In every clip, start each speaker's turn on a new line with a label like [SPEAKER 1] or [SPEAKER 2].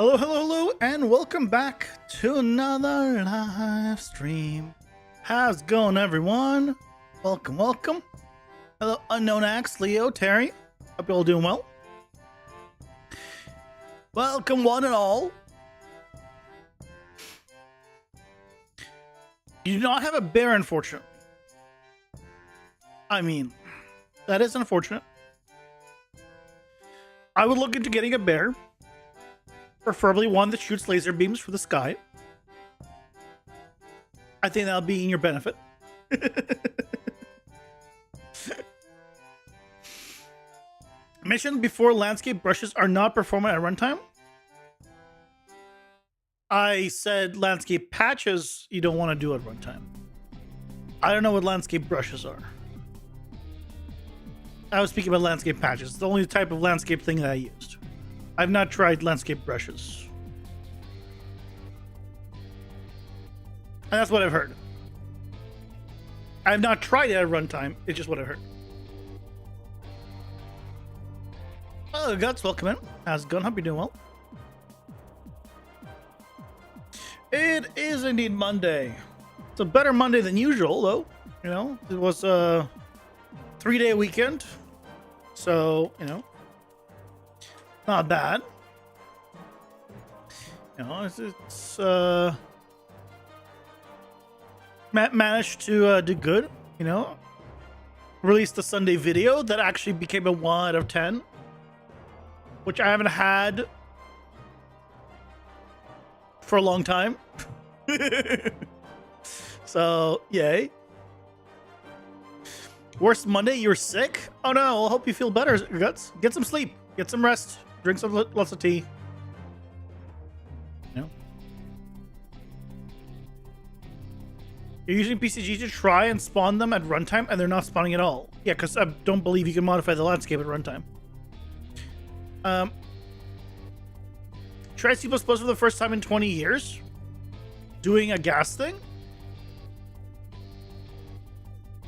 [SPEAKER 1] Hello, hello, hello, and welcome back to another live stream. How's it going, everyone? Welcome, welcome. Hello, Unknown Axe, Leo, Terry. Hope you're all doing well. Welcome, one and all. You do not have a bear, unfortunately. I mean, that is unfortunate. I would look into getting a bear. Preferably one that shoots laser beams for the sky. I think that'll be in your benefit. Missions before landscape brushes are not performant at runtime. I said landscape patches you don't want to do at runtime. I don't know what landscape brushes are. I was speaking about landscape patches. It's the only type of landscape thing that I used. I've not tried landscape brushes. And that's what I've heard. I've not tried it at runtime. It's just what I've heard. Oh, Guts, welcome in. How's it going? Hope you're doing well. It is indeed Monday. It's a better Monday than usual, though. You know, it was a 3-day weekend. So, you know, not bad. You know, it's managed to do good. You know, released a Sunday video that actually became a 1 out of 10, which I haven't had for a long time. So, yay. Worst Monday, you're sick? Oh no, I'll hope you feel better, Guts. Get some sleep, get some rest, drink some lots of tea. You know? You're using PCG to try and spawn them at runtime, and they're not spawning at all. Yeah, because I don't believe you can modify the landscape at runtime. Try C++ for the first time in 20 years. Doing a gas thing.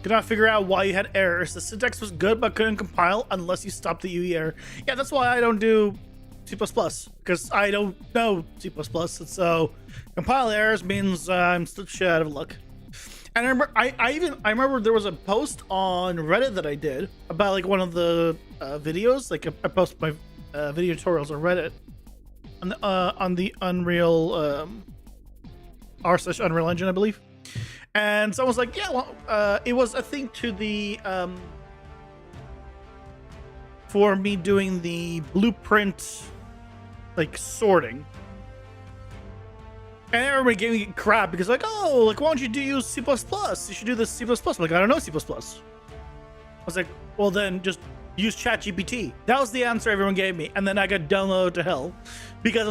[SPEAKER 1] Could not figure out why you had errors. The syntax was good, but couldn't compile unless you stopped the UE error. Yeah, that's why I don't do C++, because I don't know C++, and so compile errors means I'm still shit out of luck. And I remember, I remember there was a post on Reddit that I did about like one of the videos. Like I post my video tutorials on Reddit on the Unreal r/Unreal Engine, I believe. And someone was like, yeah, well, it was, I think, to the, for me doing the blueprint, like, sorting. And everybody gave me crap because, like, oh, like, why don't you use C++? You should do this C++. I'm like, I don't know C++. I was like, well, then just use ChatGPT. That was the answer everyone gave me. And then I got downloaded to hell because I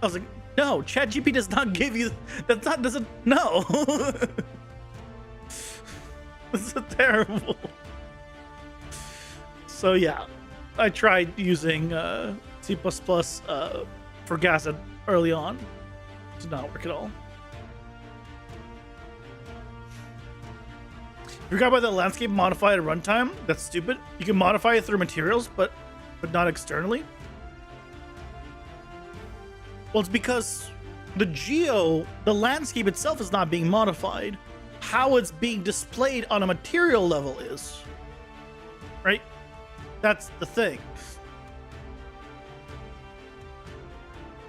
[SPEAKER 1] was like, no, ChatGPT does not give you. Doesn't. No. This is terrible. So yeah, I tried using C++ for gas early on. It did not work at all. You forgot about the landscape modified at runtime? That's stupid. You can modify it through materials, but not externally. Well, it's because the landscape itself is not being modified. How it's being displayed on a material level is. Right? That's the thing.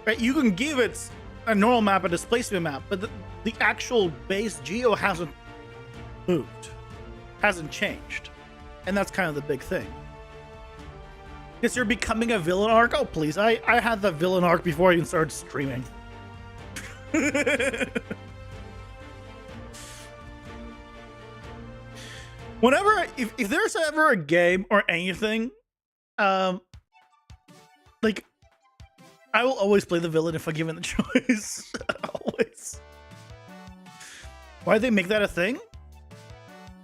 [SPEAKER 1] Right? You can give it a normal map, a displacement map, but the actual base geo hasn't moved. Hasn't changed. And that's kind of the big thing. Guess you're becoming a villain arc? Oh, please. I had the villain arc before I even started streaming. Whenever, if there's ever a game or anything, like, I will always play the villain if I'm given the choice. Always. Why did they make that a thing?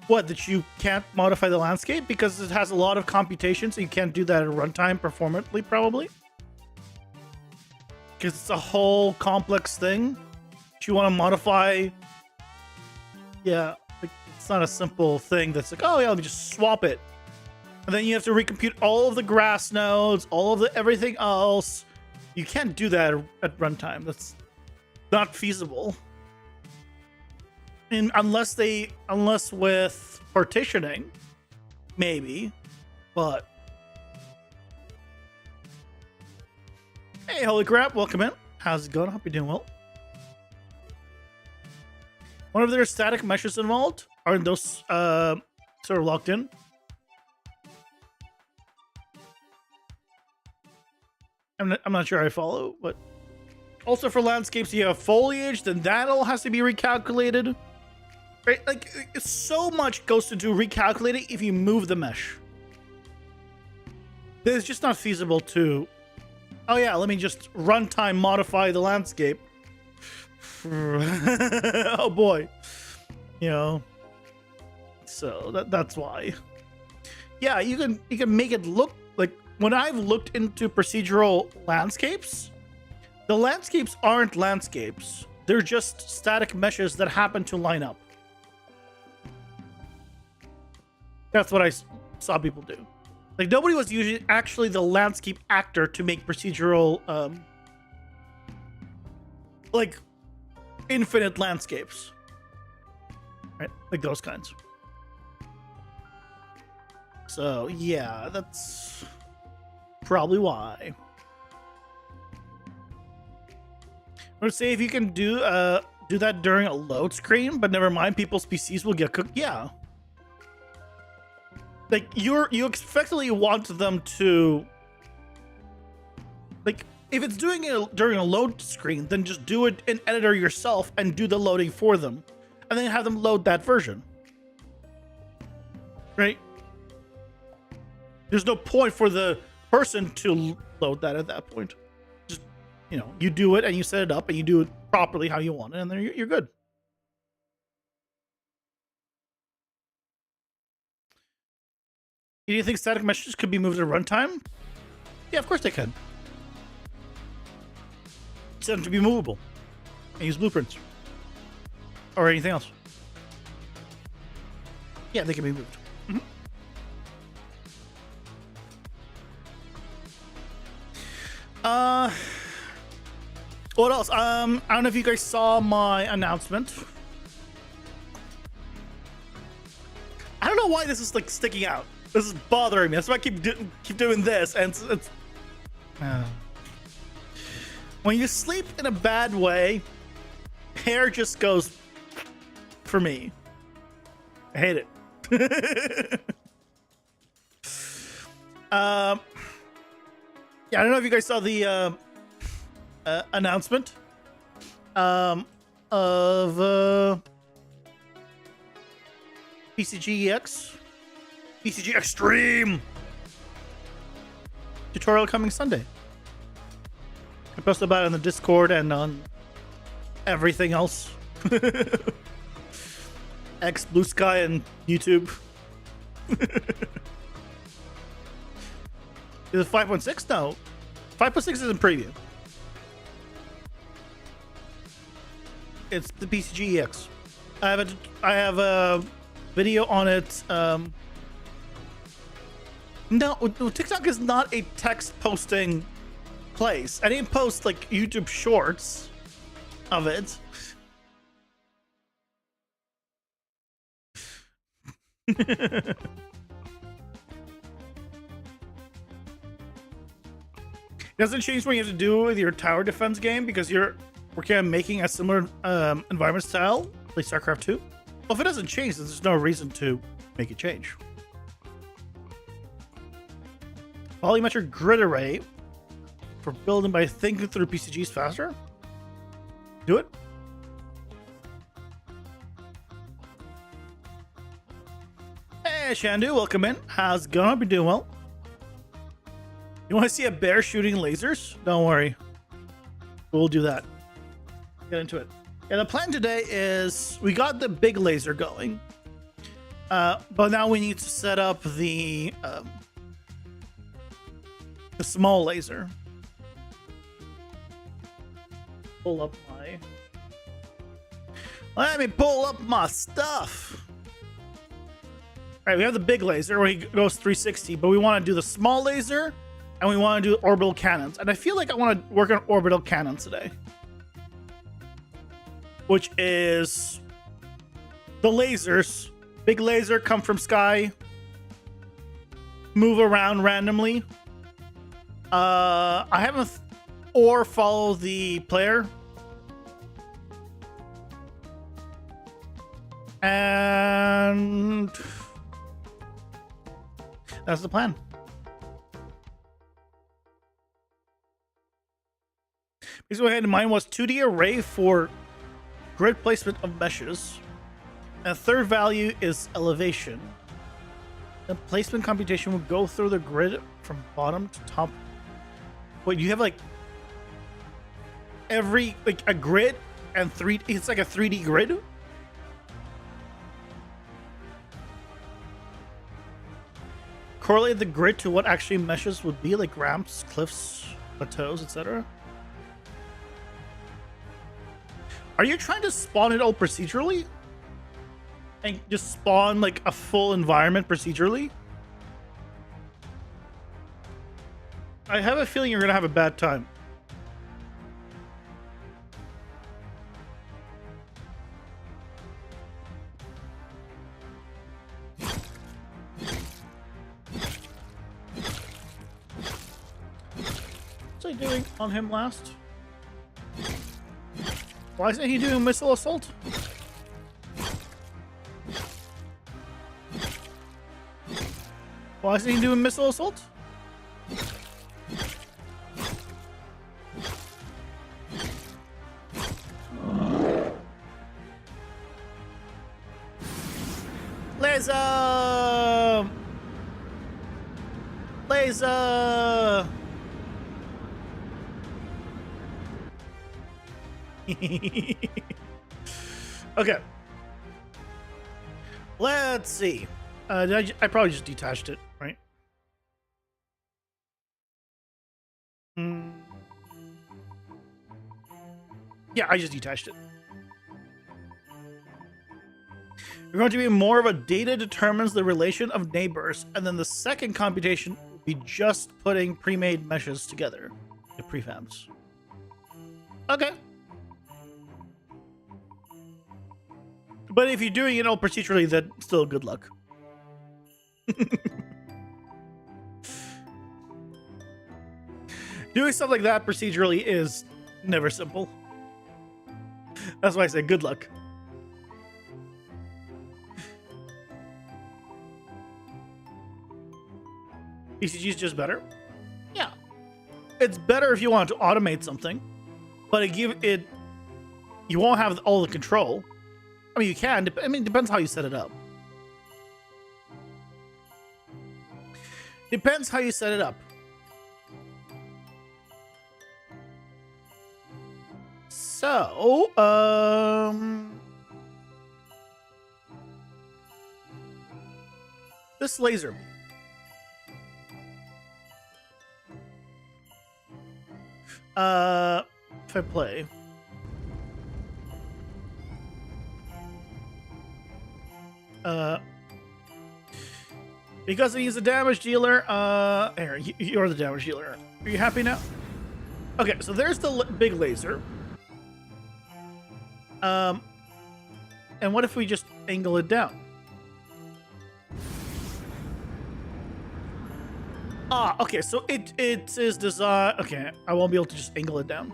[SPEAKER 1] What, that you can't modify the landscape because it has a lot of computation, so you can't do that at runtime performantly, probably? Because it's a whole complex thing that you want to modify. Yeah, like, it's not a simple thing that's like, oh yeah, let me just swap it. And then you have to recompute all of the grass nodes, all of the everything else. You can't do that at runtime. That's not feasible. And unless with partitioning, maybe, but hey, holy crap, welcome in. How's it going? Hope you're doing well. One of their static meshes involved? Are those sort of locked in? I'm not sure I follow, but also for landscapes, you have foliage, then that all has to be recalculated. Right? Like, so much goes into recalculating if you move the mesh. It's just not feasible to, oh yeah, let me just runtime modify the landscape. Oh boy. You know. So that's why. Yeah, you can make it look like, when I've looked into procedural landscapes, the landscapes aren't landscapes. They're just static meshes that happen to line up. That's what I saw people do. Like, nobody was usually actually the landscape actor to make procedural, like, infinite landscapes. Right? Like those kinds. So, yeah, that's probably why. I would say if you can do that during a load screen, but never mind, people's PCs will get cooked. Yeah. Like, you effectively want them to, like, if it's doing it during a load screen, then just do it in editor yourself and do the loading for them, and then have them load that version. Right? There's no point for the person to load that at that point. Just, you know, you do it and you set it up and you do it properly how you want it, and then you're good. Do you think static meshes could be moved at runtime? Yeah, of course they can. Set them to be movable and use blueprints or anything else. Yeah, they can be moved. Mm-hmm. What else? I don't know if you guys saw my announcement. I don't know why this is like sticking out. This is bothering me. That's why I keep doing this, and it's when you sleep in a bad way, hair just goes for me. I hate it. Yeah, I don't know if you guys saw the announcement of PCG Extreme tutorial coming Sunday. I posted about it in the Discord and on everything else. X, Blue Sky, and YouTube. Is it 5.6? No. 5.6 is in preview. It's the PCG EX. I have a video on it. No, TikTok is not a text posting place. I didn't post like YouTube shorts of it. It doesn't change what you have to do with your tower defense game because you're working on making a similar environment style like StarCraft 2. Well, if it doesn't change, then there's no reason to make it change. Volumetric grid array for building by thinking through PCGs faster. Do it. Hey, Shandu, welcome in. How's it going? Hope you're doing well. You want to see a bear shooting lasers? Don't worry. We'll do that. Get into it. Yeah, the plan today is we got the big laser going. But now we need to set up the small laser. Pull up my... Let me pull up my stuff. All right, we have the big laser where he goes 360, but we want to do the small laser And we want to do orbital cannons. And I feel like I want to work on orbital cannons today. Which is the lasers. Big laser come from sky. Move around randomly. I haven't... or follow the player. And... that's the plan. Basically, what I had in mind was 2D array for grid placement of meshes. And third value is elevation. The placement computation will go through the grid from bottom to top. Wait, you have like every like a grid and three. It's like a 3D grid. Correlate the grid to what actually meshes would be, like ramps, cliffs, plateaus, etc. Are you trying to spawn it all procedurally? And just spawn like a full environment procedurally? I have a feeling you're gonna have a bad time. What's he doing on him last? Why isn't he doing missile assault? Why isn't he doing missile assault? Laser! Laser! Okay. Let's see. I probably just detached it, right? Yeah, I just detached it. You're going to be more of a data determines the relation of neighbors, and then the second computation will be just putting pre-made meshes together, the prefabs. Okay. But if you're doing it all procedurally, then still good luck. Doing stuff like that procedurally is never simple. That's why I say good luck. PCG is just better? Yeah. It's better if you want to automate something, but you won't have all the control. I mean, you can. I mean, it depends how you set it up. Depends how you set it up. So, this laser beam. If I play. Because he's a damage dealer, here, you're the damage dealer. Are you happy now? Okay, so there's the big laser. And what if we just angle it down? Ah, okay, so it is designed... Okay, I won't be able to just angle it down.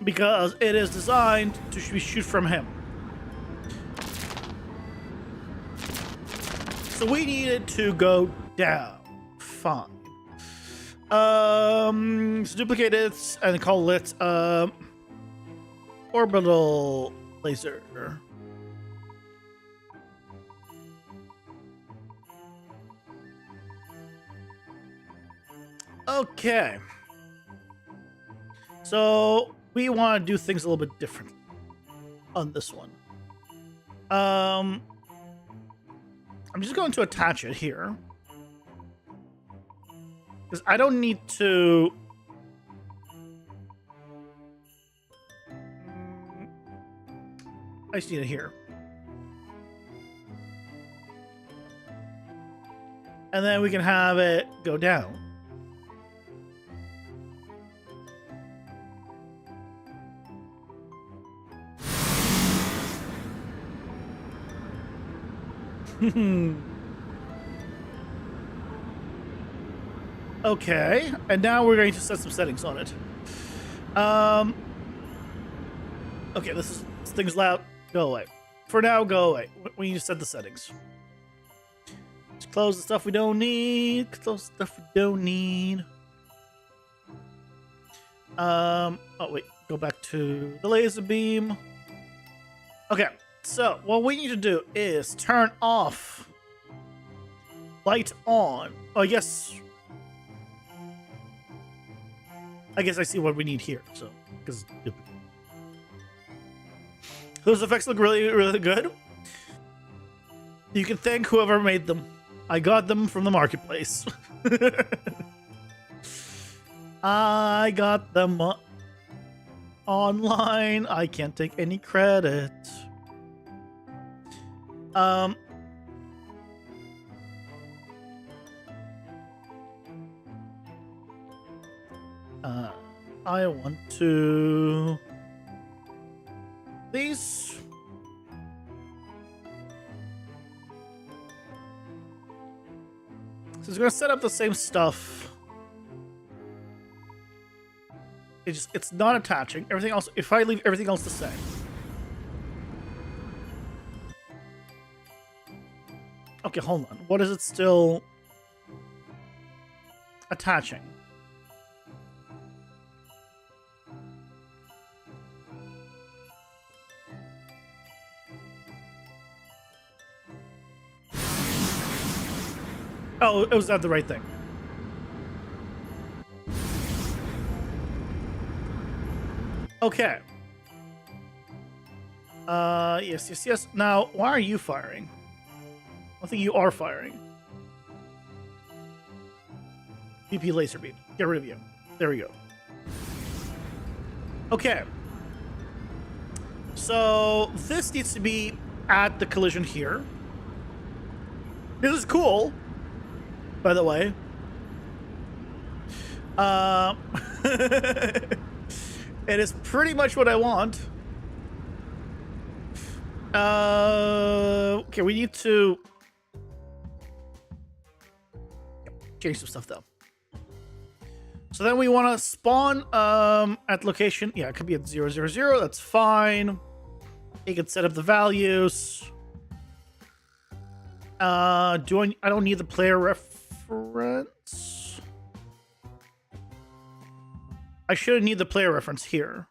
[SPEAKER 1] Because it is designed to shoot from him. So we need it to go down. Fine. So duplicate it and call it orbital laser. Okay. So we want to do things a little bit different on this one. I'm just going to attach it here. Because I don't need to... I just need it here. And then we can have it go down. Okay, and now we're going to set some settings on it. Okay, this thing's loud. Go away. For now, go away. We need to set the settings. Just close the stuff we don't need. Close the stuff we don't need. Oh wait, go back to the laser beam. Okay, so what we need to do is turn off light on. Oh, I guess I see what we need here. So, because those effects look really, really good. You can thank whoever made them. I got them from the marketplace. I got them online. I can't take any credit. I want to these. So it's gonna set up the same stuff. It's not attaching. Everything else, if I leave everything else the same. Okay, hold on. What is it still attaching? Oh, it was not the right thing. Okay. Yes. Now, why are you firing? I think you are firing. BP laser beam. Get rid of you. There we go. Okay. So, this needs to be at the collision here. This is cool, by the way. It is pretty much what I want. Okay, we need to change some stuff though. So then we want to spawn at location. Yeah, it could be at 000. That's fine. You can set up the values. I don't need the player reference. I should need the player reference here.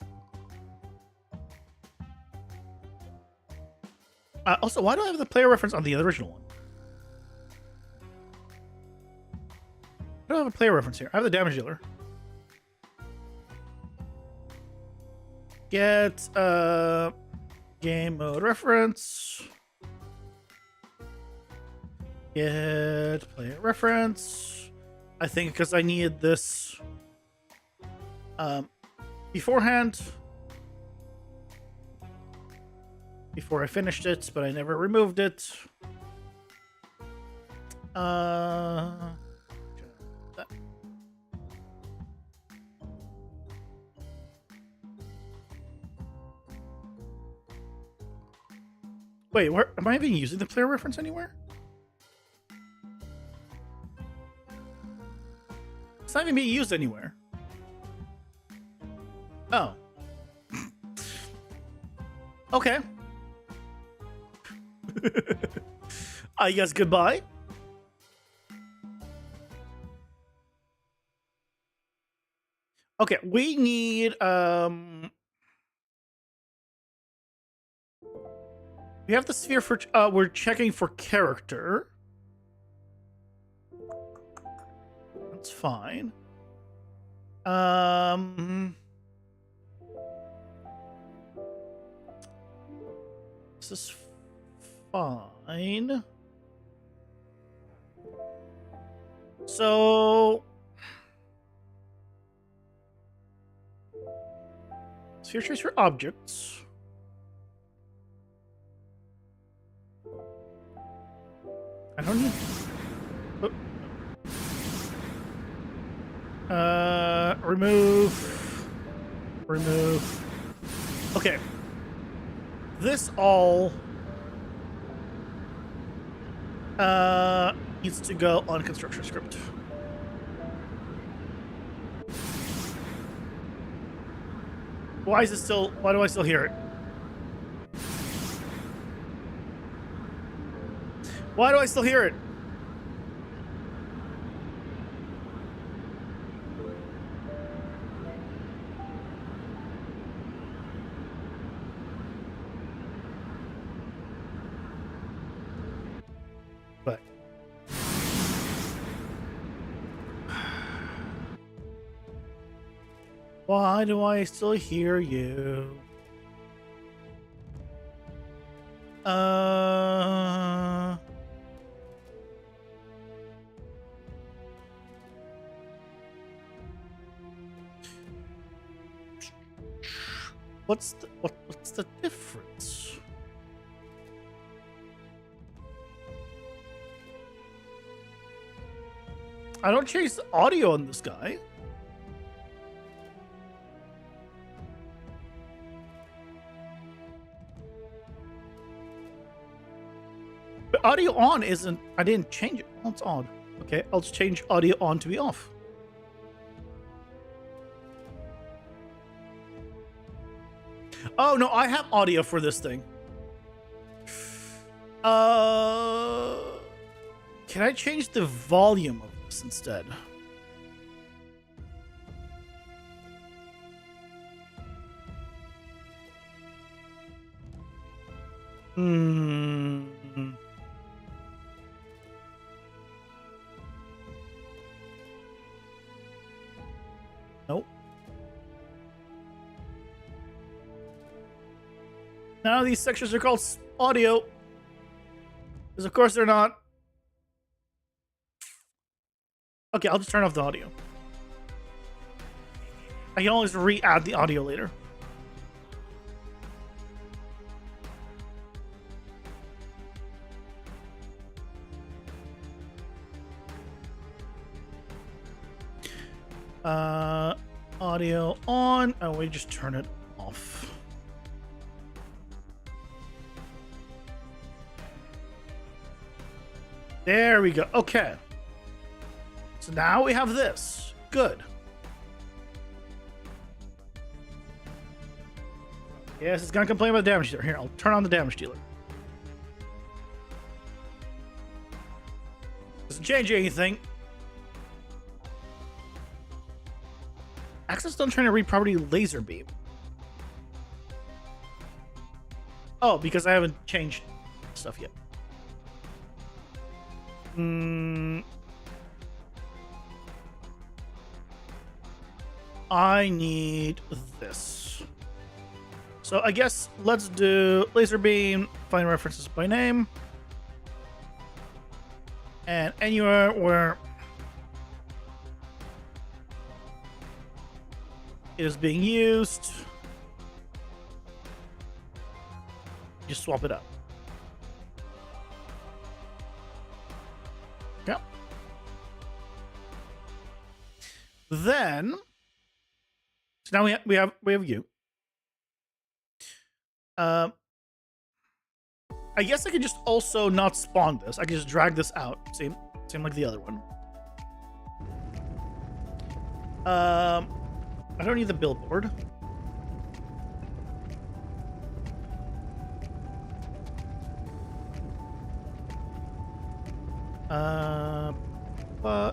[SPEAKER 1] Also, why do I have the player reference on the original one? I don't have a player reference here. I have the damage dealer. Get game mode reference. Get player reference. I think because I needed this beforehand. Before I finished it, but I never removed it. Wait, where am I even using the player reference anywhere? It's not even being used anywhere. Oh. Okay. I guess goodbye. Okay, we need we have the sphere for we're checking for character. That's fine. This is fine. So sphere trace for objects. I don't need. Remove. Okay. This all Needs to go on construction script. Why is it still? Why do I still hear it? Why do I still hear it? But why do I still hear you? What's the difference? I don't change the audio on this guy. But audio on isn't. I didn't change it. Oh, it's on. Okay, I'll just change audio on to be off. Oh no, I have audio for this thing. Can I change the volume of this instead? Nope. Now these sections are called audio. Because of course they're not. Okay, I'll just turn off the audio. I can always re-add the audio later. Audio on. Oh, we just turn it off. There we go. Okay. So now we have this. Good. Yes, it's gonna complain about the damage dealer. Here, I'll turn on the damage dealer. Doesn't change anything. Access done trying to read property laser beam. Oh, because I haven't changed stuff yet. I need this. So I guess let's do laser beam, find references by name, and anywhere where it is being used, just swap it up. Yep. Then, so now we have you. I guess I could just also not spawn this. I can just drag this out. Same like the other one. I don't need the billboard.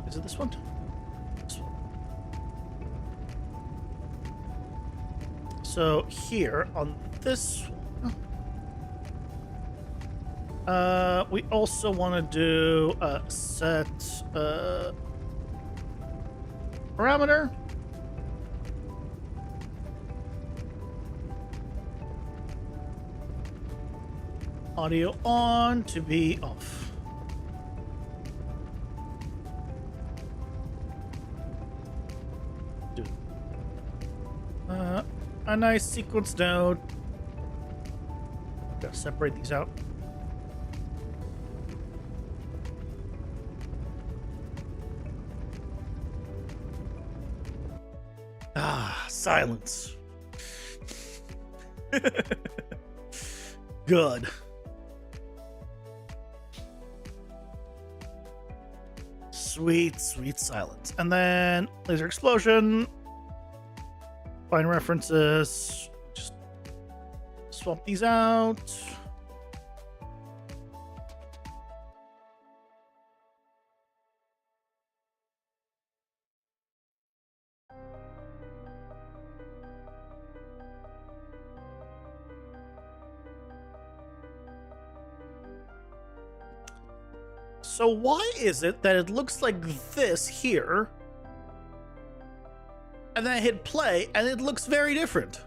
[SPEAKER 1] Is it this one? This one. So here on this one, we also want to do set parameter. Audio on to be off. A nice sequence node. Gotta separate these out. Ah, silence. Good. Sweet, sweet silence. And then laser explosion. Find references. Just swap these out. So why is it that it looks like this here, and then I hit play, and it looks very different?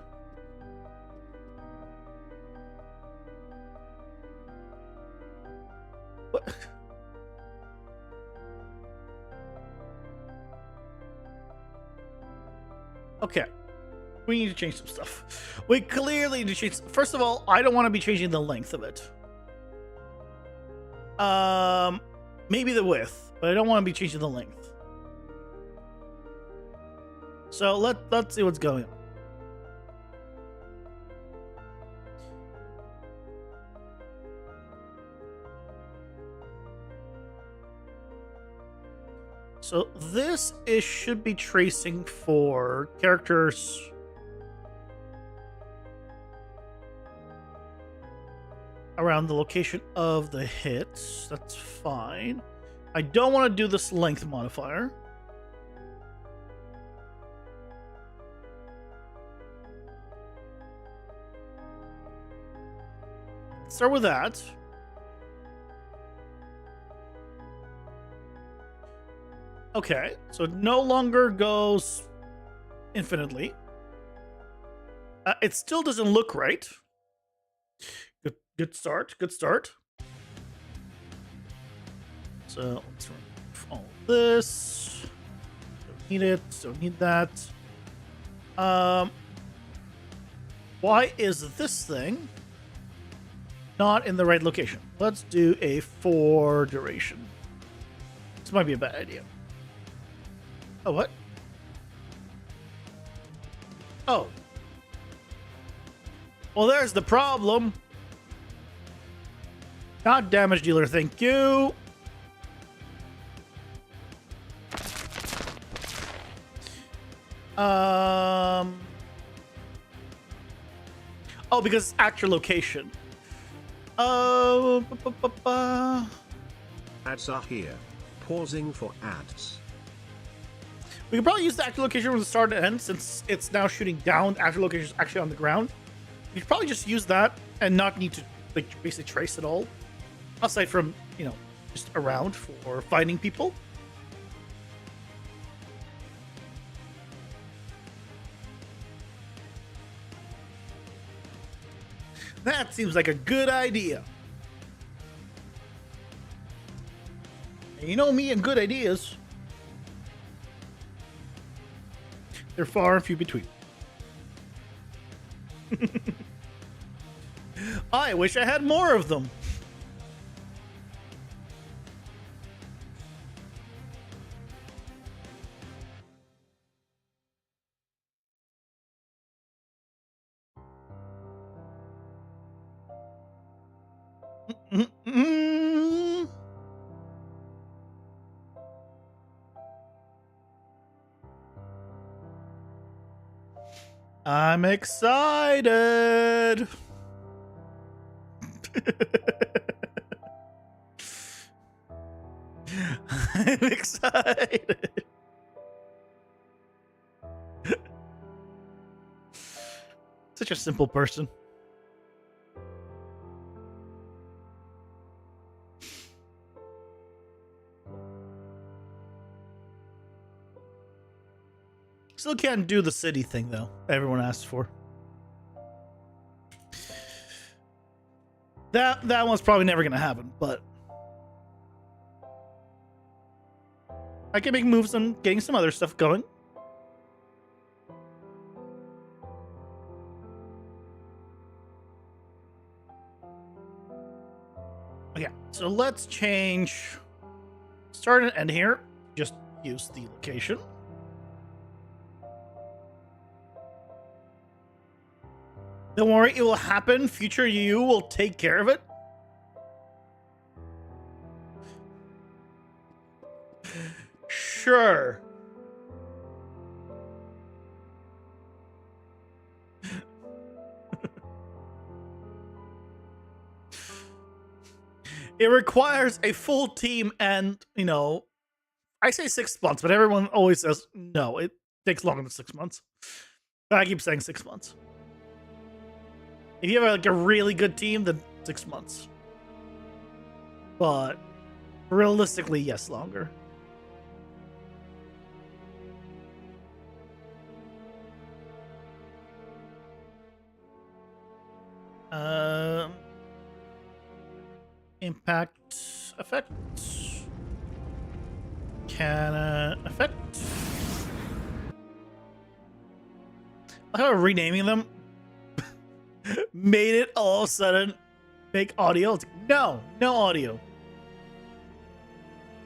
[SPEAKER 1] What? Okay. We need to change some stuff. We clearly need to change. First of all, I don't want to be changing the length of it. Maybe the width, but I don't want to be changing the length. So let's see what's going on. So this should be tracing for characters around the location of the hits. That's fine. I don't want to do this length modifier. Start with that. Okay, so it no longer goes infinitely. It still doesn't look right. Good start. Good start. So let's remove all this. Don't need it. Don't need that. Why is this thing not in the right location? Let's do a 4 duration. This might be a bad idea. Oh, what? Oh. Well, there's the problem. Not damage dealer, thank you. Oh, because it's actual location.
[SPEAKER 2] Ads are here. Pausing for ads.
[SPEAKER 1] We could probably use the actual location from the start to end, since it's now shooting down. The actual location is actually on the ground. You could probably just use that and not need to like basically trace it all, aside from, you know, just around for finding people. That seems like a good idea. And you know me and good ideas. They're far and few between. I wish I had more of them. I'm excited. I'm excited. Such a simple person. Still can't do the city thing though. Everyone asked for. That one's probably never gonna happen, but I can make moves on getting some other stuff going. Okay, so let's change start and end here. Just use the location. Don't worry, it will happen. Future you will take care of it. sure. It requires a full team and, I say 6 months, but everyone always says, no, it takes longer than 6 months. But I keep saying 6 months. If you have like a really good team, then 6 months. But realistically, yes, longer. Impact effect. Can effect. I how renaming them made it all of a sudden make audio. It's like, no audio.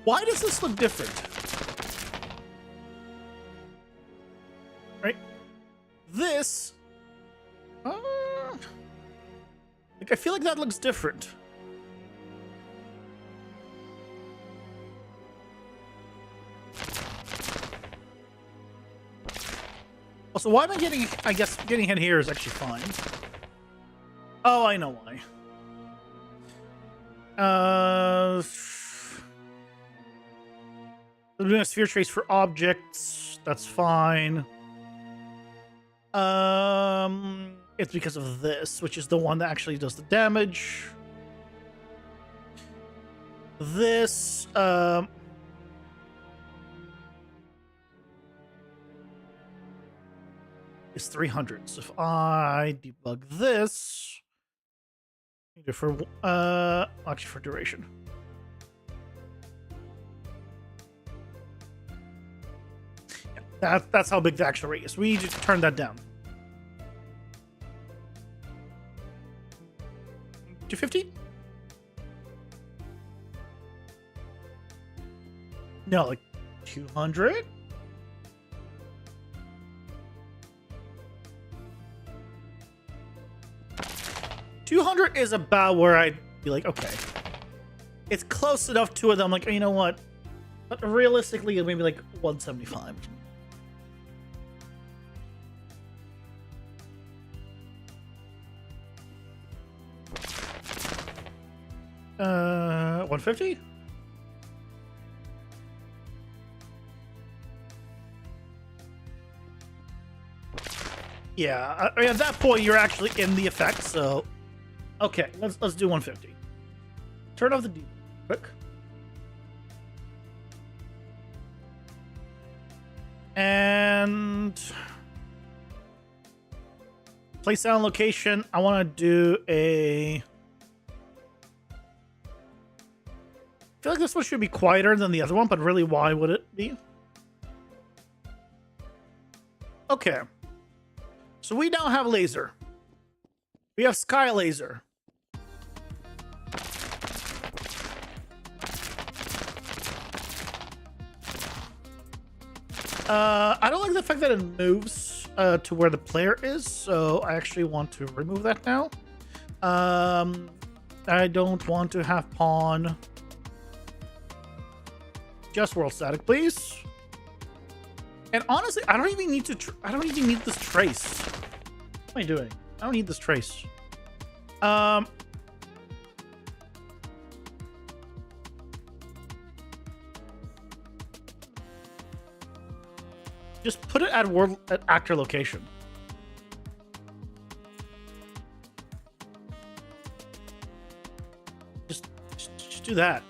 [SPEAKER 1] Why does this look different? Right? This. Like I feel like that looks different. Also, why am I getting? I guess getting hit here is actually fine. Oh, I know why. I'm doing a sphere trace for objects. That's fine. It's because of this, which is the one that actually does the damage. This, is 300. So if I debug this, either for actually for duration. Yeah, that's how big the actual rate is. We need to turn that down. 250? No, like 200? $200 is about where I'd be like, okay. It's close enough to it that I'm like, you know what? But realistically, it may be like 175. $150? Yeah, I mean, at that point, you're actually in the effect, so... Okay, let's do 150. Turn off the D quick. And... place down location. I want to do a... I feel like this one should be quieter than the other one, but really, why would it be? Okay. So we now have laser. We have sky laser. I don't like the fact that it moves to where the player is, so I actually want to remove that now. I don't want to have pawn. Just world static, please. And honestly, I don't even need to. I don't even need this trace. What am I doing? I don't need this trace. Just put it at actor location. Just do that.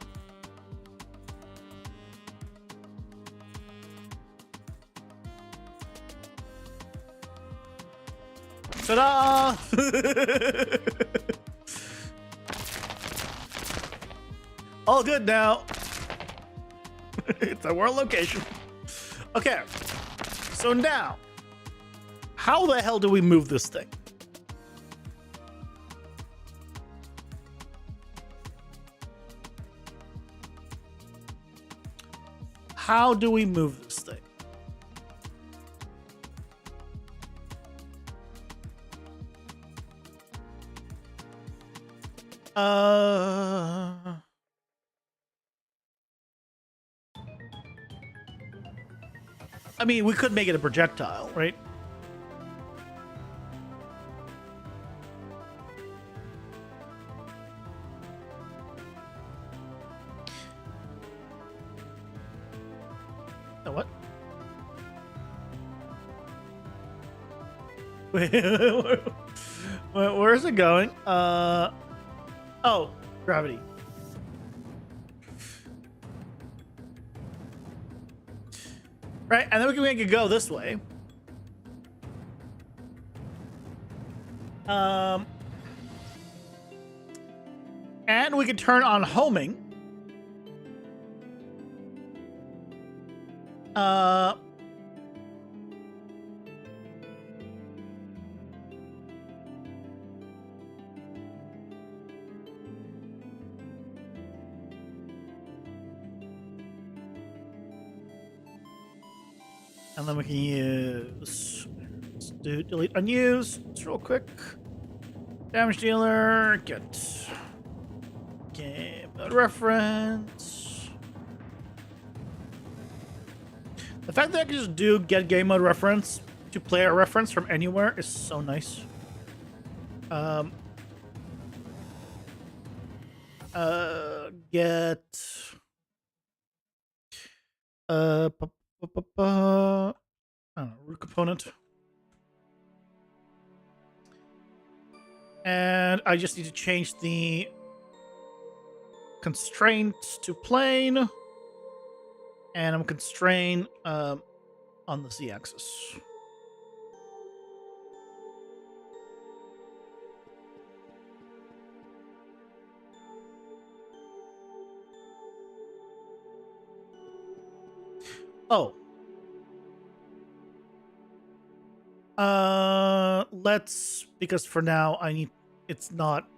[SPEAKER 1] Ta-da! All good now. It's a world location. Okay. So now, how the hell do we move this thing? How do we move this thing? I mean, we could make it a projectile, right? Oh, what? Wait, where is it going? Oh, gravity. Right, and then we can make it go this way. And we can turn on homing. And then we can use, let's do delete unused real quick. Damage dealer, get game mode reference. The fact that I can just do get game mode reference to player reference from anywhere is so nice. Get I don't know, root component. And I just need to change the constraint to plane. And I'm constrained on the z-axis. Oh. Let's, because for now I need, it's not.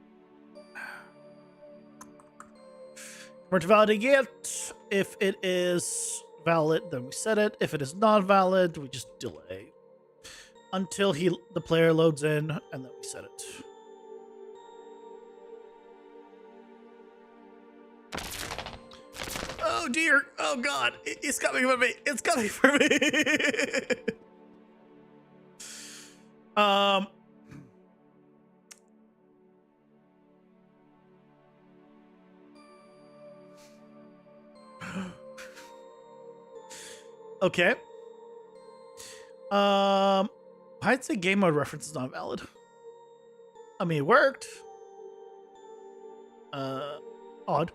[SPEAKER 1] We're to validate it. If it is valid, then we set it. If it is not valid, we just delay until the player loads in, and then we set it. Oh dear! Oh god! It's coming for me! It's coming for me! Okay. I'd say game mode reference is not valid. I mean, it worked. Odd.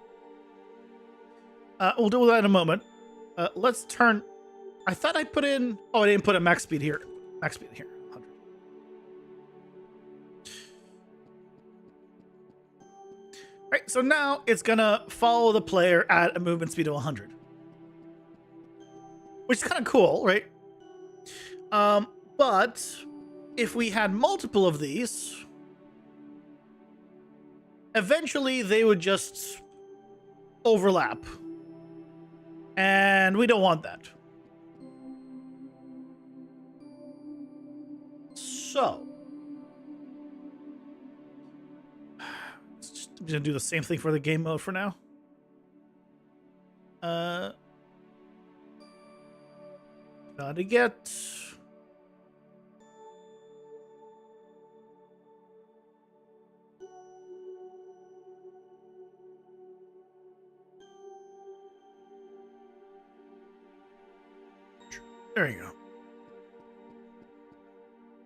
[SPEAKER 1] We'll deal with that in a moment. Let's turn. I thought I put in. Oh, I didn't put a max speed here. Max speed here. 100. Right. So now it's gonna follow the player at a movement speed of 100, which is kind of cool, right? But if we had multiple of these, eventually they would just overlap. And we don't want that. So, I'm gonna do the same thing for the game mode for now. Gotta get. There you go.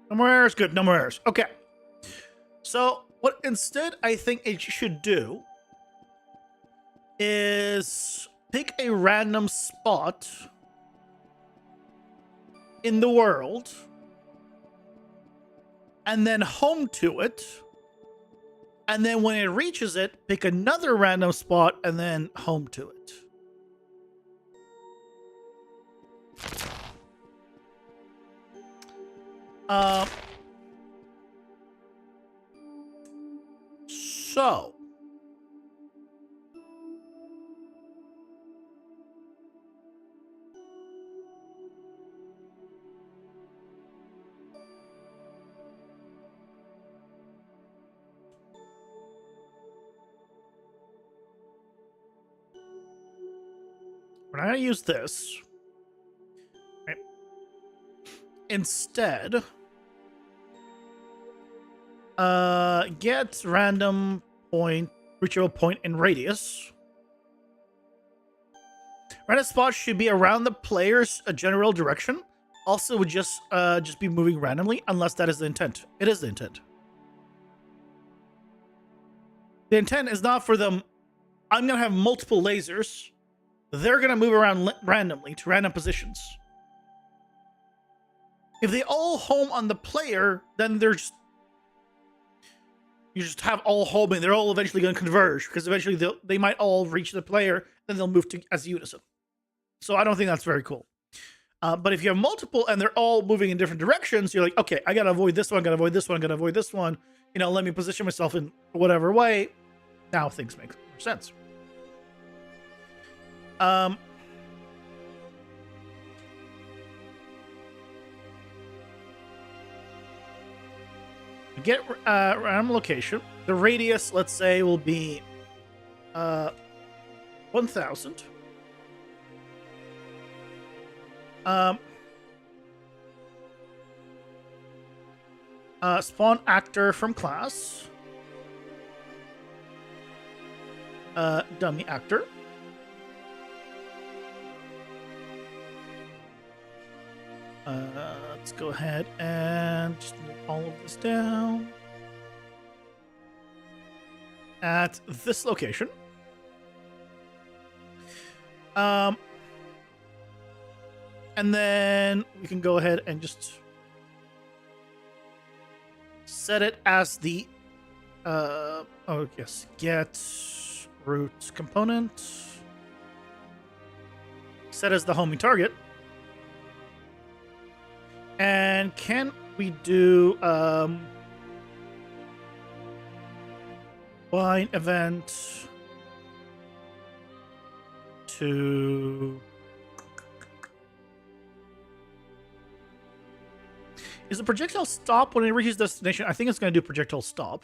[SPEAKER 1] No more errors. Good. No more errors. Okay. So what instead I think it should do is pick a random spot in the world and then home to it. And then when it reaches it, pick another random spot and then home to it. So we're not gonna use this. Right. instead get random point, reachable point in radius. Random spots should be around the player's general direction. Also, would just be moving randomly, unless that is the intent. It is the intent. The intent is not for them. I'm gonna have multiple lasers. They're gonna move around randomly to random positions. If they all home on the player, then you just have all homing. They're all eventually going to converge because eventually they might all reach the player, then they'll move to as unison. So I don't think that's very cool. But if you have multiple and they're all moving in different directions, you're like, okay, I gotta avoid this one, gotta avoid this one, gotta avoid this one. You know, let me position myself in whatever way. Now things make more sense. Get random location. The radius, let's say, will be 1,000. Spawn actor from class. Dummy actor. Let's go ahead and just move all of this down at this location. And then we can go ahead and just set it as the get root component. Set as the homing target. And can we do bind event to... Is the projectile stop when it reaches destination? I think it's going to do projectile stop.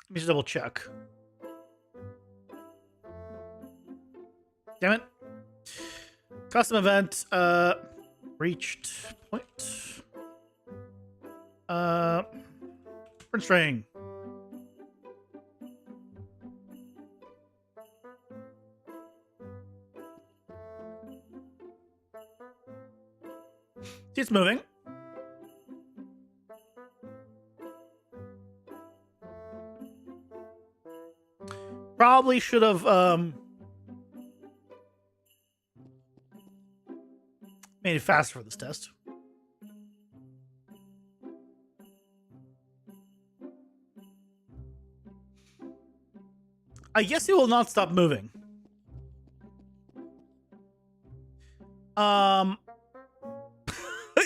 [SPEAKER 1] Let me just double check. Damn it. Custom event, reached point. Print string. See, it's moving. Probably should have, made it faster for this test. I guess it will not stop moving.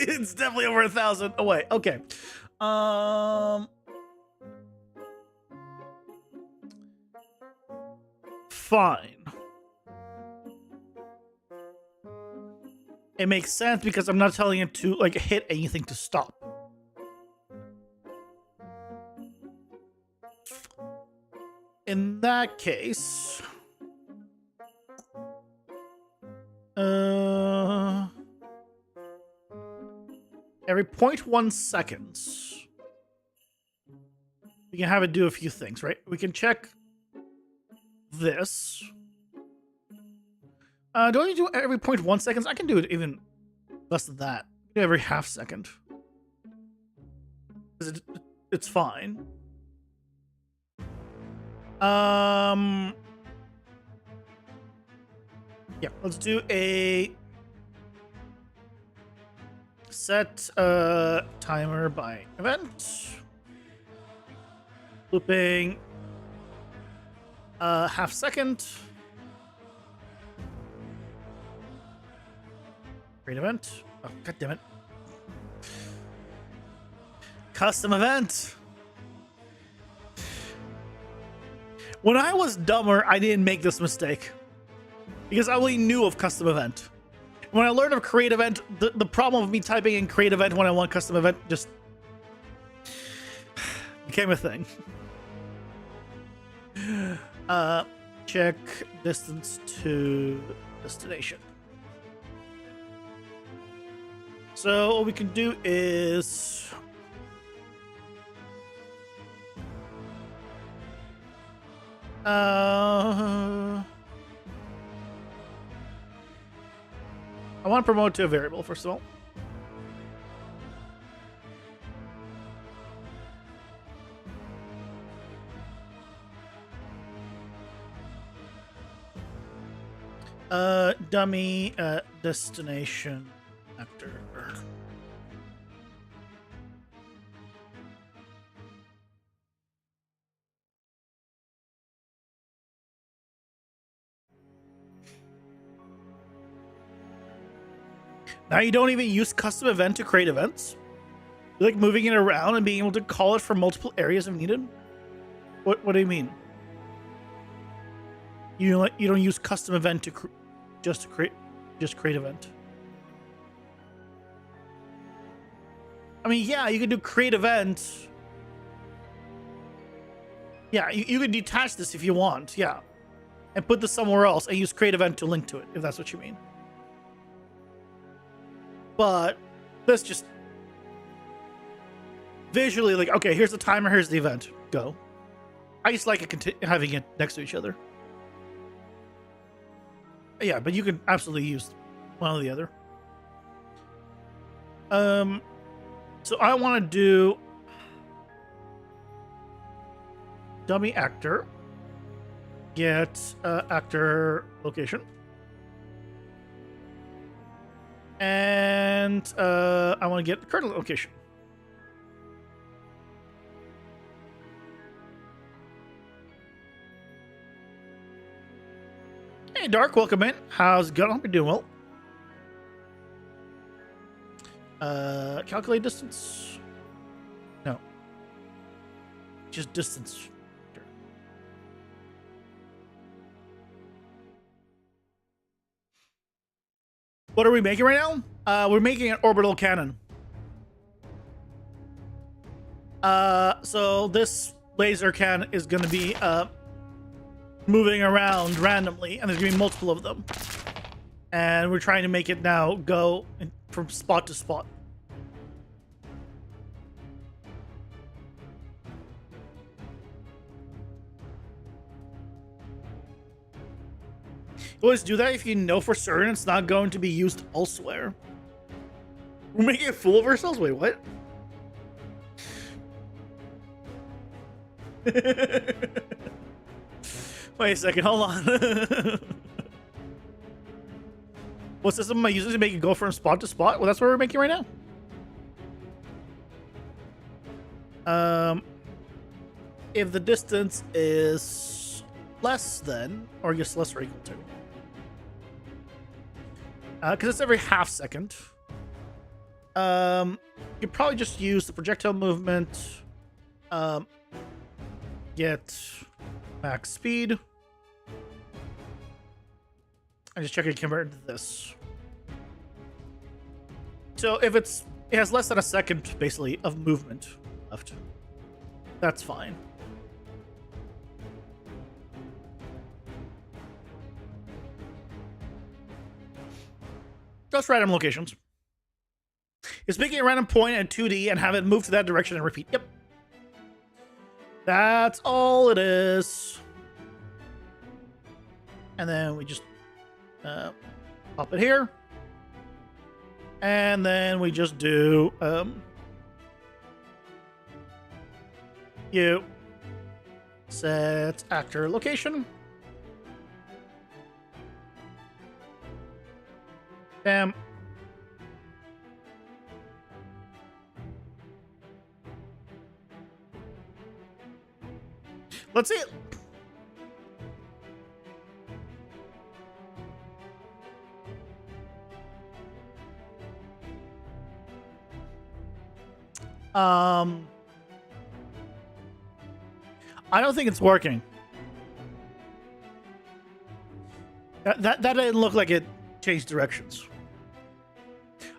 [SPEAKER 1] It's definitely over 1,000 away. Okay. Fine. It makes sense because I'm not telling it to like hit anything to stop. In that case, every 0.1 seconds, we can have it do a few things, right? We can check this. Do I need to do every 0.1 seconds? I can do it even less than that. Every half second. It's fine. Yeah, let's do a set timer by event. Looping half second. Create event. Oh, god damn it. Custom event. When I was dumber, I didn't make this mistake. Because I only knew of custom event. When I learned of create event, the problem of me typing in create event when I want custom event just became a thing. Check distance to destination. So what we can do is I want to promote to a variable first of all. Dummy destination actor. Now you don't even use custom event to create events. You like moving it around and being able to call it from multiple areas if needed. What do you mean? You don't use custom event to create event. I mean, yeah, you can do create event. Yeah, you can detach this if you want, yeah. And put this somewhere else and use create event to link to it, if that's what you mean. But this just visually, like, okay, here's the timer, here's the event, go. I just like it having it next to each other. Yeah, but you can absolutely use one or the other. So I want to do dummy actor, get actor location, and I want to get the current location. Hey, Dark, welcome in. How's it going? Hope you're doing well. Calculate distance. No. Just distance. What are we making right now? We're making an orbital cannon. So this laser cannon is going to be moving around randomly, and there's going to be multiple of them. And we're trying to make it now go from spot to spot. You always do that if you know for certain it's not going to be used elsewhere. We're making a fool of ourselves? Wait, what? Wait a second, hold on. What system am I using to make it go from spot to spot? Well, that's what we're making right now. If the distance is less than, or I guess less or equal to, because it's every half second, you could probably just use the projectile movement, get max speed, and just check it convert into this. So if it has less than a second, basically, of movement left, that's fine. Just random locations. It's making a random point at 2D and have it move to that direction and repeat. Yep. That's all it is. And then we just pop it here. And then we just do you set actor location. Bam. Let's see it. I don't think it's working. That didn't look like it changed directions.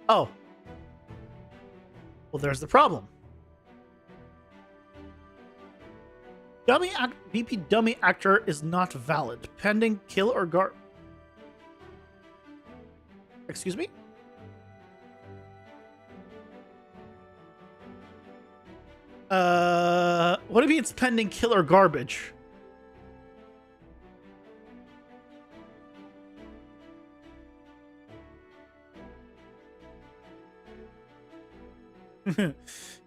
[SPEAKER 1] Oh. Well, there's the problem. BP dummy actor is not valid. Pending kill or guard. Excuse me? What if it's pending kill or garbage?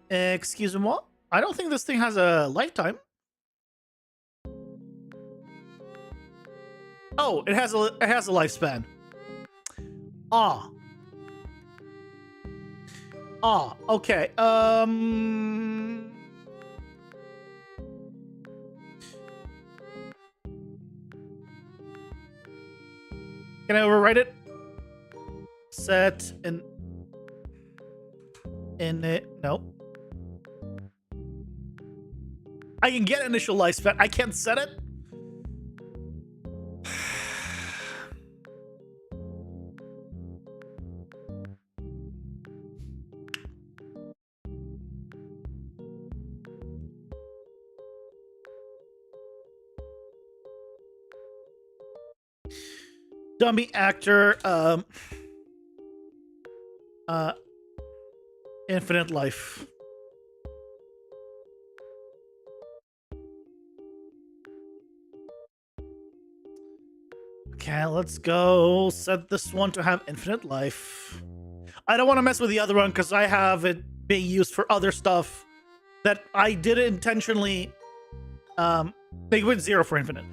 [SPEAKER 1] Excuse-moi? I don't think this thing has a lifetime. Oh, it has a lifespan. Ah. Ah, okay. Can I overwrite it? Set in it. No. I can get initial lifespan. I can't set it. Dummy actor, infinite life. Okay, let's go set this one to have infinite life. I don't want to mess with the other one because I have it being used for other stuff that I didn't intentionally make it 0 for infinite.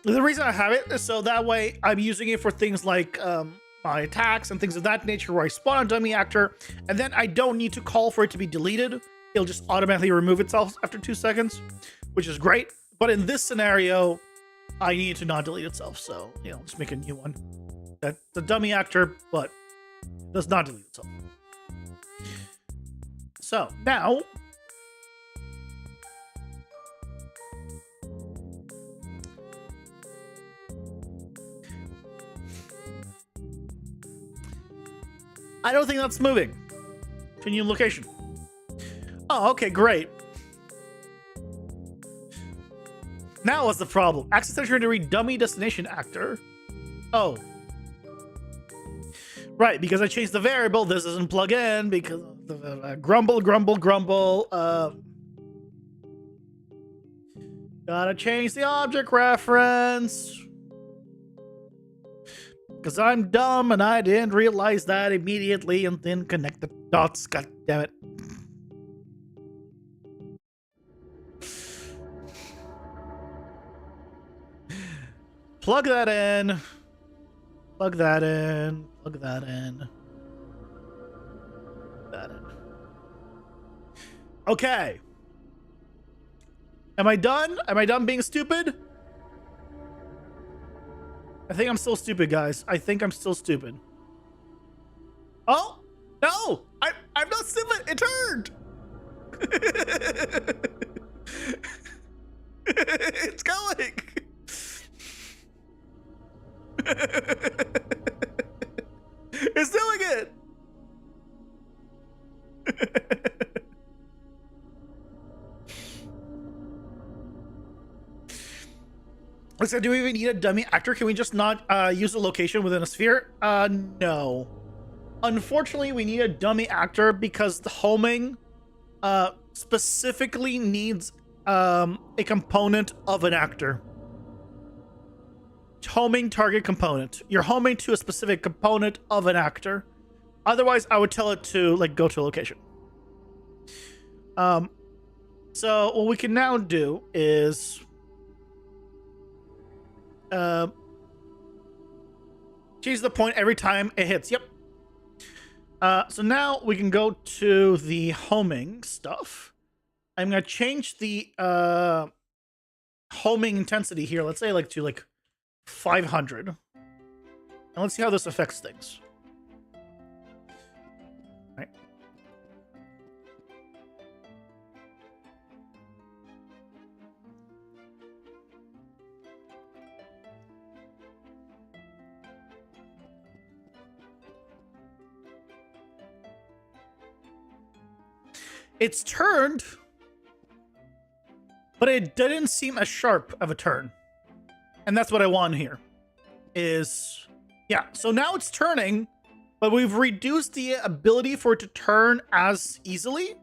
[SPEAKER 1] The reason I have it is so that way I'm using it for things like my attacks and things of that nature where I spawn a dummy actor and then I don't need to call for it to be deleted. It'll just automatically remove itself after 2 seconds, which is great. But in this scenario, I need to not delete itself. So, you know, let's make a new one. That's a dummy actor, but does not delete itself. So now, I don't think that's moving to a new location. Oh, okay, great. Now what's the problem? Access entry to read dummy destination actor. Oh. Right, because I changed the variable, this doesn't plug in because of the grumble. Gotta change the object reference. Because I'm dumb and I didn't realize that immediately and then connect the dots. God damn it. Plug that in. Plug that in. Plug that in. That in. Okay. Am I done? Am I done being stupid? I think I'm still stupid, guys. I think I'm still stupid. Oh! No! I'm not stupid! It turned! It's going! It's doing it! So do we even need a dummy actor? Can we just not use a location within a sphere? No. Unfortunately, we need a dummy actor because the homing specifically needs a component of an actor. Homing target component. You're homing to a specific component of an actor. Otherwise, I would tell it to like go to a location. So what we can now do is change the point every time it hits. Yep. So now we can go to the homing stuff. I'm gonna change the homing intensity here. Let's say like to like 500, and let's see how this affects things. All right. It's turned, but it didn't seem as sharp of a turn. And that's what I want here is, yeah. So now it's turning, but we've reduced the ability for it to turn as easily.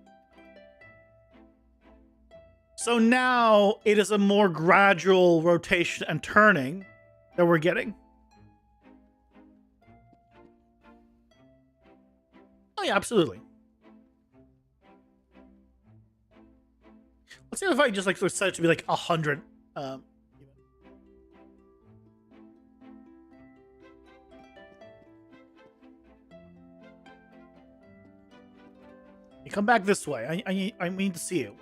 [SPEAKER 1] So now it is a more gradual rotation and turning that we're getting. Oh yeah, absolutely. Let's see if I just like set it to be like 100. You come back this way. I need to see you.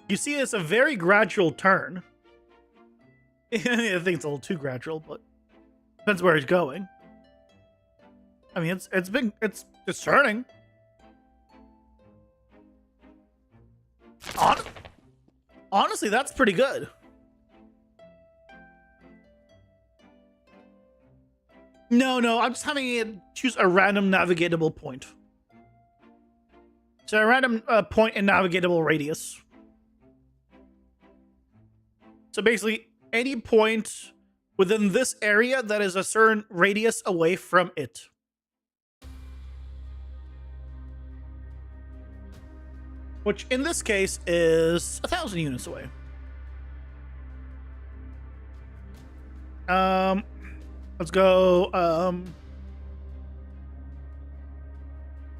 [SPEAKER 1] You see, it's a very gradual turn. I think it's a little too gradual, but depends where he's going. I mean, it's turning. Honestly, that's pretty good. No, I'm just having it choose a random navigatable point. So a random point in navigatable radius. So basically, any point within this area that is a certain radius away from it. Which in this case is 1,000 units away. Let's go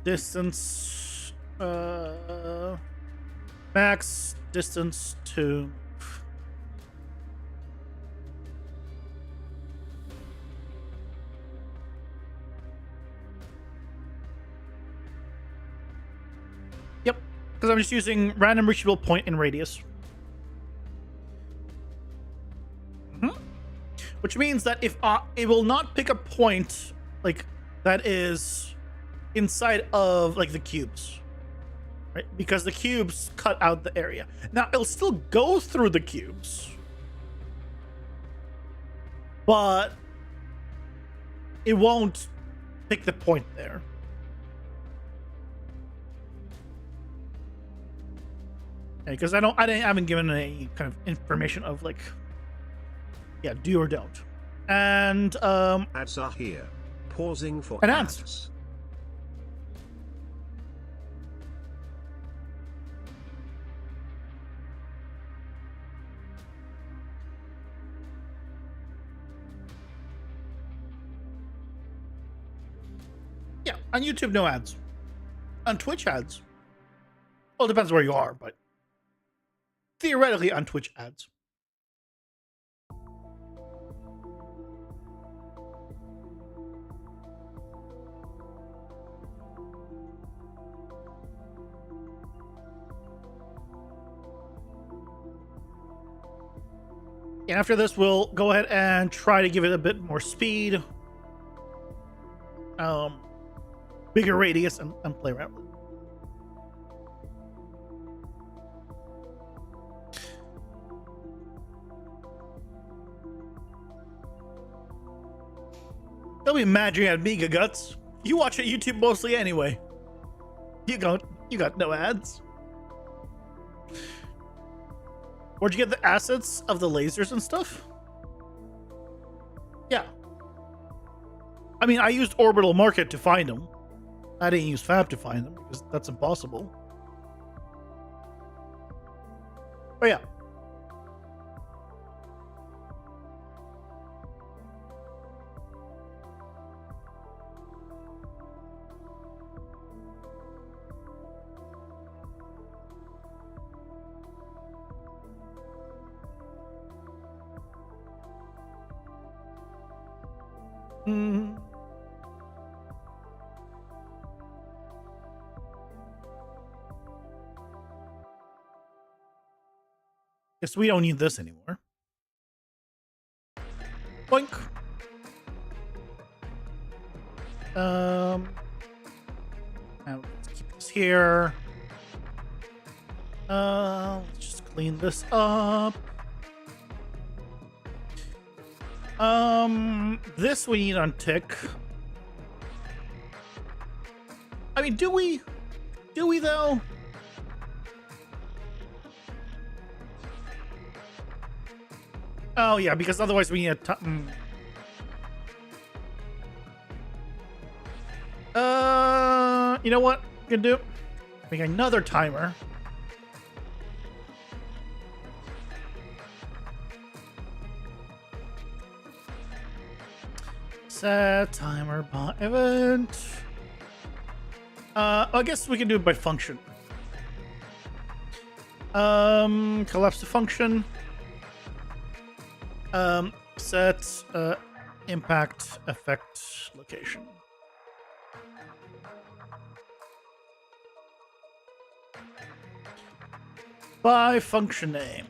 [SPEAKER 1] distance max distance to because I'm just using random reachable point in radius. Which means that if it will not pick a point like that is inside of like the cubes, right? Because the cubes cut out the area. Now it'll still go through the cubes, but it won't pick the point there. Because I haven't given any kind of information of like, yeah, do or don't. And
[SPEAKER 2] ads are here. Pausing for
[SPEAKER 1] and
[SPEAKER 2] ads.
[SPEAKER 1] Yeah, on YouTube, no ads. On Twitch, ads. Well, it depends where you are, but theoretically on Twitch, ads. And after this, we'll go ahead and try to give it a bit more speed, bigger radius, and play around with it. Don't be mad at Mega Guts. You watch it YouTube mostly anyway. You got no ads. Where'd you get the assets of the lasers and stuff? Yeah. I mean, I used Orbital Market to find them. I didn't use Fab to find them because that's impossible. Oh yeah. Guess we don't need this anymore. Boink. Now let's keep this here. Let's just clean this up. This we need on tick. I mean, do we? Do we though? Oh yeah, because otherwise we need a you know what we can do? Make another timer. Set timer by event. I guess we can do it by function. Collapse the function. Set impact effect location. By function name.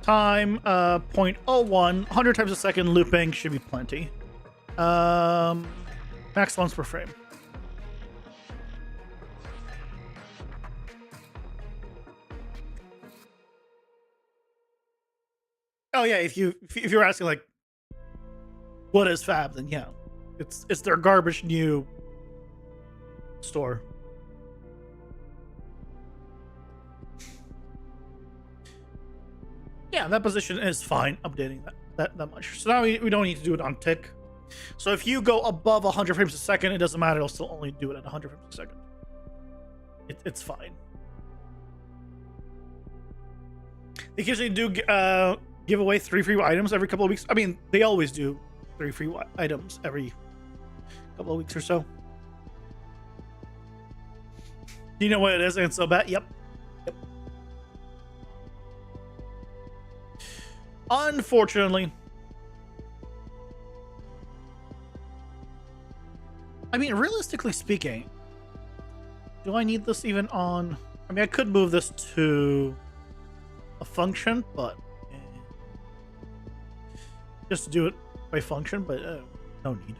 [SPEAKER 1] Time 0.01, 100 times a second looping should be plenty. Max once per frame. Oh yeah, if you're asking like what is Fab, then yeah. It's their garbage new store. Yeah, that position is fine, updating that much. So now we don't need to do it on tick. So if you go above 100 frames a second, it doesn't matter, it'll still only do it at 100 frames a second. It's fine. They usually do give away 3 free items every couple of weeks. I mean, they always do 3 free items every couple of weeks or so. Do you know what it is? And it's so bad. Yep. Unfortunately. I mean, realistically speaking, do I need this even on? I mean, I could move this to a function, but just to do it by function, but no need.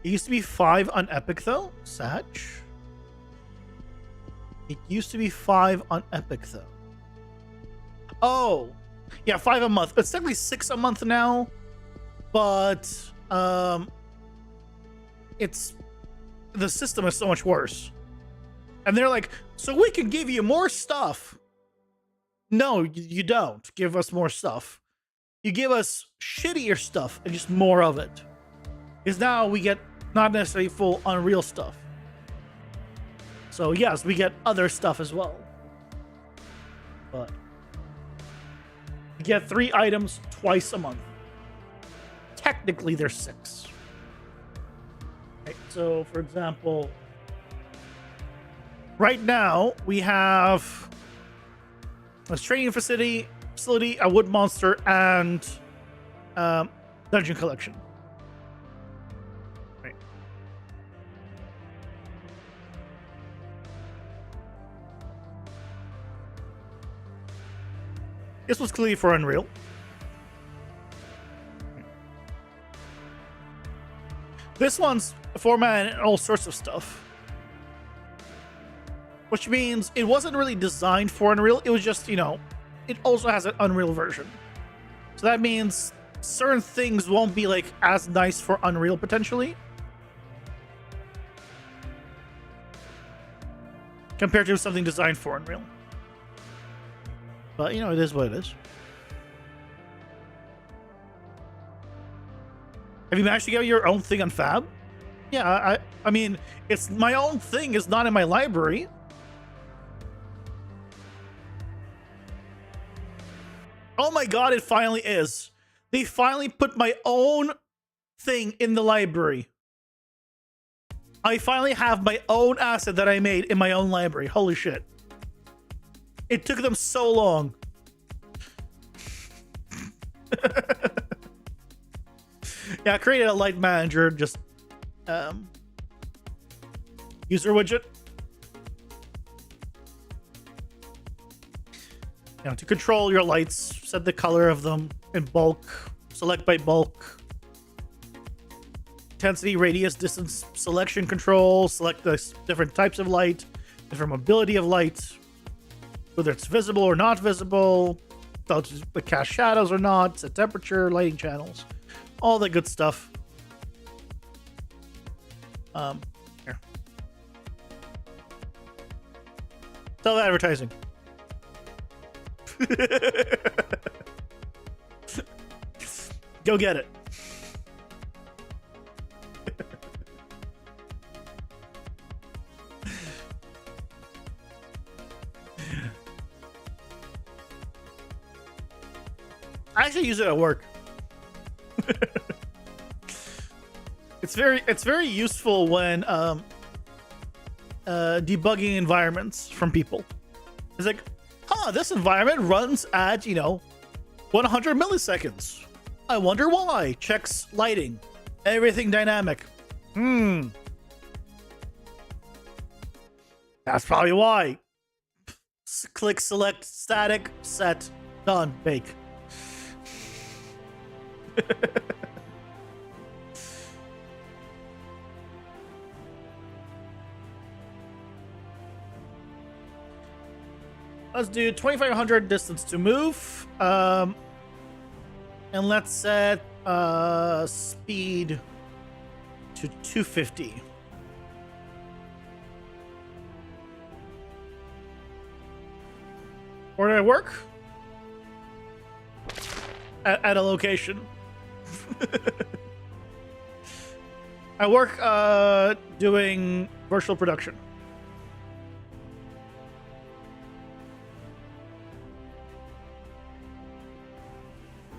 [SPEAKER 1] It used to be 5 on Epic though, Satch. It used to be 5 on Epic though. Oh, yeah, 5 a month. It's technically 6 a month now, but it's the system is so much worse. And they're like, so we can give you more stuff. No, you don't give us more stuff. You give us shittier stuff and just more of it. Because now we get not necessarily full Unreal stuff. So yes, we get other stuff as well. But you get 3 items twice a month. Technically, there's 6. Right, so for example, right now we have a training facility, a wood monster, and dungeon collection. Right. This was clearly for Unreal. This one's formatted and all sorts of stuff. Which means it wasn't really designed for Unreal. It was just, you know, it also has an Unreal version. So that means certain things won't be like as nice for Unreal potentially. Compared to something designed for Unreal. But, you know, it is what it is. Have you managed to get your own thing on Fab? Yeah, I mean, it's my own thing is not in my library. Oh my god, it finally is. They finally put my own thing in the library. I finally have my own asset that I made in my own library. Holy shit. It took them so long. Yeah, I created a light manager, just user widget. You know, to control your lights, set the color of them in bulk, select by bulk, intensity, radius, distance, selection control, select the different types of light, different mobility of light, whether it's visible or not visible, the cast shadows or not, set temperature, lighting channels, all that good stuff. Here. Self-advertising. Go get it. I actually use it at work. It's very useful when debugging environments from people. It's like, this environment runs at 100 milliseconds. I wonder why. Checks lighting, everything dynamic. That's probably why. Click, select, static, set, done, bake. Let's do 2500 distance to move. And let's set speed to 250. Where do I work? At a location. I work doing virtual production.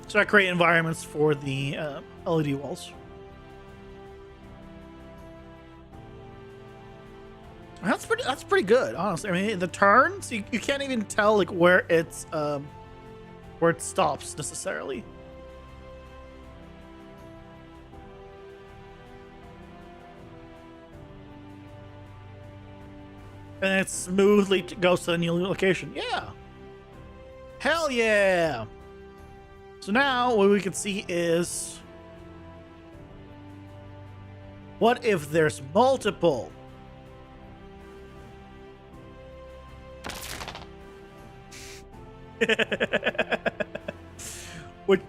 [SPEAKER 1] So I create environments for the LED walls. That's pretty good, honestly. I mean, the turns, you can't even tell like where it stops necessarily. And it smoothly goes to the new location. Yeah. Hell yeah. So now what we can see is, what if there's multiple? Which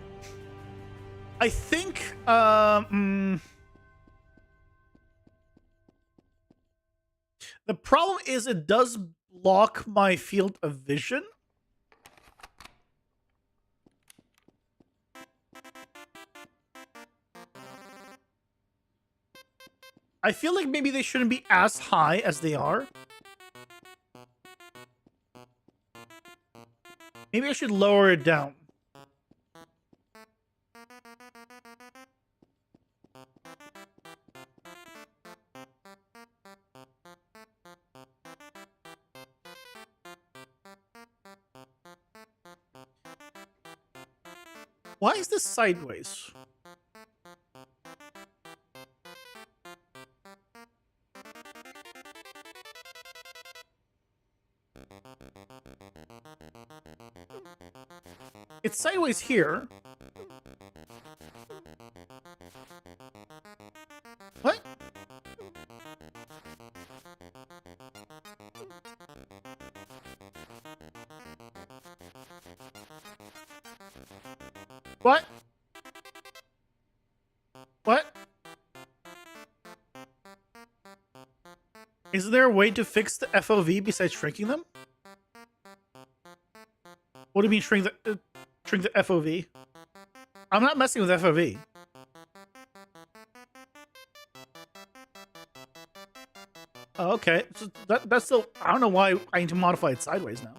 [SPEAKER 1] I think the problem is it does block my field of vision. I feel like maybe they shouldn't be as high as they are. Maybe I should lower it down. Why is this sideways? It's sideways here. What? What? What? Is there a way to fix the FOV besides shrinking them? What do you mean shrink the FOV? I'm not messing with FOV. Oh, okay. So that's still, I don't know why I need to modify it sideways now.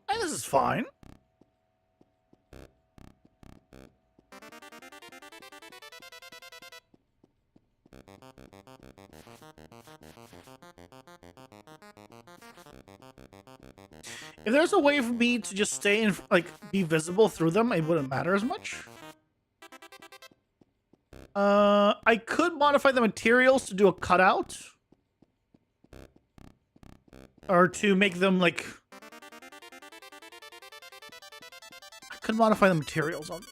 [SPEAKER 1] And this is fine. If there's a way for me to just stay and like be visible through them, it wouldn't matter as much. I could modify the materials to do a cutout. Or to make them like... I could modify the materials on these.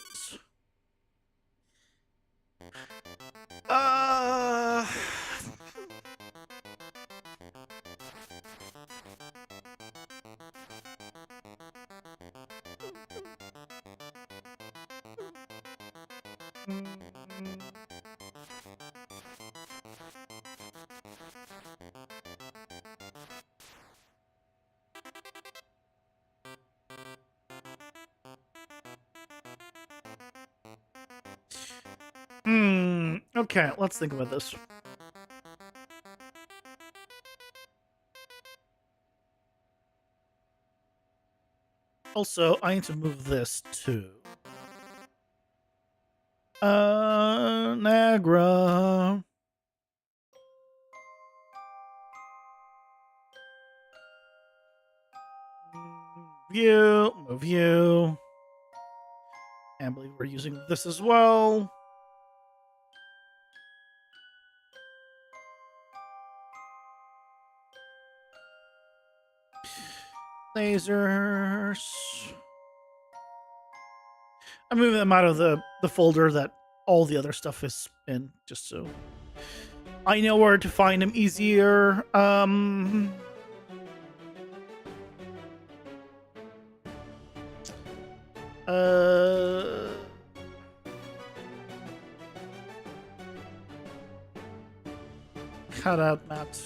[SPEAKER 1] Okay, let's think about this. Also, I need to move this too. Nagra. Move you. And I believe we're using this as well. Lasers. I'm moving them out of the folder that all the other stuff is in, just so I know where to find them easier. Cut out that.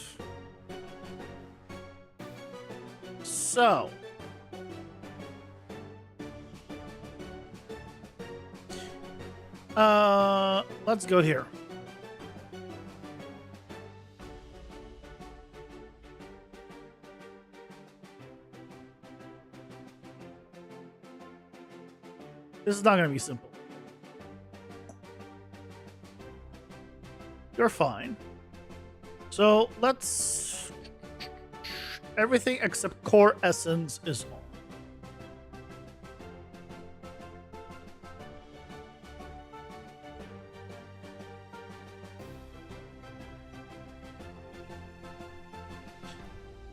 [SPEAKER 1] So, let's go here. This is not going to be simple. You're fine. So let's... Everything except core essence is on.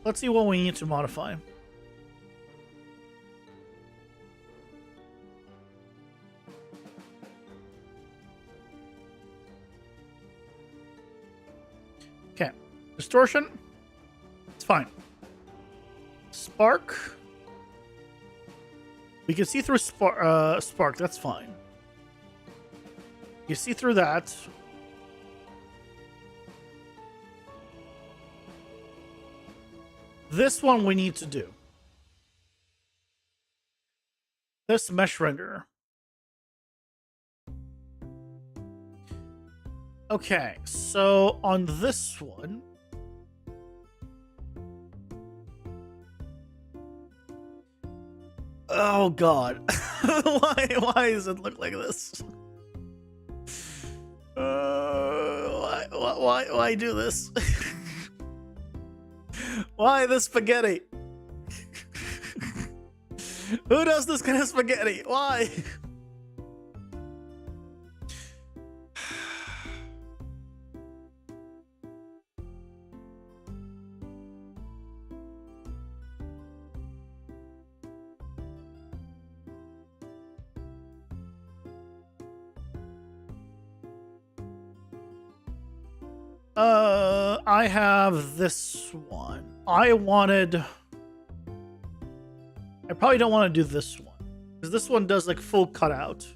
[SPEAKER 1] Let's see what we need to modify. Okay, distortion, it's fine. Spark, we can see through spark, that's fine. You see through that. This one we need to do. This mesh renderer. Okay, so on this one, oh god, why does it look like this? Why do this? Why the spaghetti? Who does this kind of spaghetti? Why? I have this one. I probably don't want to do this one, because this one does like full cutout.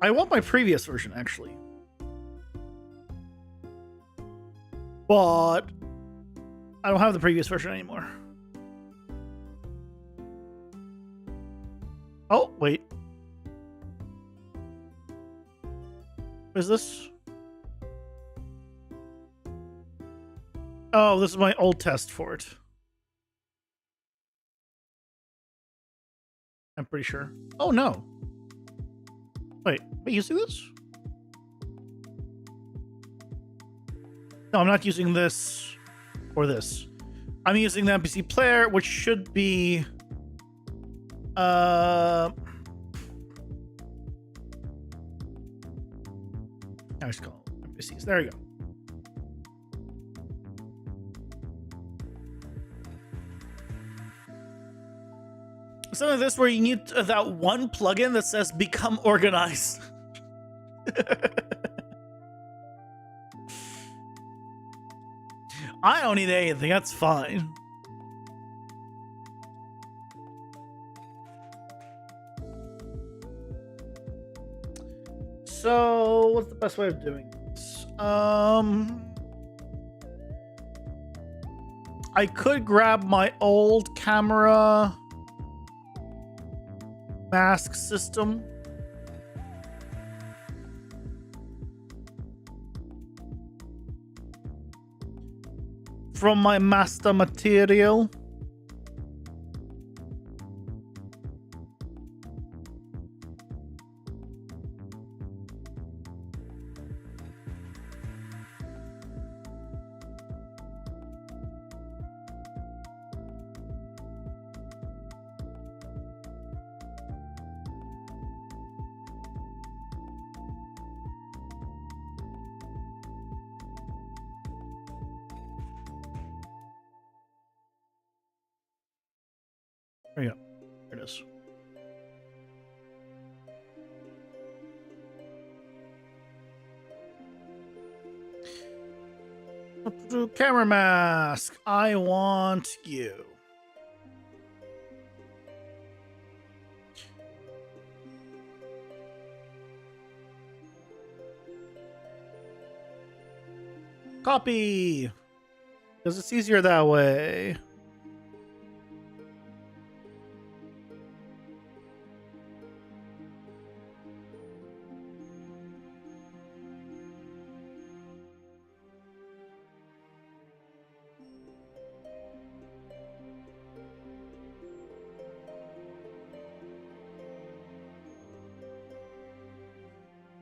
[SPEAKER 1] I want my previous version, actually. But I don't have the previous version anymore. Oh, wait. What is this? Oh, this is my old test for it. I'm pretty sure. Oh, no. Wait, am I using this? No, I'm not using this or this. I'm using the NPC player, which should be I just call it NPCs. There you go. Something like this where you need that one plugin that says become organized. I don't need anything, that's fine. So, what's the best way of doing this? I could grab my old camera mask system. From my master material. There you go. There it is. Camera mask. I want you. Copy. Because it's easier that way.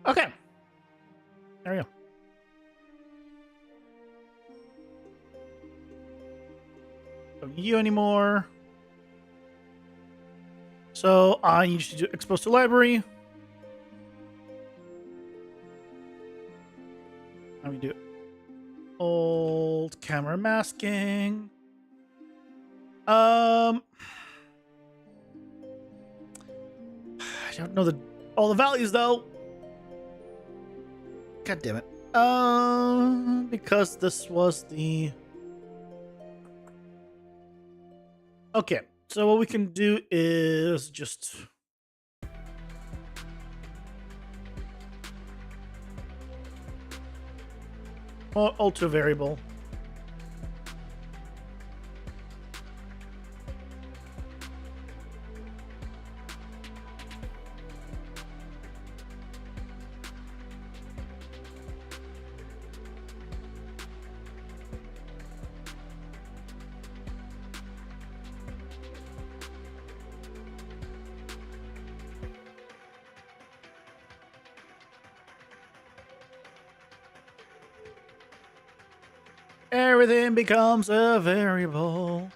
[SPEAKER 1] Okay. There we go. Don't need you anymore. So I need to do expose to library. Let me do old camera masking. I don't know all the values though. God damn it. Because this was the... Okay, so what we can do is just... alter variable. Everything becomes a variable.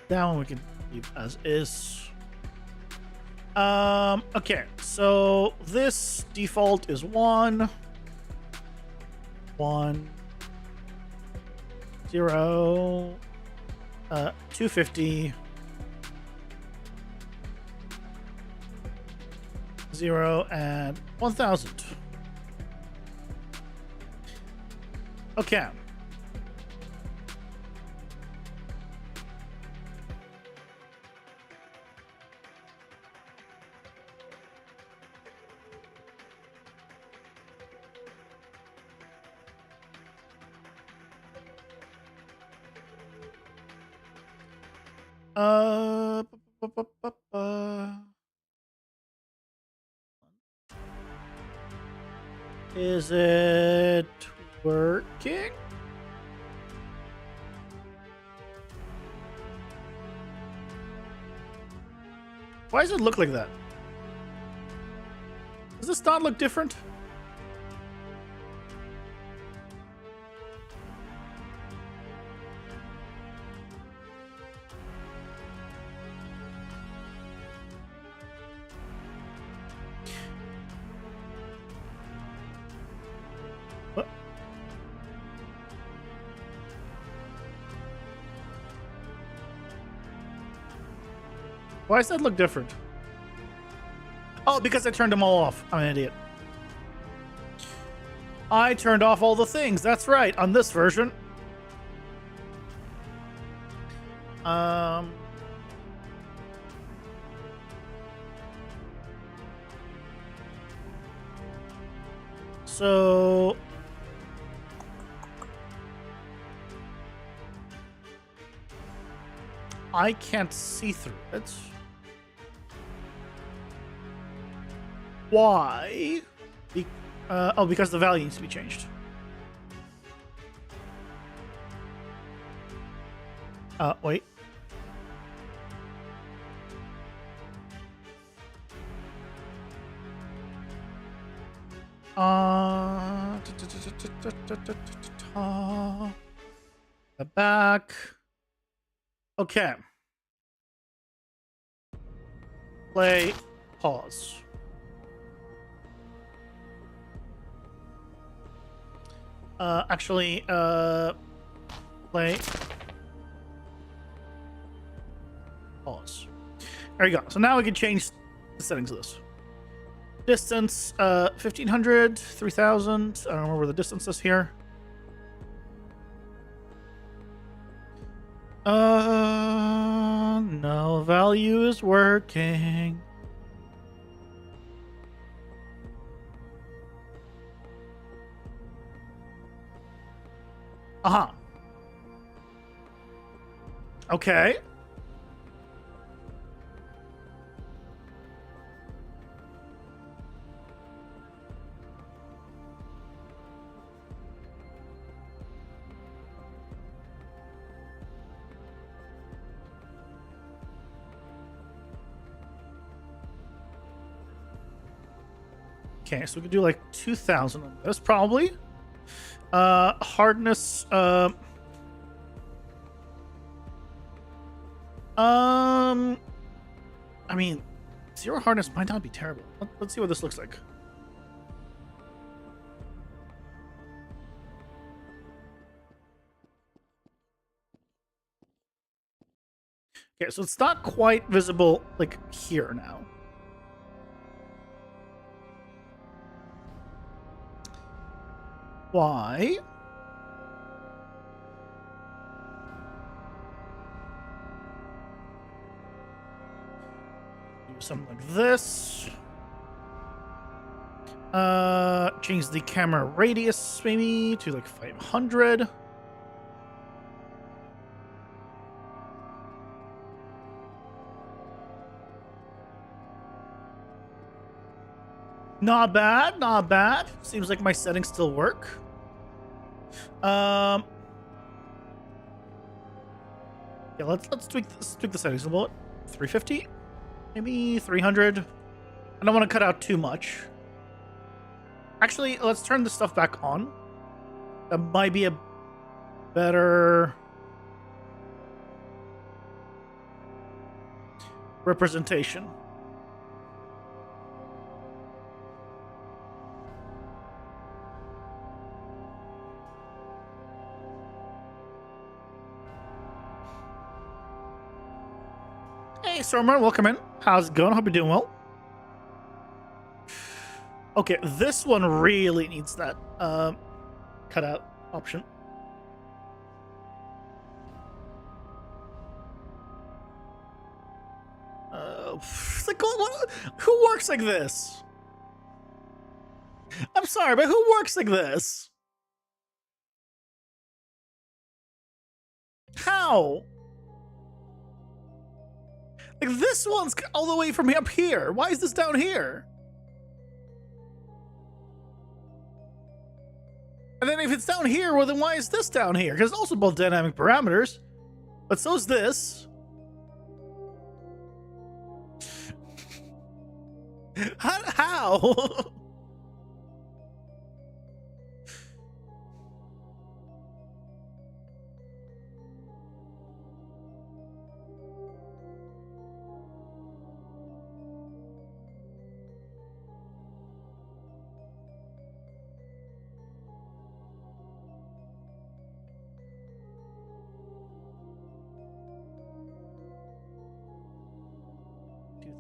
[SPEAKER 1] That one we can leave as is. Okay, so this default is 1, 1, 0, 250, 0, and 1000. Okay. Uh, bu- bu- bu- bu- Is it working? Why does it look like that? Does this not look different? What? Why does that look different? Oh, because I turned them all off. I'm an idiot. I turned off all the things. That's right, on this version. So I can't see through it. Why? Oh, because the value needs to be changed. Wait. The back. Okay. Play. Pause. Actually, play. Pause. There you go. So now we can change the settings of this. Distance, 1500, 3000. I don't remember the distance is here. No value is working. Uh-huh. Okay. Okay, so we could do like 2000 on this, probably. Hardness, I mean, 0 hardness might not be terrible. Let's see what this looks like. Okay, so it's not quite visible, like, here now. Why? Do something like this. Change the camera radius maybe to like 500. Not bad, not bad. Seems like my settings still work. Yeah, let's tweak the settings a little. 350, maybe 300. I don't want to cut out too much. Actually, let's turn this stuff back on. That might be a better representation. Hey, Stormer, welcome in. How's it going? Hope you're doing well. Okay, this one really needs that cutout option. Like, who works like this? I'm sorry, but who works like this? How? Like, this one's all the way from up here. Why is this down here? And then if it's down here, well, then why is this down here? Because it's also both dynamic parameters. But so is this. How?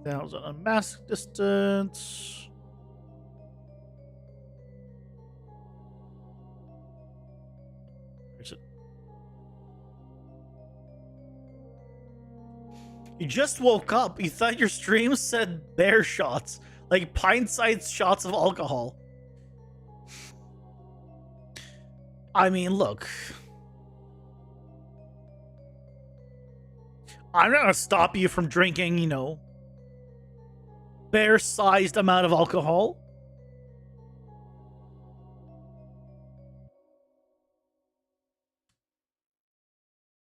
[SPEAKER 1] 2,000 unmasked distance. Where's it? You just woke up. You thought your stream said bear shots, like pint-sized shots of alcohol. I mean, look. I'm not gonna stop you from drinking, you know, bear-sized amount of alcohol.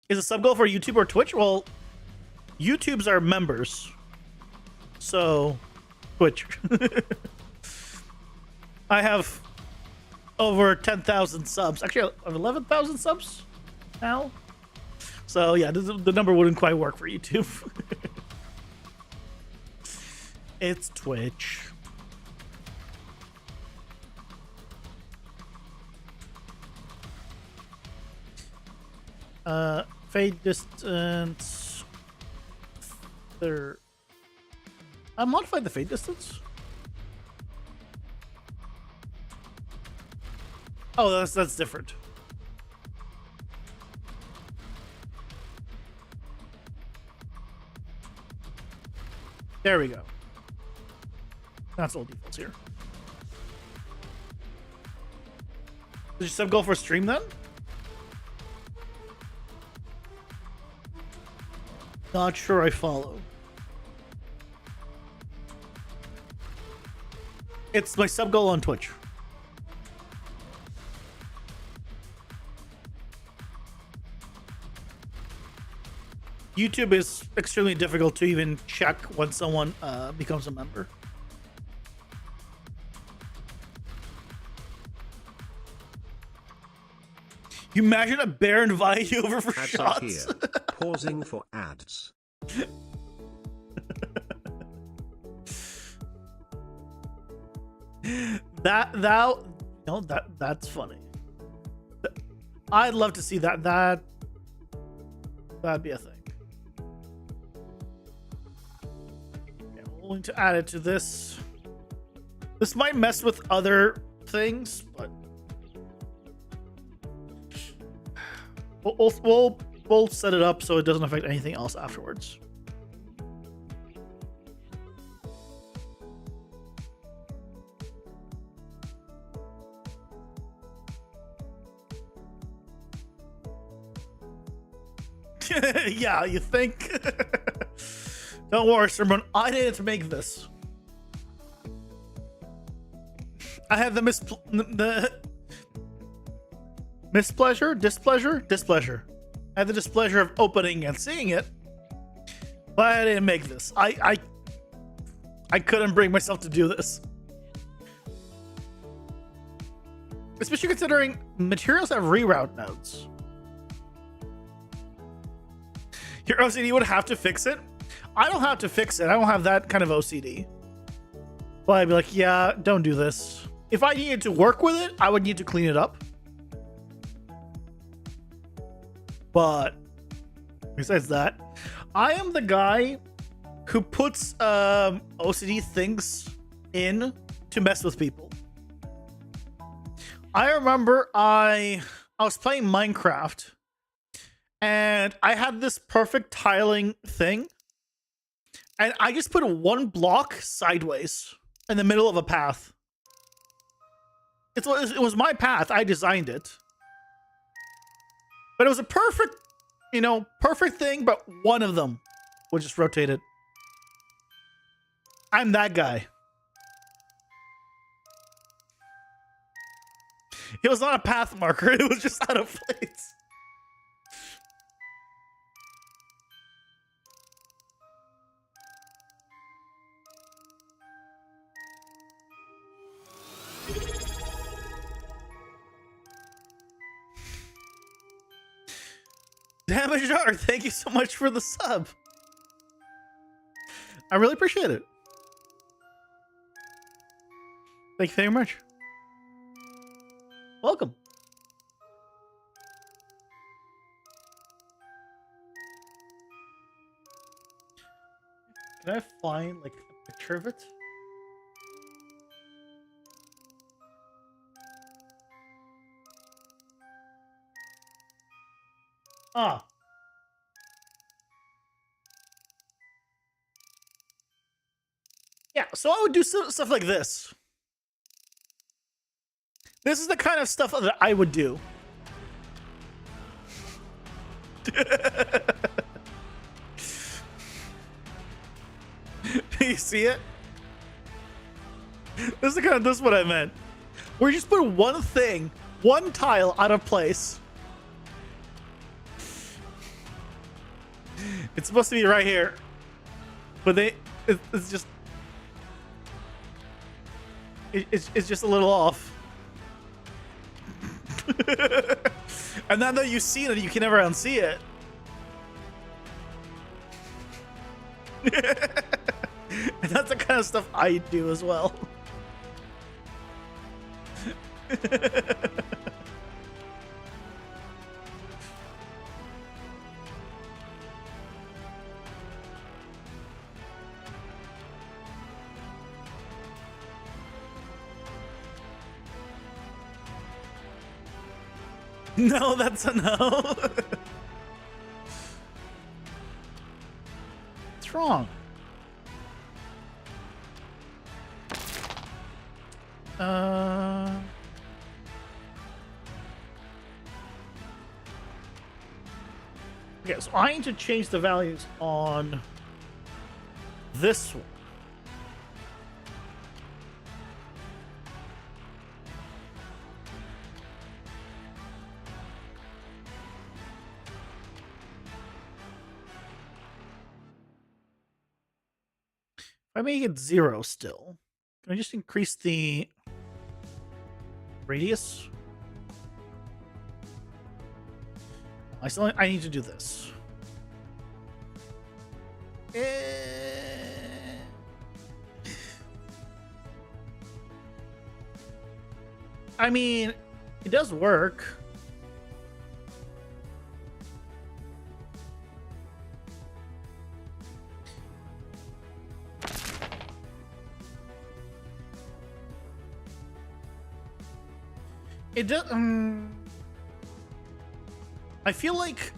[SPEAKER 1] Is a sub goal for YouTube or Twitch? Well, YouTube's our members, so Twitch. I have over 10,000 subs. Actually, I have 11,000 subs now. So yeah, the number wouldn't quite work for YouTube. It's Twitch. Fade distance. There. I modified the fade distance. Oh, that's different. There we go. That's all defaults here. Did you sub goal for stream then? Not sure I follow. It's my sub goal on Twitch. YouTube is extremely difficult to even check when someone becomes a member. You imagine a bear invite you over for
[SPEAKER 2] Ads
[SPEAKER 1] shots?
[SPEAKER 2] Here. Pausing for ads. That's funny. I'd love to see that. That'd be a thing. Yeah, I'm willing to add it to this. This might mess with other things, but we'll set it up so it doesn't affect anything else afterwards. Yeah, you think? Don't worry, Sermon. I didn't make this. I had the displeasure. I had the displeasure of opening and seeing it, but I didn't make this. I couldn't bring myself to do this, especially considering materials have reroute nodes. Your OCD would have to fix it. I don't have to fix it. I don't have that kind of OCD. But I'd be like, yeah, don't do this. If I needed to work with it, I would need to clean it up. But besides that, I am the guy who puts OCD things in to mess with people. I remember I was playing Minecraft and I had this perfect tiling thing, and I just put one block sideways in the middle of a path. It was my path. I designed it. But it was a perfect, perfect thing, but one of them would just rotate it. I'm that guy. It was not a path marker. It was just out of place.
[SPEAKER 1] Damage Art, thank you so much for the sub. I really appreciate it. Thank you very much. Welcome. Can I find like a picture of it? Ah. Yeah, so I would do stuff like this. This is the kind of stuff that I would do. You see it? This is what I meant. Where you just put one thing, one tile out of place. It's supposed to be right here, but it's just it's just a little off. And now that you see it, you can never unsee it. And that's the kind of stuff I do as well. No, that's a no. What's wrong? Okay, so I need to change the values on this one. If I make it 0 still, can I just increase the radius? I need to do this. I mean, it does work. It does. I feel like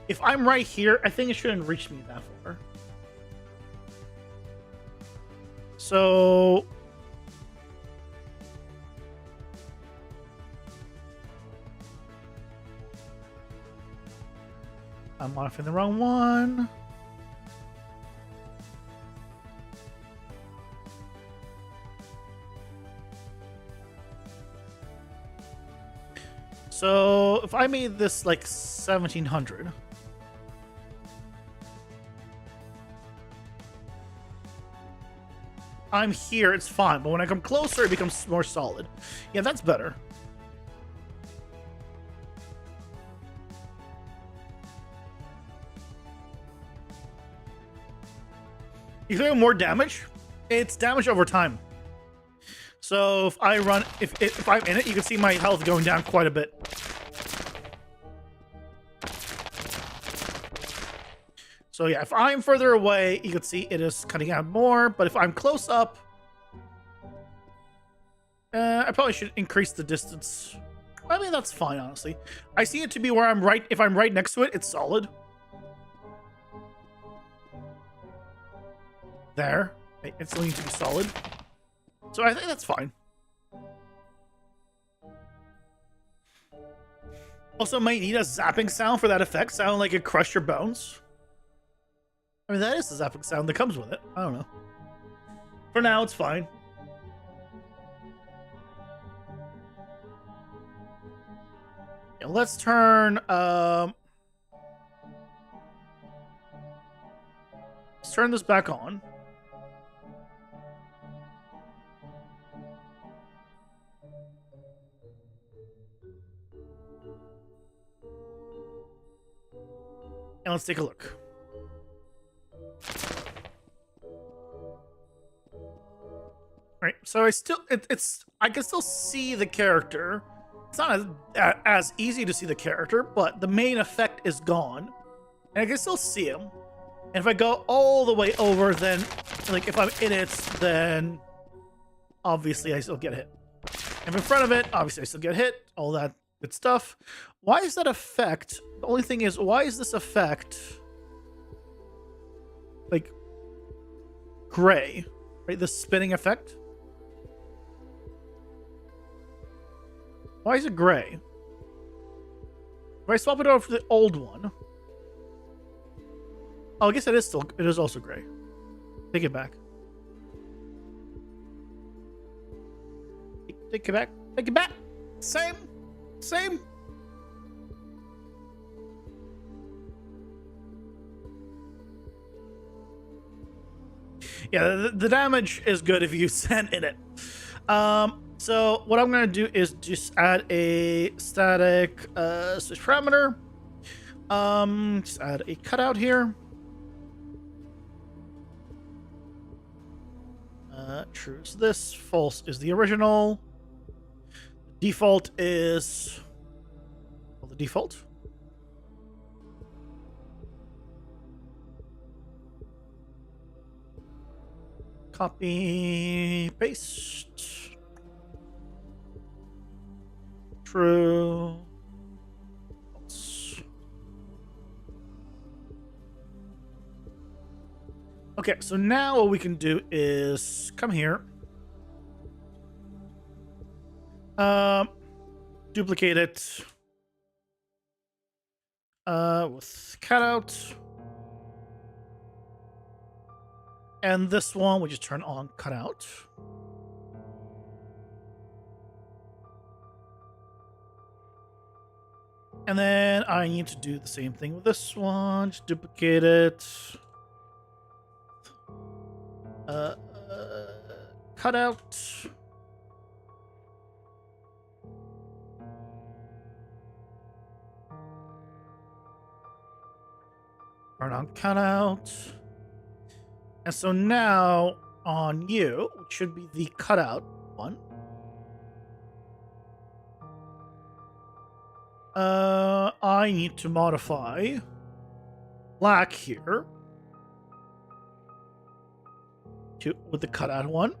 [SPEAKER 1] if I'm right here, I think it shouldn't reach me that far. So I'm off in the wrong one. So if I made this like 1700, I'm here, it's fine, but when I come closer, it becomes more solid. Yeah, that's better. You think more damage? It's damage over time. So if I run, if I'm in it, you can see my health going down quite a bit. So yeah, if I'm further away, you can see it is cutting out more. But if I'm close up, I probably should increase the distance. I mean, that's fine, honestly. I see it to be where I'm right. If I'm right next to it, it's solid. There. It's still needs to be solid. So I think that's fine. Also, might need a zapping sound for that effect. Sound like it crushed your bones. I mean, that is the zapping sound that comes with it. I don't know. For now, it's fine. Yeah, let's turn, let's turn this back on. And let's take a look. Right, so I can still see the character. It's not as easy to see the character, but the main effect is gone, and I can still see him. And if I go all the way over, then like if I'm in it, then obviously I still get hit. If in front of it, obviously I still get hit. All that good stuff. Why is that effect? The only thing is, why is this effect like gray? Right, the spinning effect. Why is it gray? If I swap it over to the old one. Oh, I guess it is also gray. Take it back. Take it back. Take it back. Same. Yeah, the damage is good if you send in it. So what I'm gonna do is just add a static switch parameter. Just add a cutout here. True is this, false is the original. Default is the default. Copy, paste. True. False. Okay, so now what we can do is come here. Duplicate it with cutout. And this one we just turn on cutout. And then I need to do the same thing with this one. Just duplicate it. Cutout. Turn on cutout. And so now on you, which should be the cutout one. I need to modify black here with the cutout one.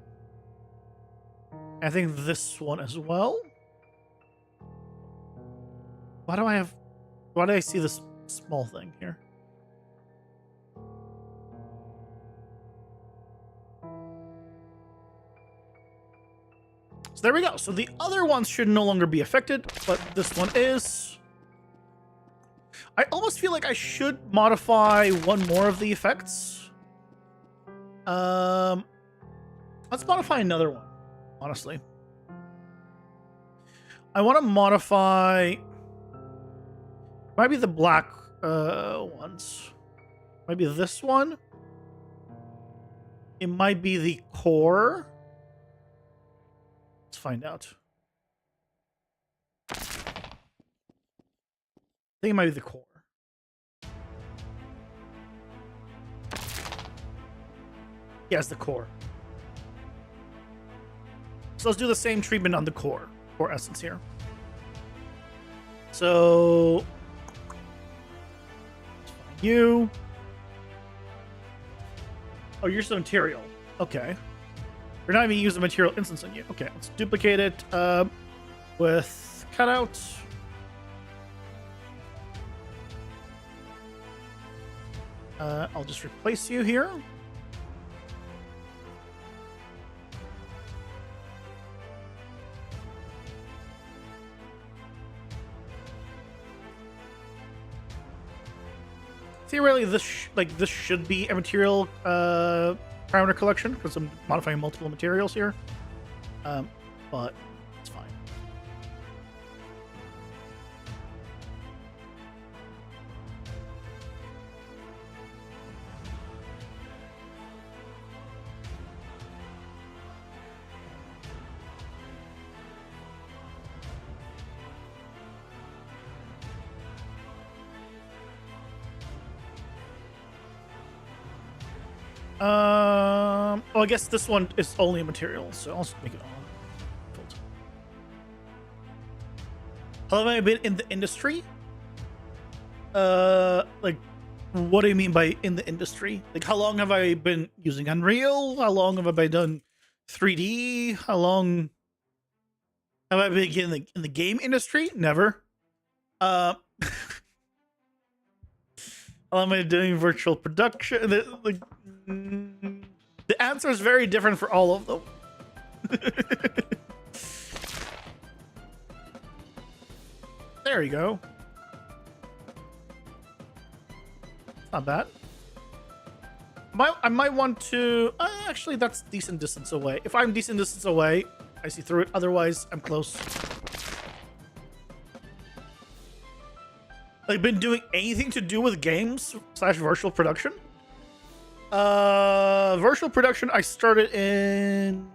[SPEAKER 1] I think this one as well. Why do I see this small thing here? So there we go. So the other ones should no longer be affected, but this one is. I almost feel like I should modify one more of the effects. Let's modify another one, honestly. I want to modify. Might be the black ones. Might be this one. It might be the core. Let's find out. I think it might be the core. Yes, the core. So let's do the same treatment on the core essence here. So let's find you. Oh, you're the material. Okay. We're not even using the material instance on you. Okay, let's duplicate it with cutout. I'll just replace you here. Theoretically, this should be a material parameter collection because I'm modifying multiple materials here, but it's fine. Well, I guess this one is only a material, so I'll just make it on. How long have I been in the industry? Like, what do you mean by in the industry? Like, how long have I been using Unreal? How long have I been done 3D? How long have I been in the game industry? Never. How long am I doing virtual production? The answer is very different for all of them. There you go. Not bad. I might want to... actually, that's decent distance away. If I'm decent distance away, I see through it. Otherwise, I'm close. I've been doing anything to do with games / virtual production. Virtual production, I started in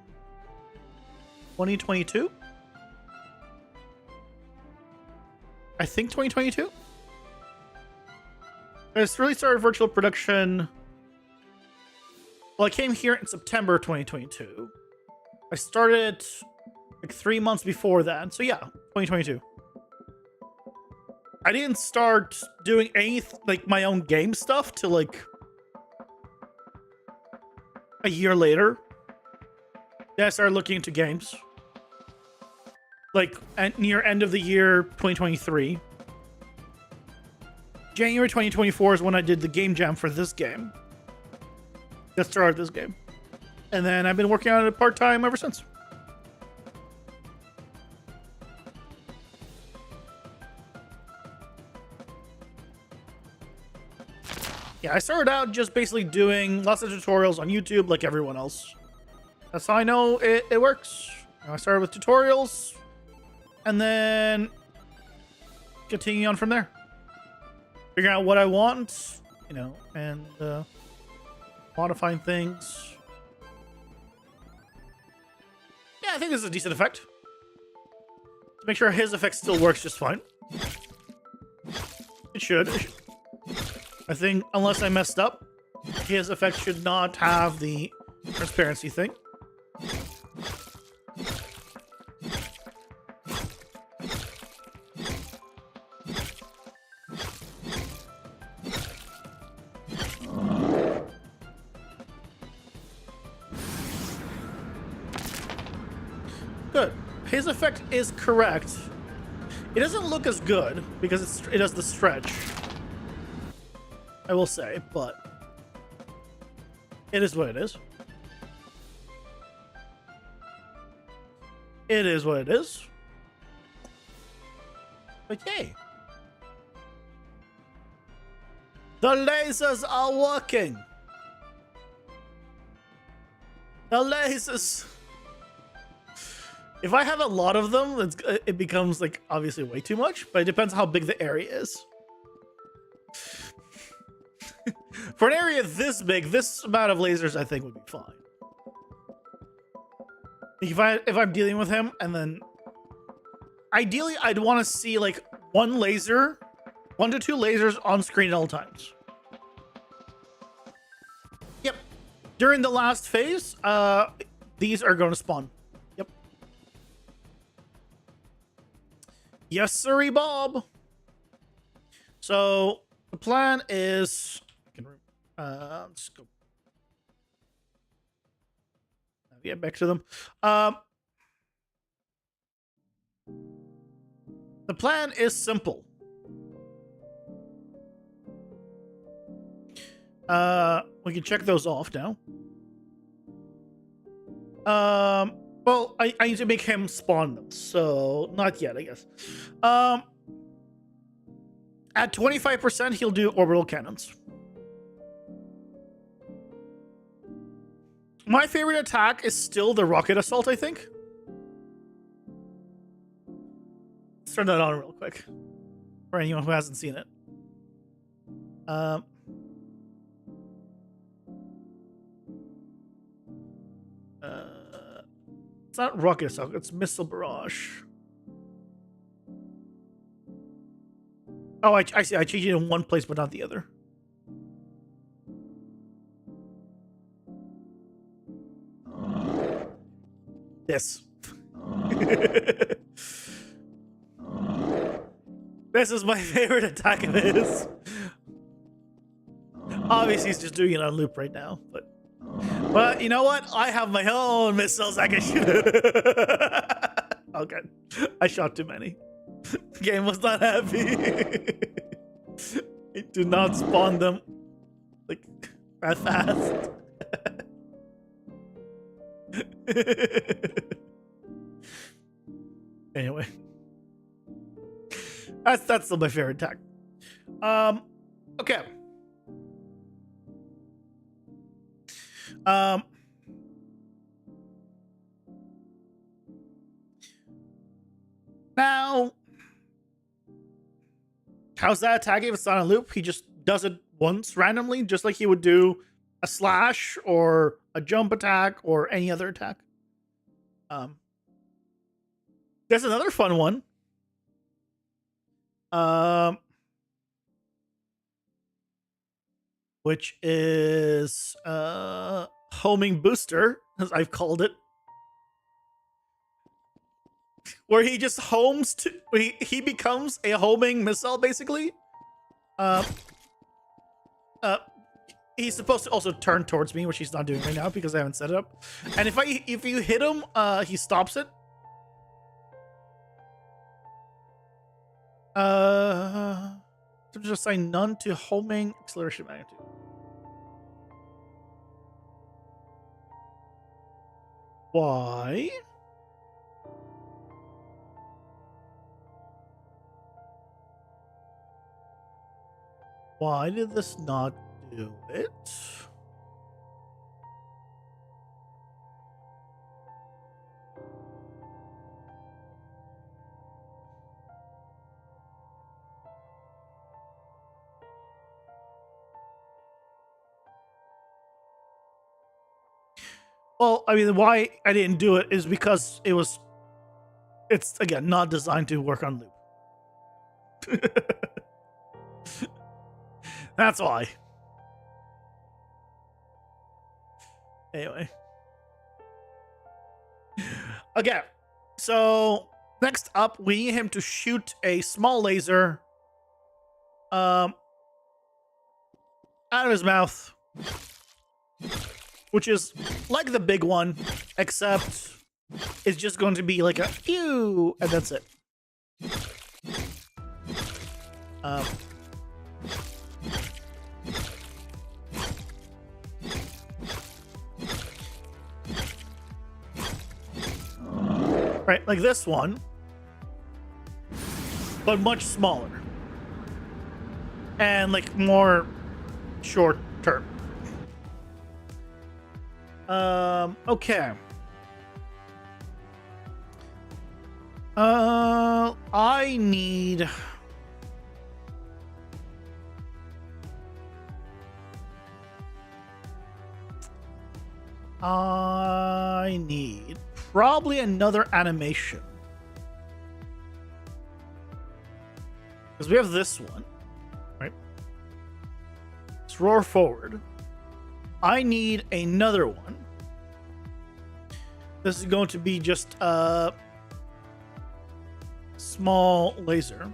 [SPEAKER 1] 2022. I think 2022. I just really started virtual production. Well, I came here in September 2022. I started like 3 months before that. So yeah, 2022. I didn't start doing any like my own game stuff till like a year later. Then I started looking into games. Like near end of the year 2023. January 2024 is when I did the game jam for this game. That started this game. And then I've been working on it part-time ever since. Yeah, I started out just basically doing lots of tutorials on YouTube like everyone else. That's how I know it works. I started with tutorials and then continuing on from there. Figuring out what I want, you know, and modifying things. Yeah, I think this is a decent effect. To make sure his effect still works just fine. It should. I think, unless I messed up, his effect should not have the transparency thing. Good. His effect is correct. It doesn't look as good because it does the stretch, I will say, but it is what it is. It is what it is. Okay. The lasers are working. The lasers. If I have a lot of them, it becomes like obviously way too much, but it depends how big the area is. For an area this big, this amount of lasers I think would be fine. If I'm dealing with him, and then ideally I'd want to see like 1 to 2 lasers on screen at all times. Yep. During the last phase, these are going to spawn. Yep. Yes, sirree, Bob. So the plan is, let's go. Get back to them. The plan is simple. We can check those off now. Well, I need to make him spawn them, so not yet, I guess. At 25%, he'll do orbital cannons. My favorite attack is still the rocket assault, I think. Let's turn that on real quick for anyone who hasn't seen it. It's not rocket assault, it's missile barrage. Oh, I see. I changed it in one place, but not the other. This. This is my favorite attack of his. Obviously, he's just doing it on loop right now, but you know what? I have my own missiles I can shoot. Okay, I shot too many. The game was not happy. I do not spawn them like that fast. Anyway, that's still my favorite attack. Okay. Now, how's that attack if it's on a loop? He just does it once randomly, just like he would do a slash or a jump attack or any other attack. There's another fun one. Which is homing booster, as I've called it. Where he just homes to he becomes a homing missile basically. He's supposed to also turn towards me, which he's not doing right now because I haven't set it up. And if you hit him, he stops it. Just assign none to homing acceleration magnitude. Why? Why did this not do it? Well, I mean, why I didn't do it is because it's again not designed to work on loop. That's why. Anyway. Okay. So next up, we need him to shoot a small laser out of his mouth, which is like the big one, except it's just going to be like a pew, and that's it. Right, like this one, but much smaller and like more short term. Okay. I need probably another animation. Because we have this one, right? Let's roar forward. I need another one. This is going to be just a small laser.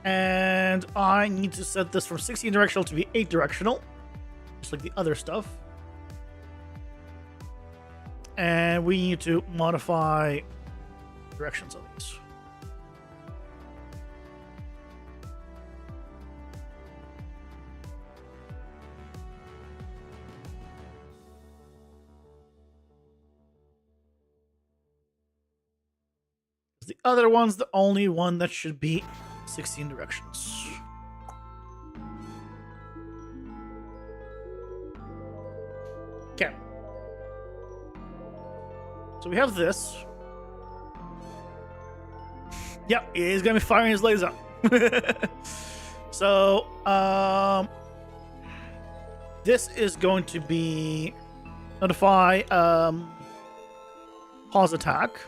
[SPEAKER 1] And I need to set this from 16 directional to be 8 directional. Just like the other stuff. And we need to modify directions on these. The other one's the only one that should be 16 directions. Okay. So we have this. Yep, he's gonna be firing his laser. So, this is going to be notify pause attack.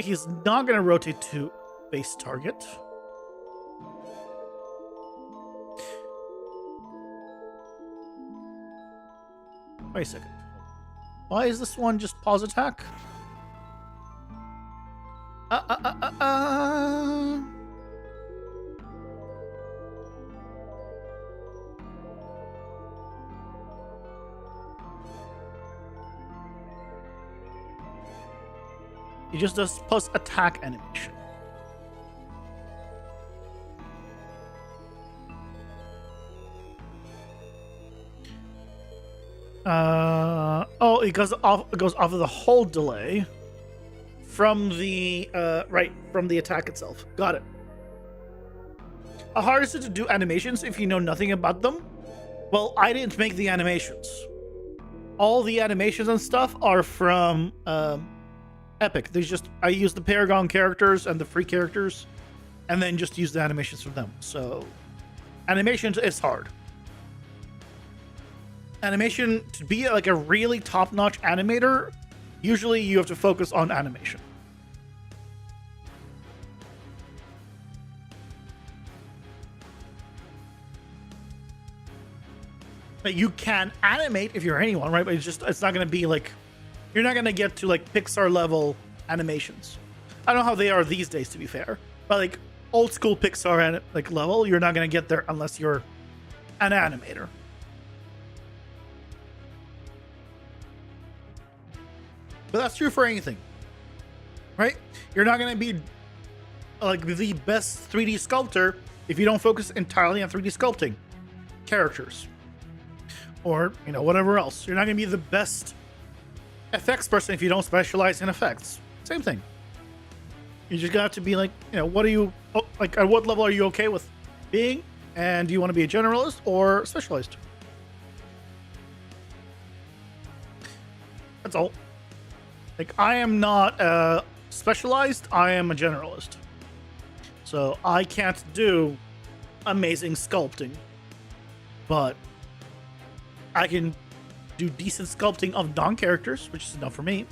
[SPEAKER 1] He's not gonna rotate to base target. Wait a second. Why is this one just pause attack? Uh, uh, uh, uh, uh. He just does plus attack animation. Oh, it goes off of the hold delay from the from the attack itself. Got it. How hard is it to do animations if you know nothing about them? Well, I didn't make the animations. All the animations and stuff are from Epic. I use the Paragon characters and the free characters, and then just use the animations from them. So, animations is hard. Animation, to be like a really top-notch animator, usually you have to focus on animation. But you can animate if you're anyone, right? But it's not going to be like, you're not going to get to like Pixar level animations. I don't know how they are these days, to be fair, but like old school Pixar like level, you're not going to get there unless you're an animator. But that's true for anything, right? You're not going to be like the best 3D sculptor if you don't focus entirely on 3D sculpting characters or, you know, whatever else. You're not going to be the best effects person if you don't specialize in effects. Same thing. You just got to be like, you know, what are you, like, at what level are you okay with being? And do you want to be a generalist or specialized? That's all. Like, I am not specialized, I am a generalist. So I can't do amazing sculpting, but I can do decent sculpting of non-characters, which is enough for me.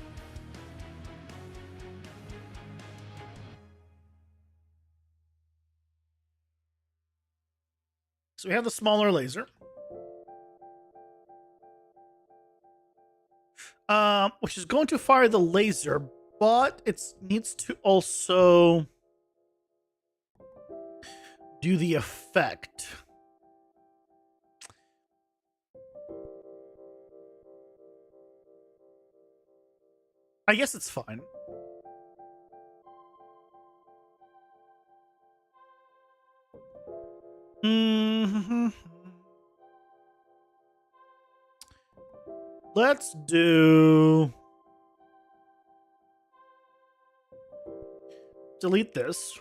[SPEAKER 1] So we have the smaller laser. Which is going to fire the laser, but it needs to also do the effect. I guess it's fine. Mm-hmm. Let's do... delete this.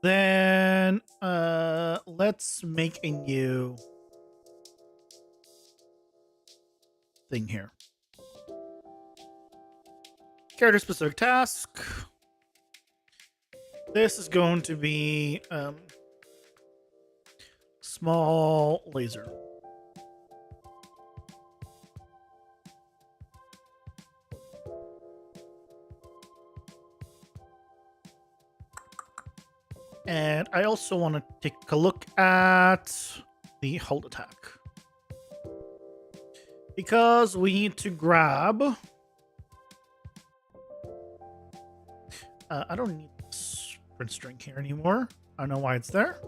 [SPEAKER 1] Then let's make a new thing here. Character specific task. This is going to be small laser. And I also want to take a look at the hold attack. Because we need to grab... I don't need this print string here anymore. I don't know why it's there.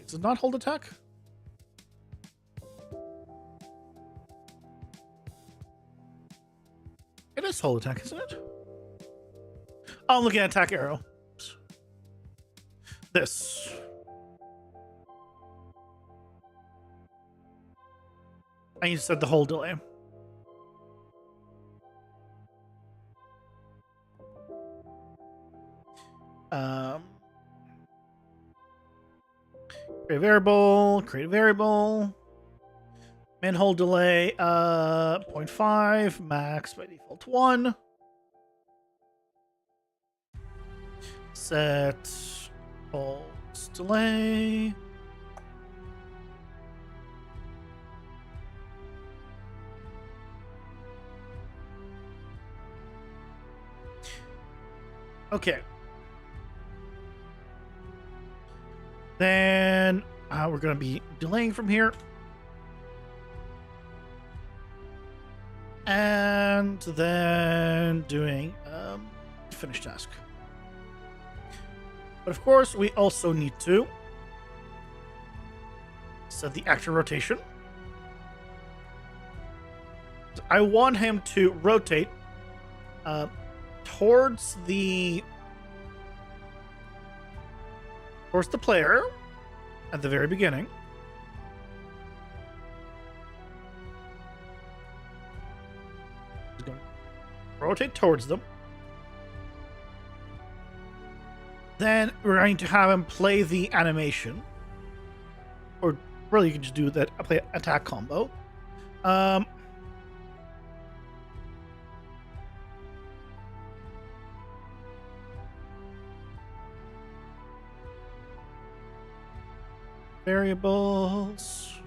[SPEAKER 1] Is it not hold attack? It is hold attack, isn't it? Oh, I'm looking at attack arrow. This. I need to set the hold delay. Create a variable. Min hold delay, 0.5, max by default 1. Set hold delay. Okay.
[SPEAKER 2] Then we're going to be delaying from here. And then doing finish task. But of course, we also need to set the actor rotation. I want him to rotate towards the player at the very beginning. He's going to rotate towards them. Then we're going to have him play the animation. Or really, you can just do that, play attack combo. Variables.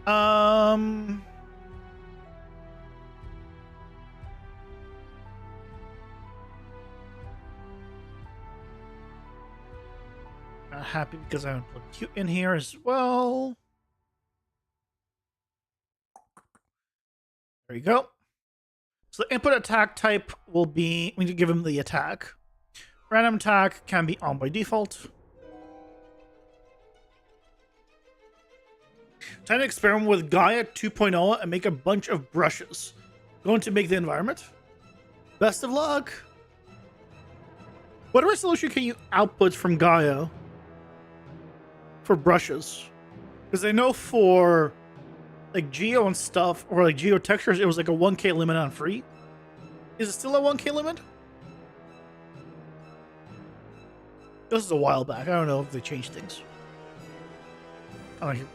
[SPEAKER 2] Not happy because I haven't put Q in here as well. There you go. So the input attack type will be, we need to give him the attack. Random attack can be on by default. Time to experiment with Gaia 2.0 and make a bunch of brushes. Going to make the environment. Best of luck. What resolution can you output from Gaia for brushes? Because I know for like Geo and stuff, or like Geo textures, it was like a 1K limit on free. Is it still a 1K limit? This is a while back. I don't know if they changed things. Oh, here.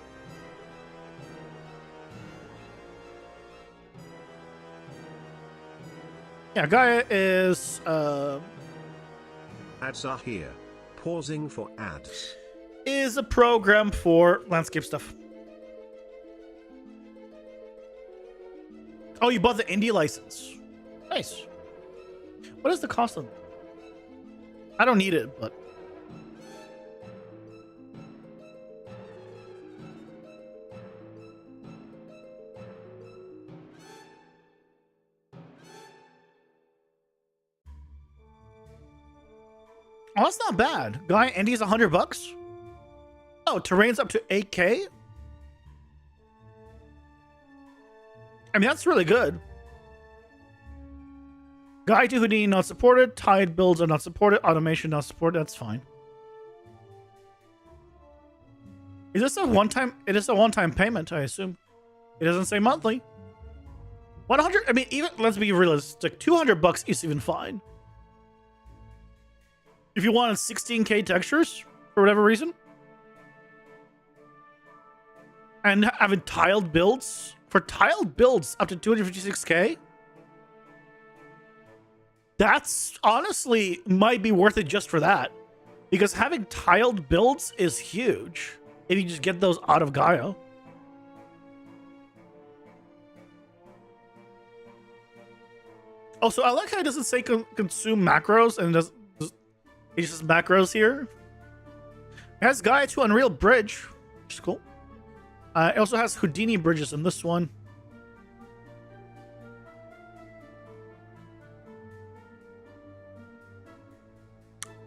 [SPEAKER 2] Yeah, Gaia is
[SPEAKER 3] Ads are here. Pausing for ads.
[SPEAKER 2] Is a program for landscape stuff. Oh, you bought the indie license. Nice. What is the cost of it? I don't need it, but oh, that's not bad. Guy Indy's $100. Oh, terrain's up to 8K. I mean, that's really good. Guide to Houdini not supported. Tide builds are not supported. Automation not supported. That's fine. Is this a one-time? It is a one-time payment, I assume. It doesn't say monthly. 100. I mean, even let's be realistic. $200 is even fine. If you wanted 16K textures for whatever reason, and having tiled builds for tiled builds up to 256K, that's honestly might be worth it just for that, because having tiled builds is huge if you just get those out of Gaia. Also, I like how it doesn't say consume macros and it just says macros here. It has Gaia to Unreal Bridge, which is cool. It also has Houdini bridges in this one.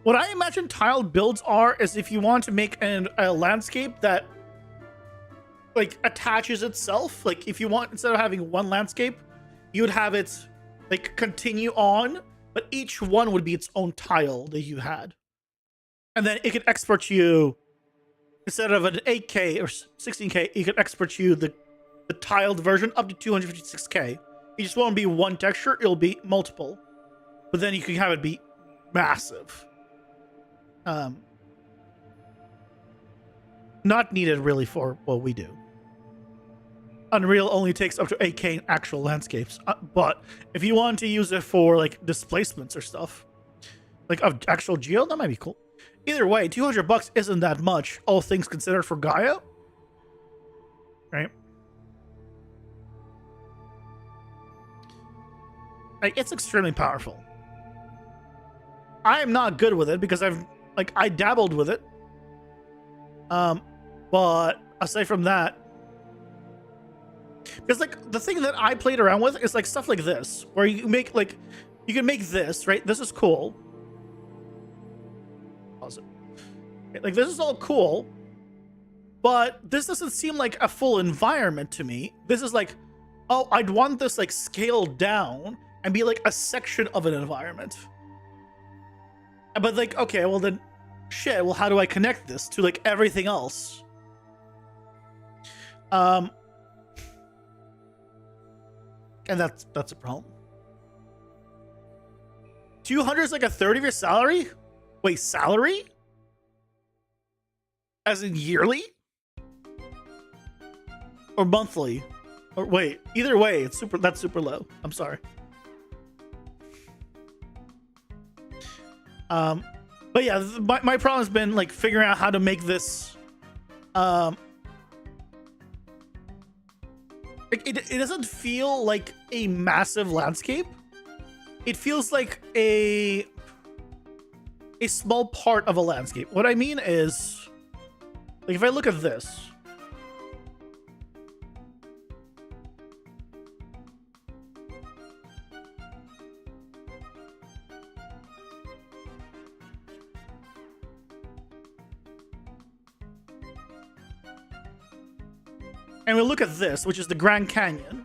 [SPEAKER 2] What I imagine tiled builds are is if you want to make a landscape that like attaches itself. Like if you want, instead of having one landscape, you would have it like continue on, but each one would be its own tile that you had. And then it could export you, instead of an 8K or 16K, it could export you the tiled version up to 256K. You just won't be one texture, it'll be multiple. But then you can have it be massive. Not needed really for what we do. Unreal only takes up to 8K in actual landscapes. But if you want to use it for like displacements or stuff, like of actual geo, that might be cool. Either way, $200 isn't that much, all things considered, for Gaia. Right? Like, it's extremely powerful. I am not good with it because I've
[SPEAKER 1] Like, I dabbled with it. But aside from that, because like the thing that I played around with is like stuff like this, where you make like, you can make this, right? This is cool. Pause it. Okay, like this is all cool, but this doesn't seem like a full environment to me. This is like, oh, I'd want this like scaled down and be like a section of an environment. But like, okay, well then, shit, well how do I connect this to like everything else? And that's a problem. 200 is like a third of your salary? Wait, salary? As in yearly? Or monthly? Or wait, either way, that's super low. I'm sorry. But yeah, my problem has been like figuring out how to make this it doesn't feel like a massive landscape. It feels like a small part of a landscape. What I mean is, like if I look at this, and we look at this, which is the Grand Canyon.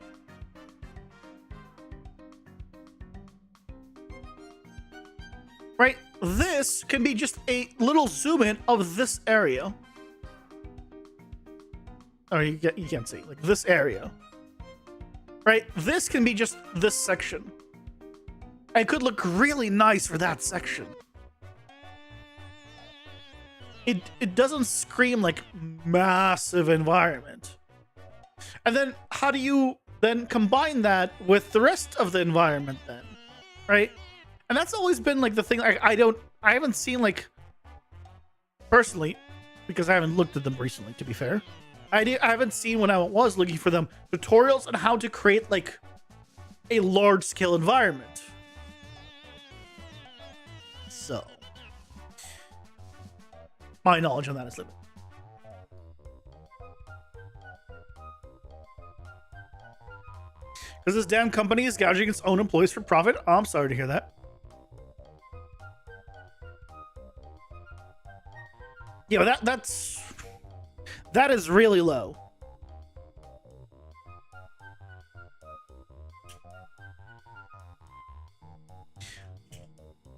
[SPEAKER 1] Right? This can be just a little zoom in of this area. Or you can't see, like this area. Right? This can be just this section. And it could look really nice for that section. It doesn't scream like massive environment. And then how do you then combine that with the rest of the environment then? Right? And that's always been like the thing. Like I haven't seen like personally, because I haven't looked at them recently, to be fair. I haven't seen when I was looking for them tutorials on how to create like a large scale environment. So my knowledge on that is limited. Because this damn company is gouging its own employees for profit. Oh, I'm sorry to hear that. Yeah, but that is really low.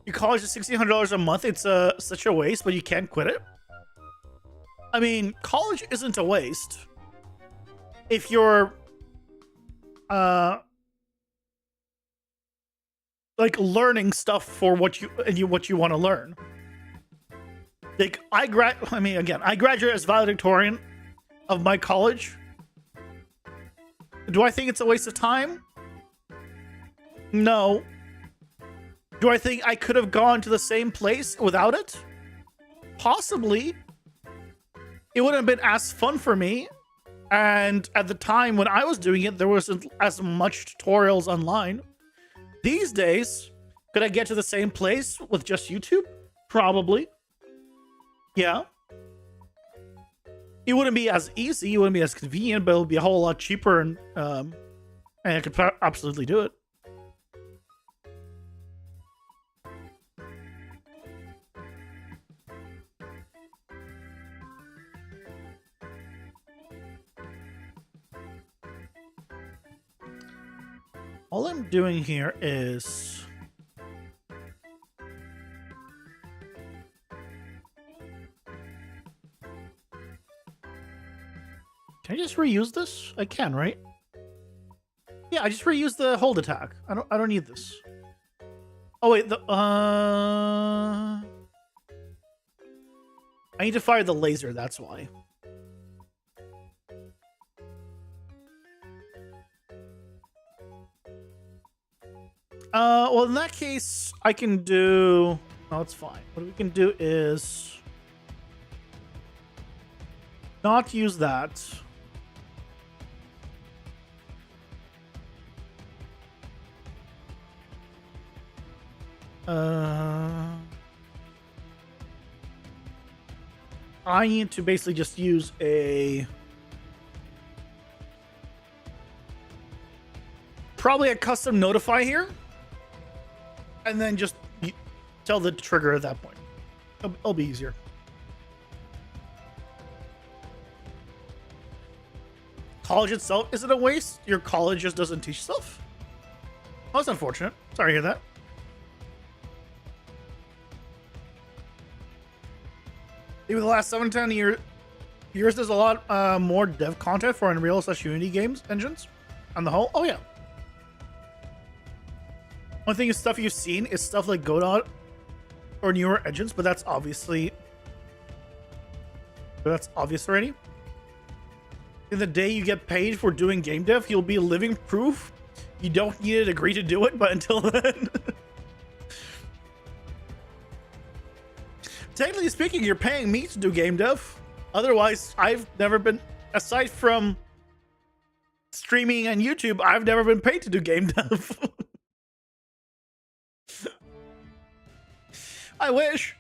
[SPEAKER 1] Your college is $1,600 a month. It's such a waste, but you can't quit it. I mean, college isn't a waste if you're like learning stuff for what you want to learn. Like I graduated as valedictorian of my college. Do I think it's a waste of time? No. Do I think I could have gone to the same place without it? Possibly. It wouldn't have been as fun for me. And at the time when I was doing it, there wasn't as much tutorials online. These days, could I get to the same place with just YouTube? Probably. Yeah. It wouldn't be as easy, it wouldn't be as convenient, but it would be a whole lot cheaper, and I could absolutely do it. All I'm doing here is can I just reuse this? I can, right? Yeah, I just reuse the hold attack. I don't need this. Oh wait, I need to fire the laser, that's why. Well, in that case, I can do... Oh, it's fine. What we can do is... not use that. I need to basically just use probably a custom notify here, and then just tell the trigger at that point. It'll be easier. College itself isn't a waste. Your college just doesn't teach stuff. Oh, that's unfortunate. Sorry to hear that. Even the last 7-10 years, there's a lot more dev content for Unreal/Unity games engines on the whole. Oh yeah. One thing is stuff you've seen is stuff like Godot or newer engines, but that's obvious already. In the day you get paid for doing game dev, you'll be living proof you don't need a degree to do it, but until then. Technically speaking, you're paying me to do game dev. Otherwise, I've never been, aside from streaming and YouTube, I've never been paid to do game dev. I wish.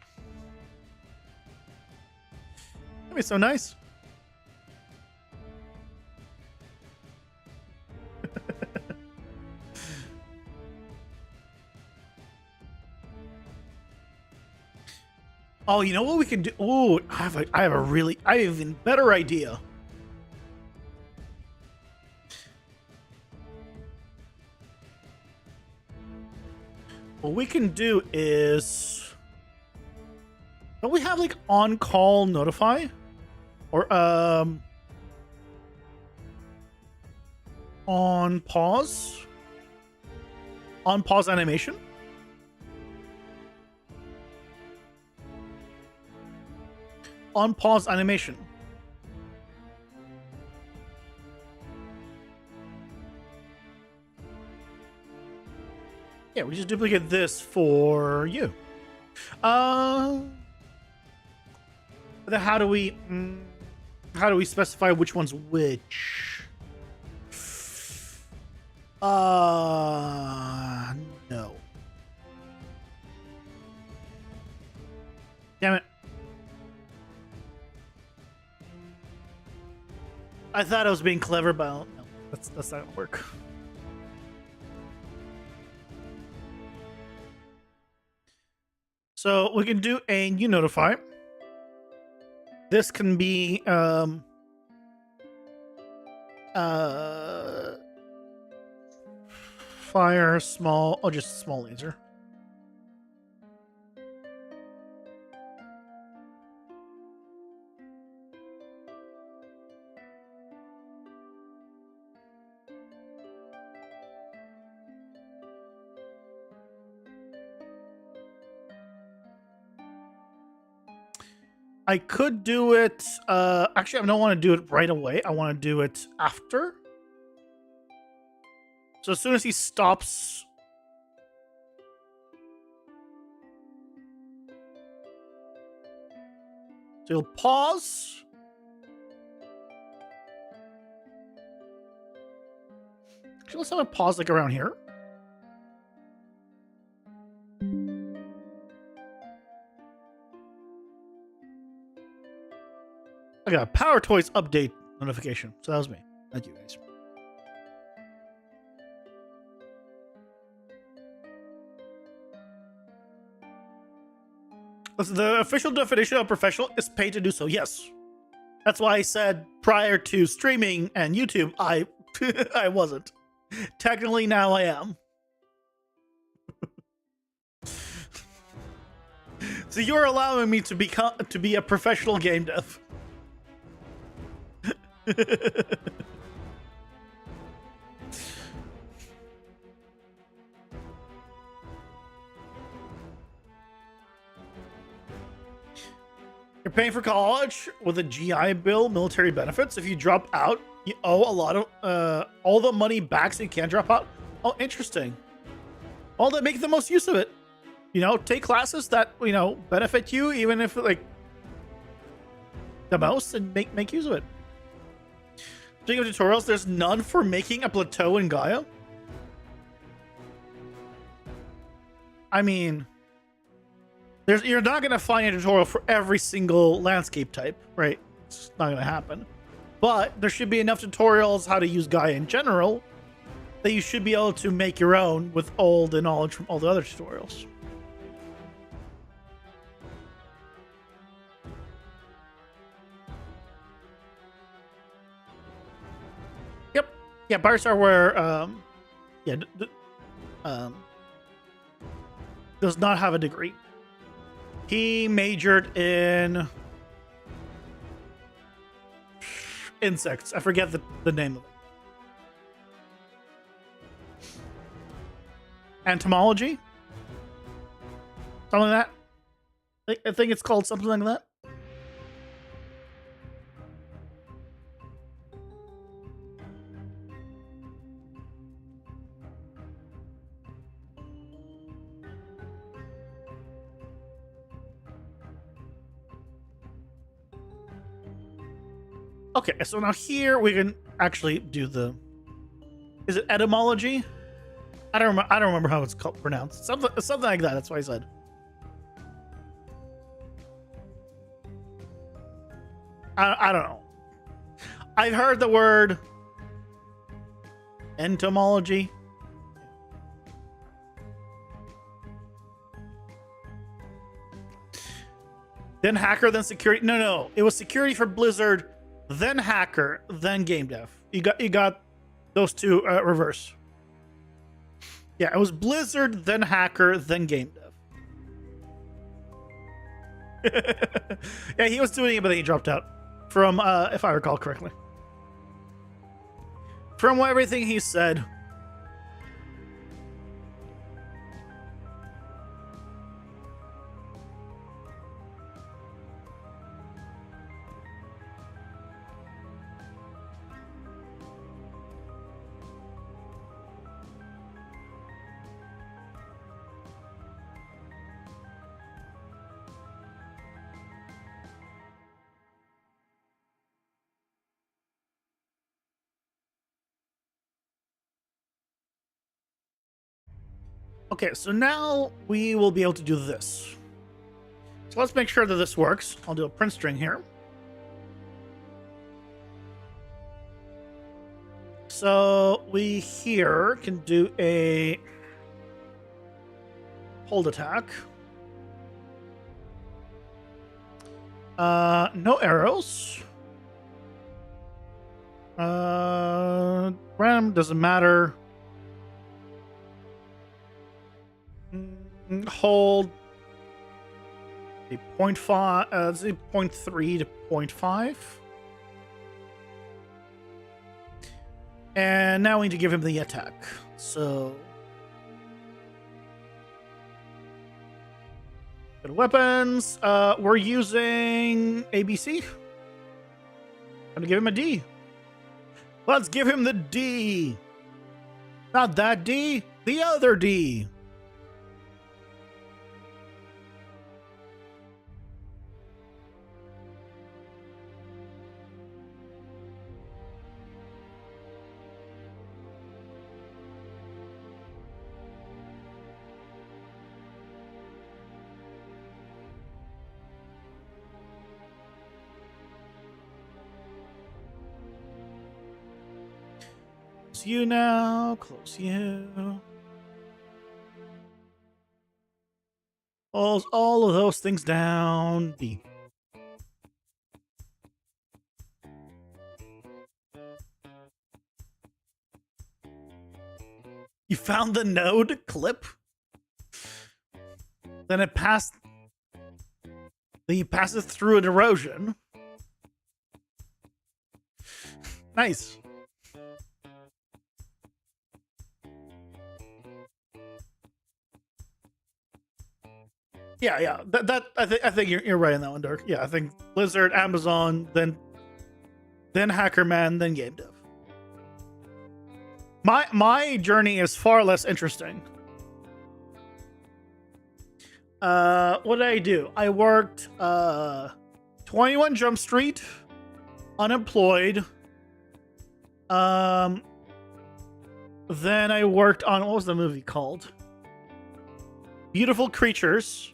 [SPEAKER 1] That'd be so nice. Oh, you know what we can do? Oh, I have an even better idea. What we can do is, don't we have like on call notify or on pause animation? On pause animation. Yeah, we just duplicate this for you. Then how do we specify which one's which? No. Damn it. I thought I was being clever, but no, that's not gonna work. So we can do a new notify. This can be fire small, just small laser. I could do it, actually I don't want to do it right away. I want to do it after. So as soon as he stops. So he'll pause. Actually, let's have a pause like around here. I got a Power Toys update notification. So that was me. Thank you, guys. Listen, the official definition of professional is paid to do so. Yes. That's why I said prior to streaming and YouTube, I I wasn't. Technically, now I am. So you're allowing me to be a professional game dev. You're paying for college with a GI Bill, military benefits. If you drop out, you owe a lot of all the money back, so you can't drop out. Oh, interesting. Well, then make the most use of it. You know, take classes that, you know, benefit you, even if like the most, and make use of it. Speaking of tutorials, there's none for making a plateau in Gaia. I mean, You're not going to find a tutorial for every single landscape type, right? It's not going to happen. But there should be enough tutorials how to use Gaia in general that you should be able to make your own with all the knowledge from all the other tutorials. Yep. Yeah, bars are where, yeah, does not have a degree. He majored in insects. I forget the name of it. Entomology? Something like that? I think it's called something like that. Okay, so now here we can actually do the... Is it etymology? I don't remember how it's called, pronounced. Something like that. That's what I said. I don't know. I've heard the word entomology. Then hacker, then security. No. It was security for Blizzard, then hacker, then game dev. You got those two reverse. Yeah, it was Blizzard, then hacker, then game dev. Yeah, he was doing it, but then he dropped out. From, if I recall correctly. From everything he said. Okay, so now we will be able to do this. So let's make sure that this works. I'll do a print string here. So we here can do a hold attack. No arrows. Random doesn't matter. Hold a 0.5, 0.3 to 0.5. And now we need to give him the attack. So go to weapons. We're using ABC. I'm gonna give him a D. Let's give him the D. Not that D, the other D. You now, close you. Close all of those things down. D. You found the node clip? Then it passed. Then you pass it through an erosion. Nice. Yeah. That I think you're right on that one, Dirk. Yeah, I think Blizzard, Amazon, then Hackerman, then Game Dev. My journey is far less interesting. What did I do? I worked 21 Jump Street, unemployed. Then I worked on, what was the movie called? Beautiful Creatures.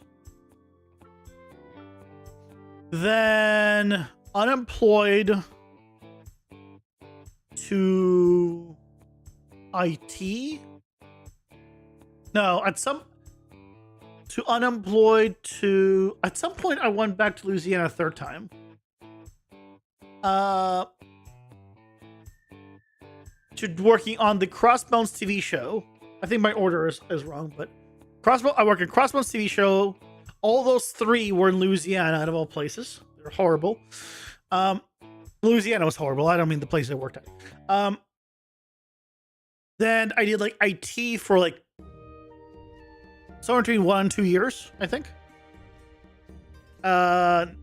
[SPEAKER 1] Then unemployed to IT. No, to unemployed to at some point I went back to Louisiana a third time. To working on the Crossbones TV show. I think my order is wrong, but I work in Crossbones TV show. All those three were in Louisiana, out of all places. They're horrible. Louisiana was horrible. I don't mean the place I worked at. Then I did like IT for like somewhere between 1 and 2 years, I think. And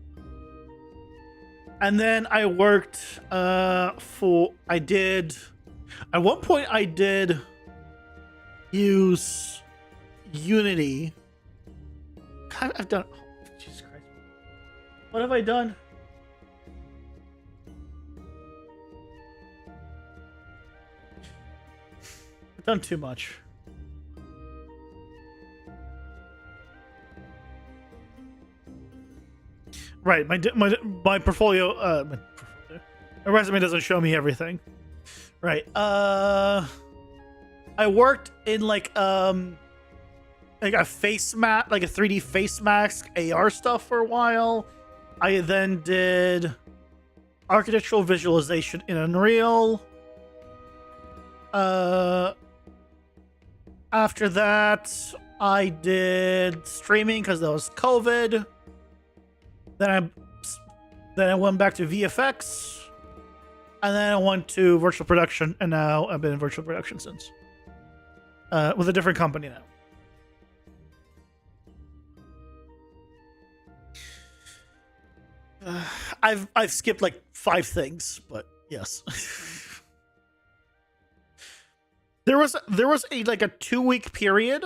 [SPEAKER 1] then I worked at one point I did use Unity. God, I've done, Jesus Christ. What have I done? I've done too much. Right, my portfolio, my resume doesn't show me everything. Right, I worked in like a face mask, like a 3D face mask AR stuff for a while. I then did architectural visualization in Unreal. After that, I did streaming because that was COVID. Then I went back to VFX, and then I went to virtual production, and now I've been in virtual production since, with a different company now. I've skipped like 5 things, but yes. There was a 2-week period.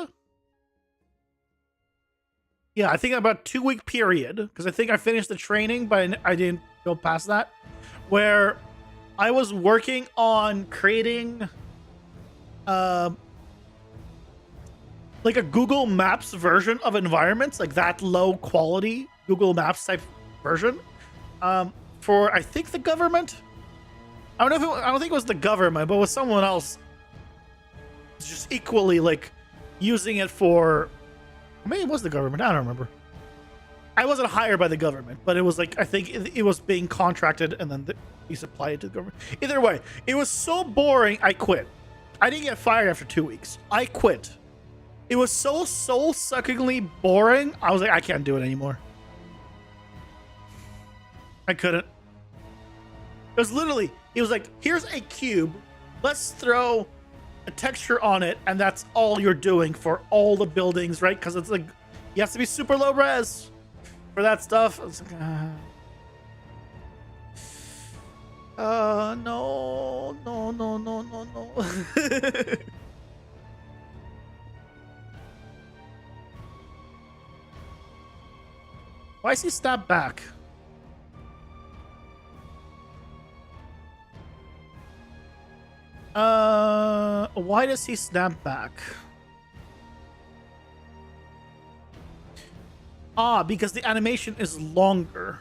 [SPEAKER 1] Yeah, I think about 2-week period, because I think I finished the training, but I didn't go past that, where I was working on creating like a Google Maps version of environments, like that low quality Google Maps type version, for I think the government. I don't think it was the government, but it was someone else just equally like using it for. Maybe it was the government. I don't remember. I wasn't hired by the government, but it was like, I think it was being contracted and then we supplied it to the government. Either way, it was so boring, I quit. I didn't get fired after 2 weeks. I quit. It was so soul-suckingly boring. I was like, I can't do it anymore. I couldn't. It was like, here's a cube. Let's throw a texture on it, and that's all you're doing for all the buildings, right? Because it's like, you have to be super low res for that stuff. It's like, no. Why is he stabbed back? Why does he snap back? Because the animation is longer.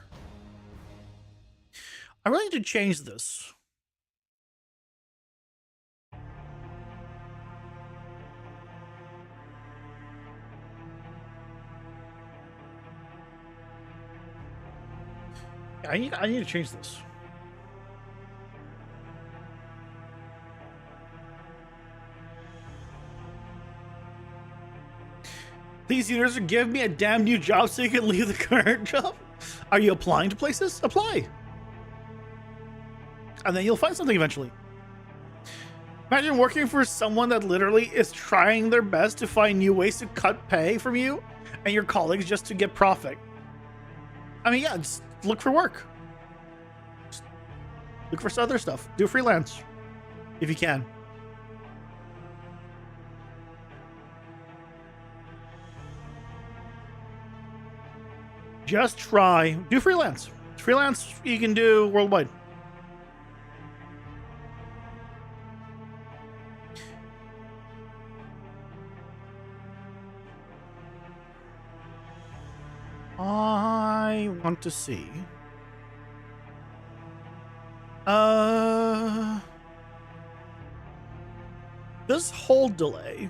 [SPEAKER 1] I really need to change this. I need to change this. These users give me a damn new job so you can leave the current job. Are you applying to places? Apply. And then you'll find something eventually. Imagine working for someone that literally is trying their best to find new ways to cut pay from you and your colleagues just to get profit. I mean, yeah, just look for work. Just look for other stuff. Do freelance if you can. Just try. Do freelance. Freelance you can do worldwide. I I want to see. This hold delay.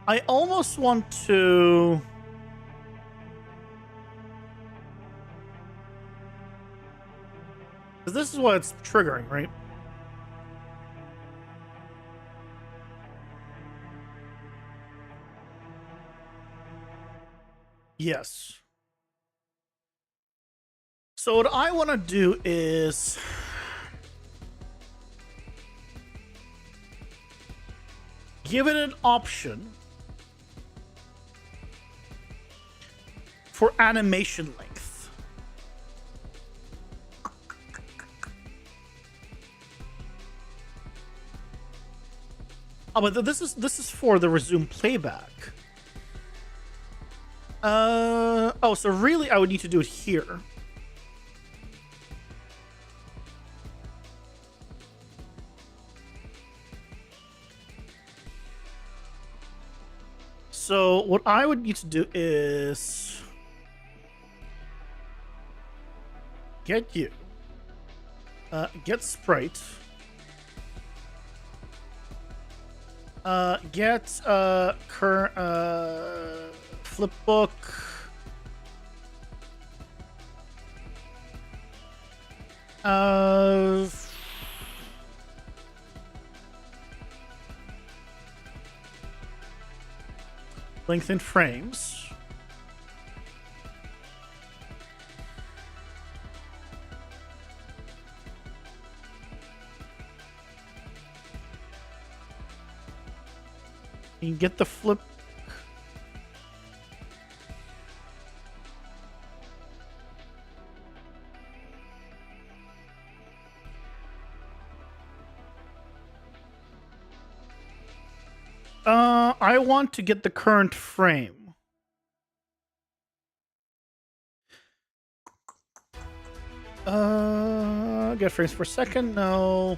[SPEAKER 1] I almost want to. Because this is what it's triggering, right? Yes. So what I want to do is give it an option for animation length. Oh, but this is for the resume playback. Oh, so really I would need to do it here. So what I would need to do is get you, get sprite, get current flipbook, lengthen frames. You can get the flip. I want to get the current frame. Get frames per second? No.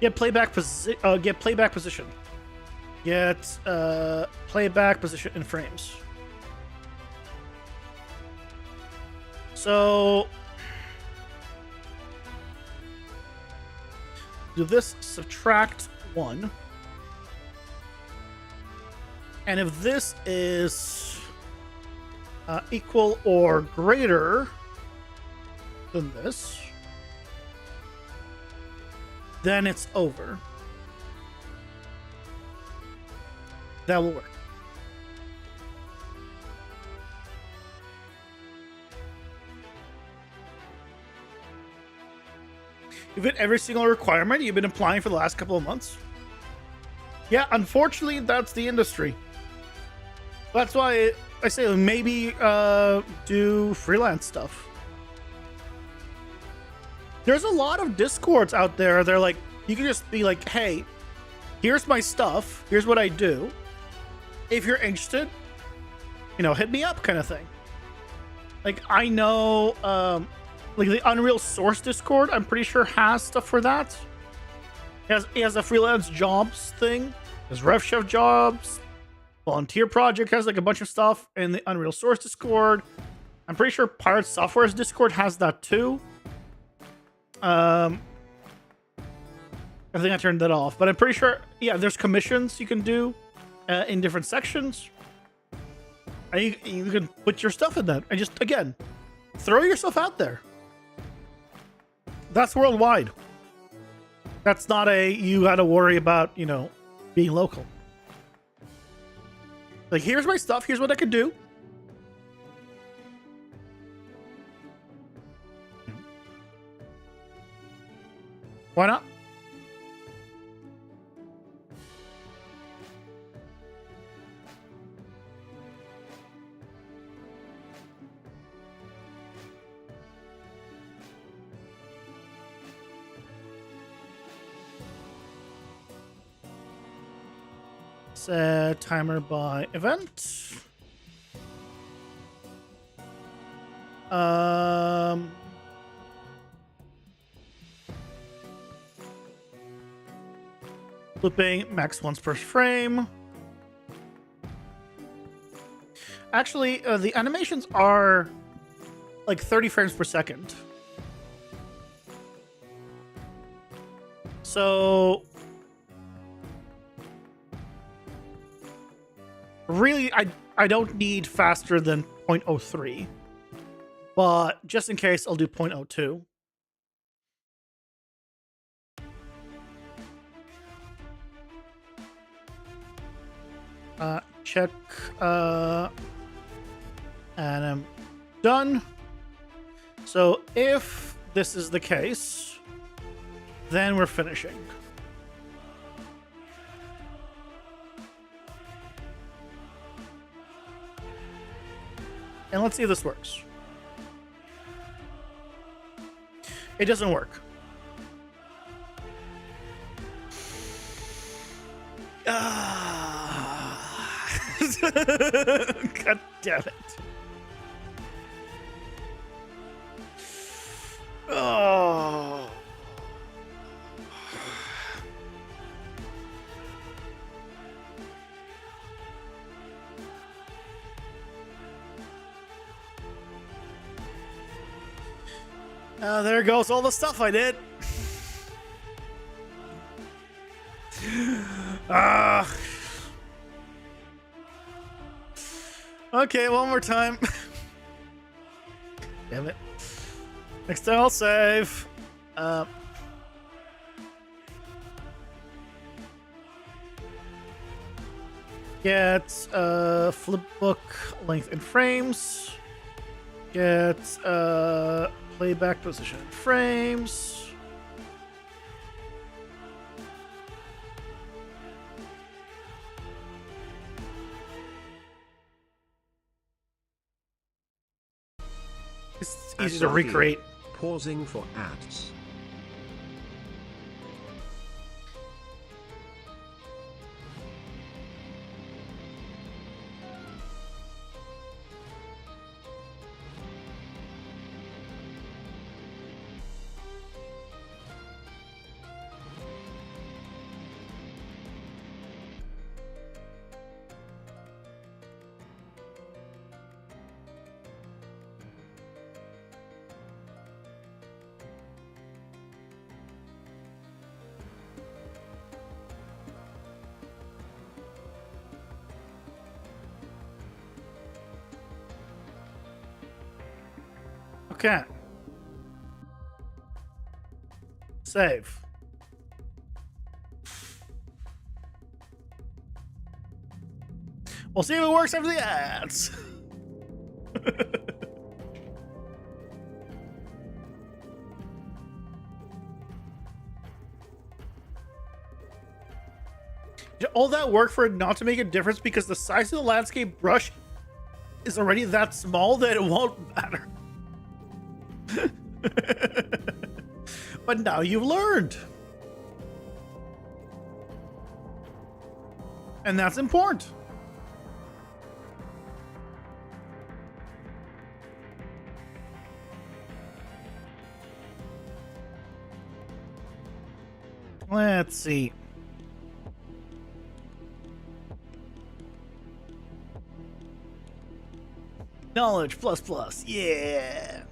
[SPEAKER 1] Get playback position. Get playback position. Get playback position in frames. So do this, subtract 1. And if this is equal or greater than this, then it's over. That will work. You've hit every single requirement you've been applying for the last couple of months. Yeah, unfortunately, that's the industry. That's why I say maybe do freelance stuff. There's a lot of Discords out there. They're like, you can just be like, hey, here's my stuff. Here's what I do. If you're interested, you know, hit me up kind of thing. Like, I know, like the Unreal Source Discord, I'm pretty sure has stuff for that. It has a freelance jobs thing. There's Rev Chef jobs. Volunteer Project has like a bunch of stuff in the Unreal Source Discord. I'm pretty sure Pirate Software's Discord has that too. I think I turned that off, but I'm pretty sure, yeah, there's commissions you can do in different sections. And you can put your stuff in that and just, again, throw yourself out there. That's worldwide. That's not you got to worry about, you know, being local. Like, here's my stuff. Here's what I could do. Why not? Set timer by event. Looping max once per frame. Actually, the animations are like 30 frames per second. So really, I don't need faster than 0.03. But just in case, I'll do 0.02. Check, and I'm done. So if this is the case, then we're finishing. And let's see if this works. It doesn't work. God damn it. Oh. There goes all the stuff I did. Okay, one more time. Damn it. Next time I'll save. Get flipbook length in frames. Get playback position in frames. It's easy to recreate.
[SPEAKER 3] Pausing for ads.
[SPEAKER 1] Okay. Save. We'll see if it works after the ads. Did all that work for it not to make a difference because the size of the landscape brush is already that small that it won't matter. But now you've learned. And that's important. Let's see. Knowledge plus plus, yeah.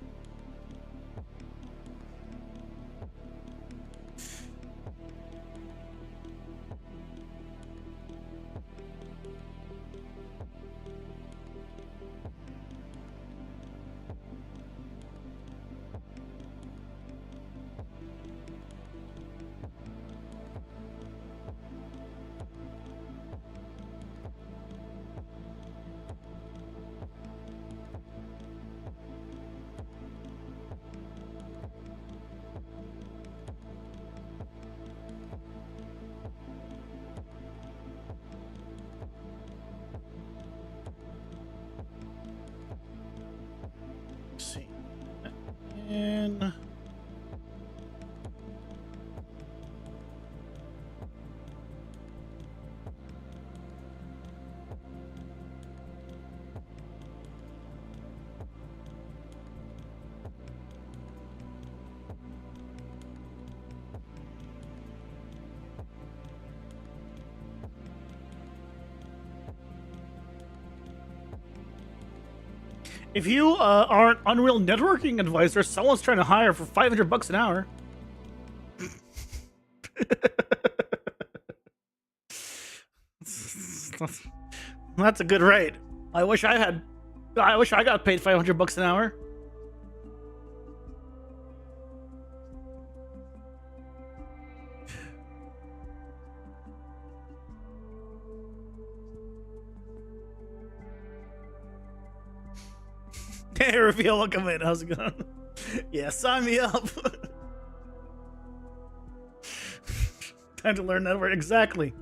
[SPEAKER 2] If you are an Unreal networking advisor, someone's trying to hire for $500 an hour. That's a good rate. I wish I got paid $500 an hour. Hey, Reveal, welcome in. How's it going? Yeah, sign me up. Time to learn that word. Exactly.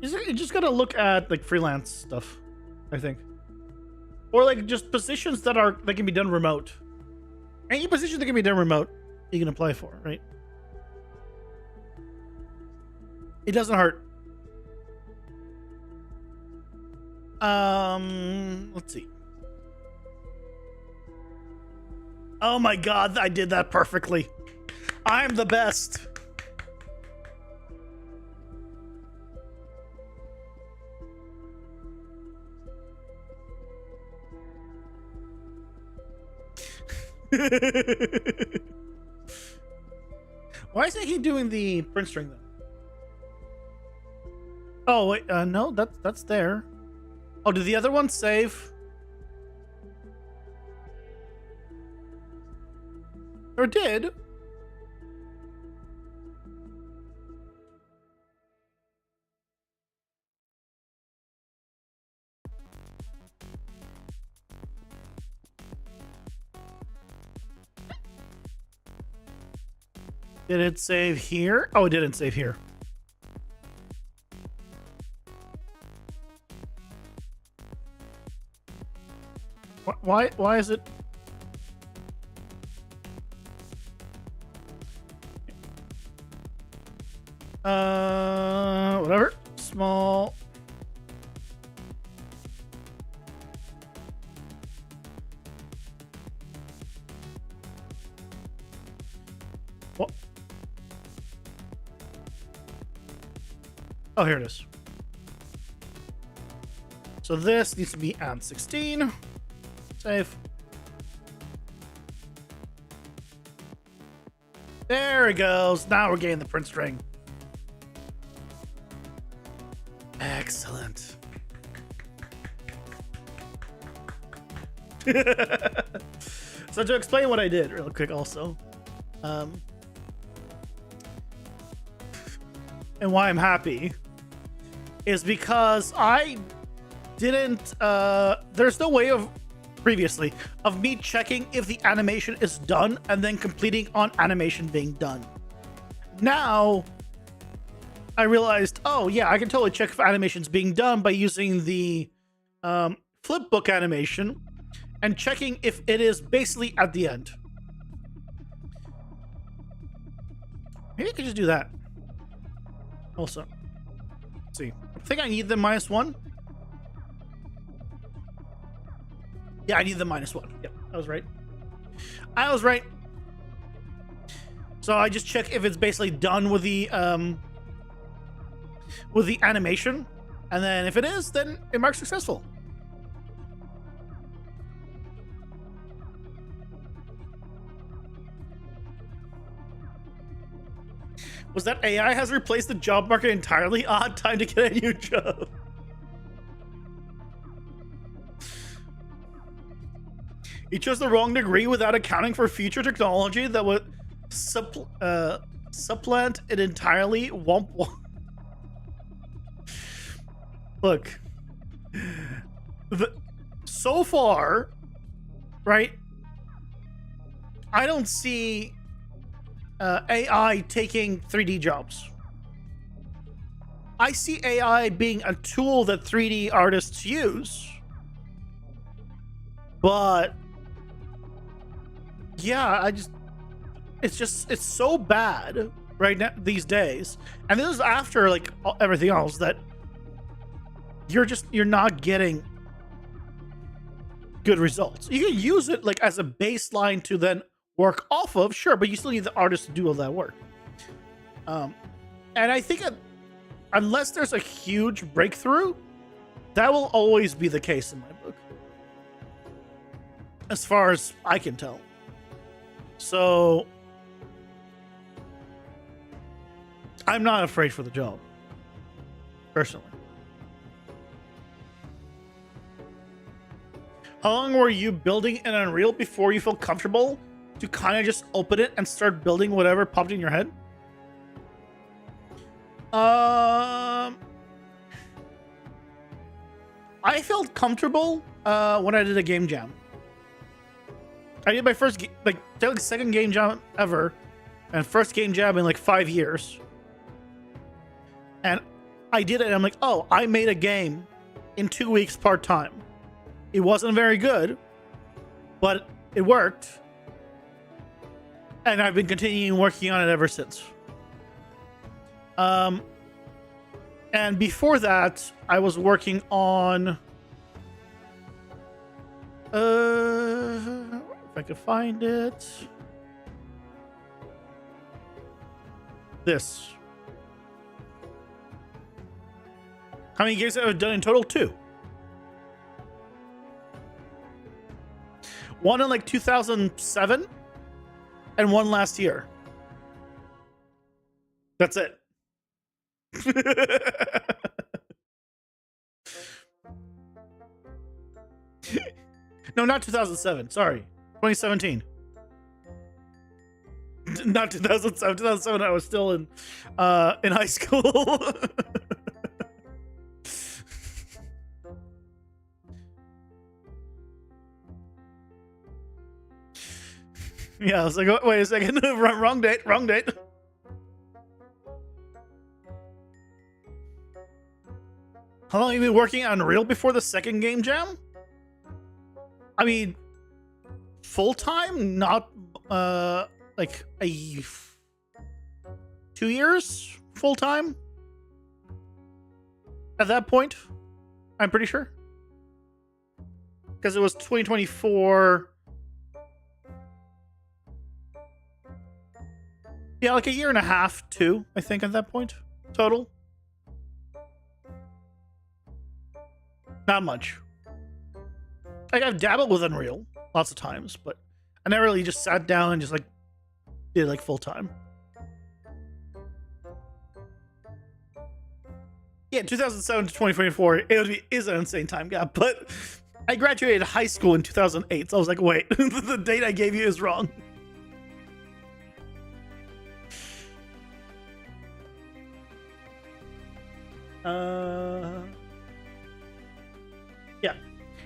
[SPEAKER 2] You just gotta look at like freelance stuff, I think, or like just positions that can be done remote. Any position that can be done remote, you can apply for, right? It doesn't hurt. Let's see. Oh my god, I did that perfectly. I'm the best. Why isn't he doing the print string then? Oh wait, no, that's there. Oh, did the other one save? Or did? Did it save here? Oh, it didn't save here. Why is it? Whatever. Small. What? Oh, here it is. So this needs to be at 16. Save. There it goes. Now we're getting the print string. Excellent. So to explain what I did real quick also, and why I'm happy is because I didn't, there's no way of previously of me checking if the animation is done and then completing on animation being done. Now I realized, oh yeah, I can totally check if animation's being done by using the flipbook animation and checking if it is basically at the end. Maybe I could just do that. Also, let's see. I think I need the -1. Yeah, I need the -1. Yep, I was right. I was right. So I just check if it's basically done with the animation, and then if it is, then it marks successful. Was that AI has replaced the job market entirely? Odd time to get a new job. He chose the wrong degree without accounting for future technology that would supplant it entirely. Womp womp. Look, so far, right? I don't see AI taking 3D jobs. I see AI being a tool that 3D artists use, but yeah, it's so bad right now these days, and this is after like everything else that you're not getting good results. You can use it like as a baseline to then work off of, sure, but you still need the artist to do all that work. And I think
[SPEAKER 1] unless there's a huge breakthrough, that will always be the case in my book, as far as I can tell. So I'm not afraid for the job, personally. How long were you building in Unreal before you felt comfortable to kind of just open it and start building whatever popped in your head? I felt comfortable when I did a game jam. I did my first, second game jam ever, and first game jam in like 5 years. And I did it, and I'm like, oh, I made a game in 2 weeks part-time. It wasn't very good, but it worked. And I've been continuing working on it ever since. And before that, I was working on... if I could find it... This. How many games have I done in total? 2. One in like 2007 and one last year. That's it. No, not 2007. Sorry. 2017. Not 2007. 2007 I was still in high school. Yeah, I was like, oh, wait a second. Wrong date. How long have you been working on Unreal before the second game jam? I mean, full time, not like 2 years full time. At that point, I'm pretty sure, because it was 2024. Yeah, like 1.5 years, 2, I think, at that point, total. Not much. Like, I've dabbled with Unreal lots of times, but I never really just sat down and just, like, did it, like, full-time. Yeah, 2007 to 2024, is an insane time gap, but I graduated high school in 2008, so I was like, wait, the date I gave you is wrong. Yeah,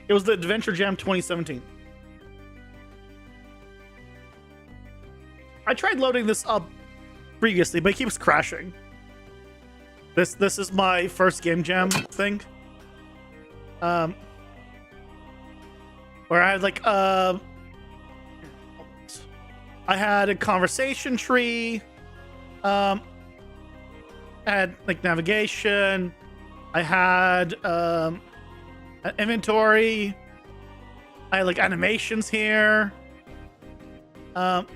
[SPEAKER 1] it was the Adventure Jam 2017. I tried loading this up previously, but it keeps crashing. This is my first game jam thing. Where I had like I had a conversation tree. I had like navigation. I had an inventory. I had like animations here. And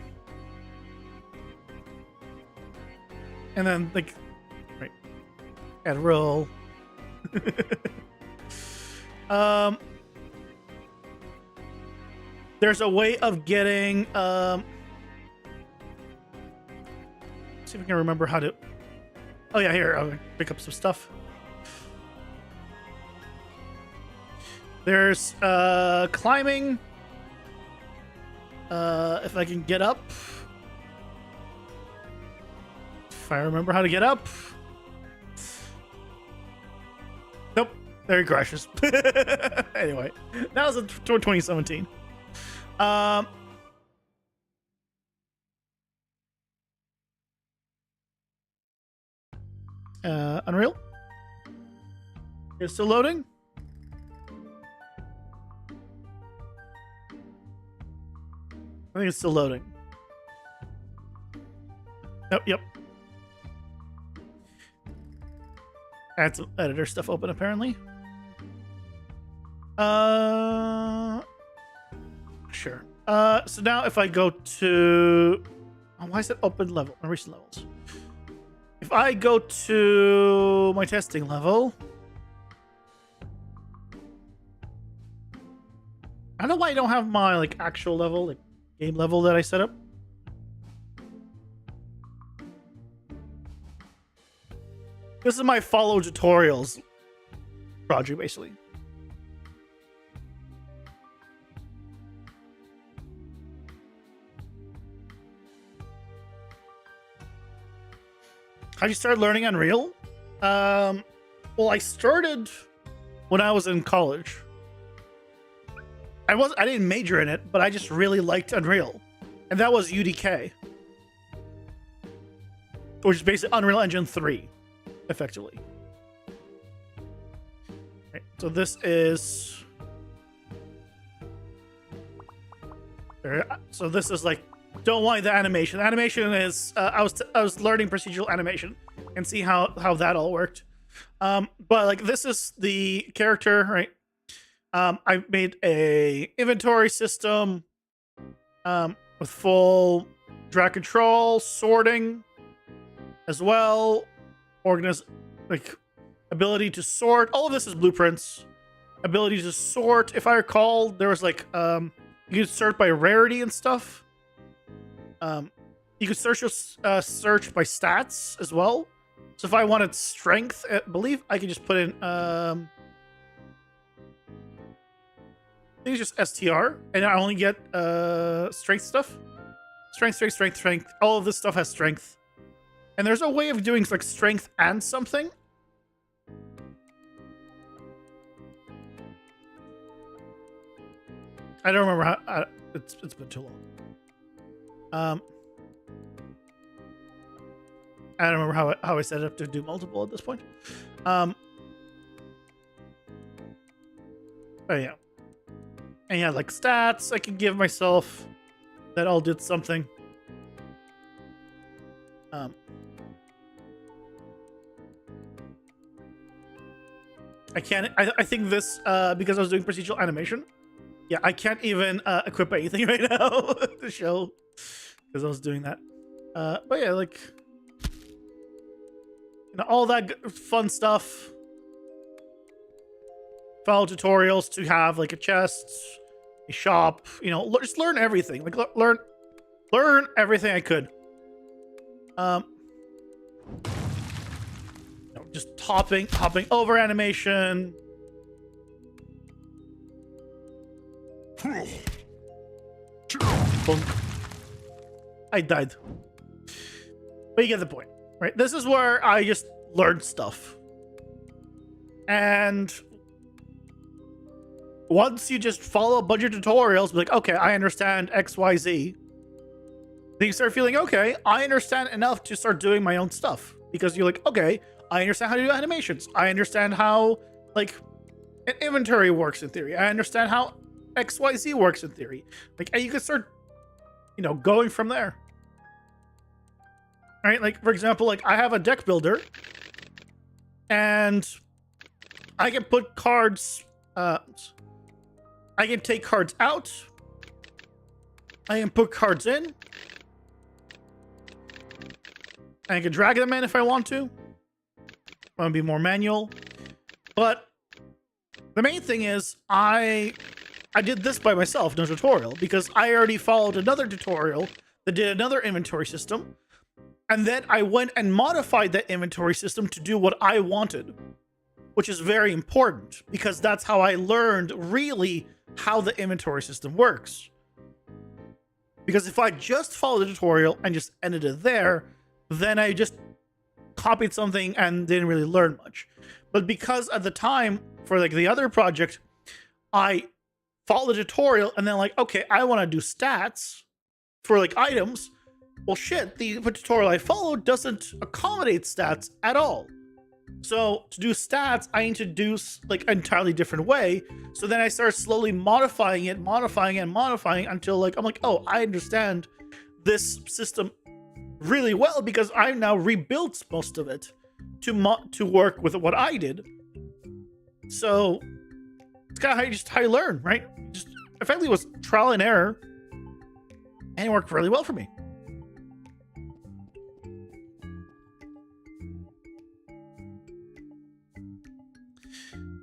[SPEAKER 1] then like right, add roll. There's a way of getting see if I can remember how to. Oh yeah, here, I'll pick up some stuff. There's climbing. If I can get up. If I remember how to get up. Nope, there he crashes. Anyway, that was 2017. Unreal? It's still loading? I think it's still loading. Yep. I had some editor stuff open apparently. Sure. So now if I go to... Oh, why is it open level? Recent levels. If if I go to my testing level, I don't know why I don't have my like actual level, like game level that I set up. This is my follow tutorials project, basically. How'd you start learning Unreal? Well, I started when I was in college. I didn't major in it, but I just really liked Unreal. And that was UDK. Which is basically Unreal Engine 3, effectively. Okay, so this is... So this is like, don't mind the animation. The animation is, I was learning procedural animation and see how that all worked. But like this is the character, right? I made a inventory system with full drag control, sorting as well, like ability to sort. All of this is blueprints. Ability to sort. If I recall, there was like you could sort by rarity and stuff. You could search search by stats as well. So if I wanted strength, I believe I could just put in I think it's just STR, and I only get strength stuff. Strength. All of this stuff has strength. And there's a way of doing like strength and something. I don't remember how. It's been too long. I don't remember how I set it up to do multiple at this point. Oh yeah. And yeah, like stats I can give myself that all did something. I can't. I think this because I was doing procedural animation. Yeah, I can't even equip anything right now to show because I was doing that. But yeah, like all that fun stuff. Follow tutorials to have like a chest, a shop. Just learn everything. Like learn everything I could. Just hopping over animation. Boom. I died. But you get the point, right? This is where I just learned stuff. And once you just follow a bunch of tutorials, be like, okay, I understand X, Y, Z. Then you start feeling, okay, I understand enough to start doing my own stuff. Because you're like, okay, I understand how to do animations. I understand how, like, an inventory works in theory. I understand how XYZ works in theory. Like, and you can start, going from there. Right? Like, for example, like, I have a deck builder. And I can put cards, I can take cards out. I can put cards in. I can drag them in if I want to. I want to be more manual. But the main thing is I did this by myself, no tutorial, because I already followed another tutorial that did another inventory system. And then I went and modified that inventory system to do what I wanted, which is very important because that's how I learned really how the inventory system works. Because if I just followed the tutorial and just ended it there, then I just copied something and didn't really learn much. But because at the time for like the other project, I followed the tutorial and then like, okay, I want to do stats for like items. Well, shit, the tutorial I followed doesn't accommodate stats at all. So to do stats, I need to do like an entirely different way. So then I start slowly modifying it until like, I'm like, oh, I understand this system really well because I now rebuilt most of it to work with what I did. So it's kind of how you learn, right? Just effectively was trial and error, and it worked really well for me.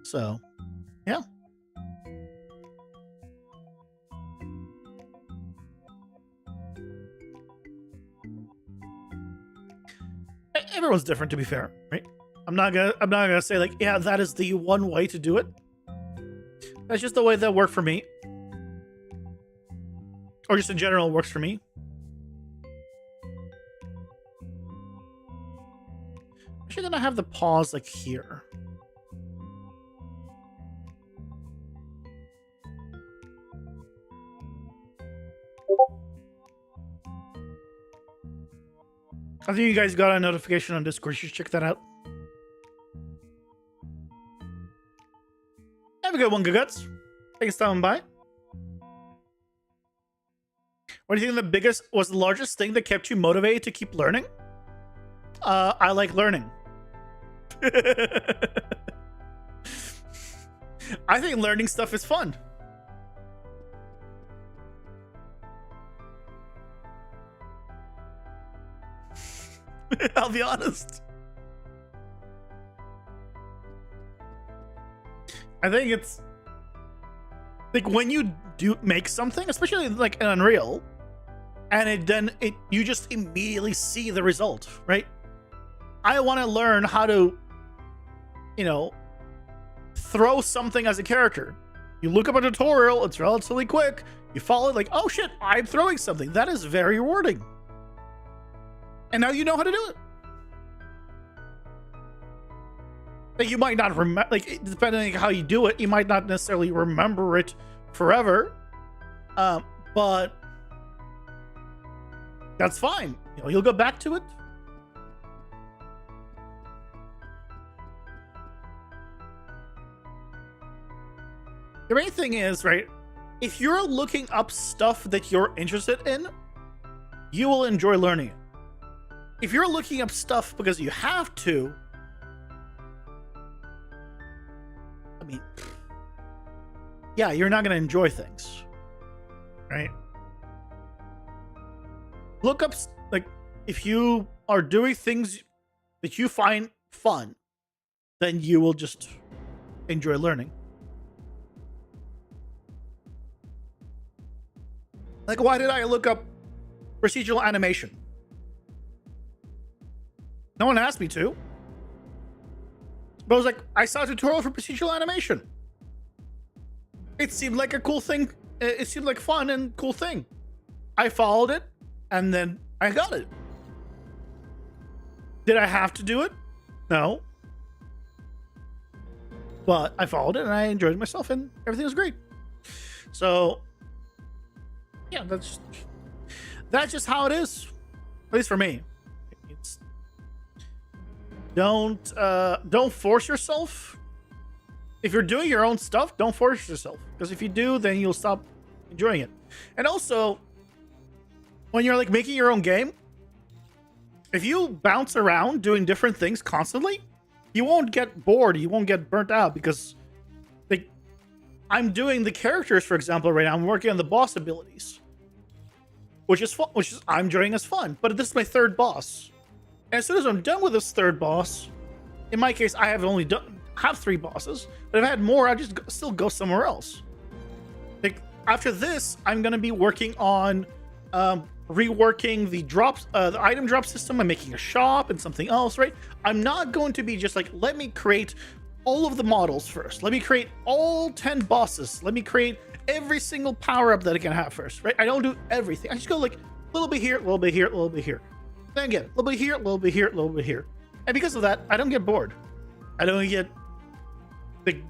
[SPEAKER 1] So, yeah. Everyone's different, to be fair, right? I'm not gonna say like, yeah, that is the one way to do it. That's just the way that worked for me, or just in general works for me. I'm actually gonna have the pause like here. I think you guys got a notification on Discord. You should check that out. Have a good one, Guguts. Thanks for stopping by. What do you think the largest thing that kept you motivated to keep learning? I like learning. I think learning stuff is fun. I'll be honest. I think it's like when you do make something, especially like in Unreal, and you just immediately see the result, right? I want to learn how to, throw something as a character. You look up a tutorial, it's relatively quick. You follow it like, oh shit, I'm throwing something. That is very rewarding. And now you know how to do it. Like, you might not remember, like, depending on how you do it, you might not necessarily remember it forever. But that's fine. You'll go back to it. The main thing is, right, if you're looking up stuff that you're interested in, you will enjoy learning it. If you're looking up stuff because you have to, I mean, yeah, you're not going to enjoy things, right? Look up, like, if you are doing things that you find fun, then you will just enjoy learning. Like, why did I look up procedural animation? No one asked me to. But I was like, I saw a tutorial for procedural animation. It seemed like a cool thing. It seemed like fun and cool thing. I followed it, and then I got it. Did I have to do it? No. But I followed it, and I enjoyed myself, and everything was great. So, yeah, that's just how it is. At least for me. Don't force yourself. If you're doing your own stuff, don't force yourself, because if you do, then you'll stop enjoying it. And also, when you're like making your own game, if you bounce around doing different things constantly, you won't get bored, you won't get burnt out, because like, I'm doing the characters, for example, right now. I'm working on the boss abilities, which is fun, I'm enjoying as fun. But this is my third boss. And as soon as I'm done with this third boss, in my case, I have only have 3 bosses, but if I had more, I'd just still go somewhere else. Like, after this, I'm gonna be working on reworking the drops, the item drop system. I'm making a shop and something else, right? I'm not going to be just like, let me create all of the models first. Let me create all 10 bosses. Let me create every single power up that I can have first, right? I don't do everything. I just go like a little bit here, a little bit here, a little bit here. Then again, a little bit here, a little bit here, a little bit here. And because of that, I don't get bored. I don't get like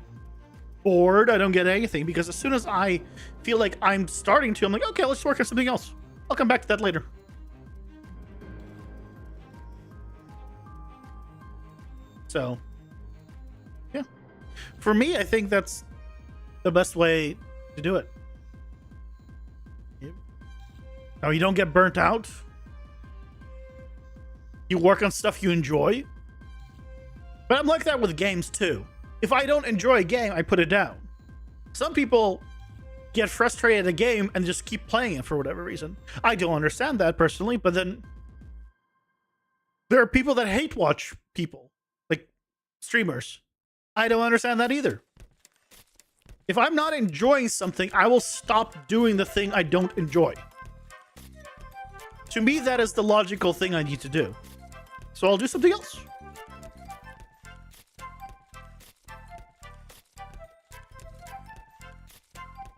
[SPEAKER 1] bored. I don't get anything, because as soon as I feel like I'm starting to, I'm like, okay, let's work on something else. I'll come back to that later. So, yeah. For me, I think that's the best way to do it. Now, you don't get burnt out. You work on stuff you enjoy. But I'm like that with games too. If I don't enjoy a game, I put it down. Some people get frustrated at a game and just keep playing it for whatever reason. I don't understand that personally, but then there are people that hate watch people, like streamers. I don't understand that either. If I'm not enjoying something, I will stop doing the thing I don't enjoy. To me, that is the logical thing I need to do. So I'll do something else.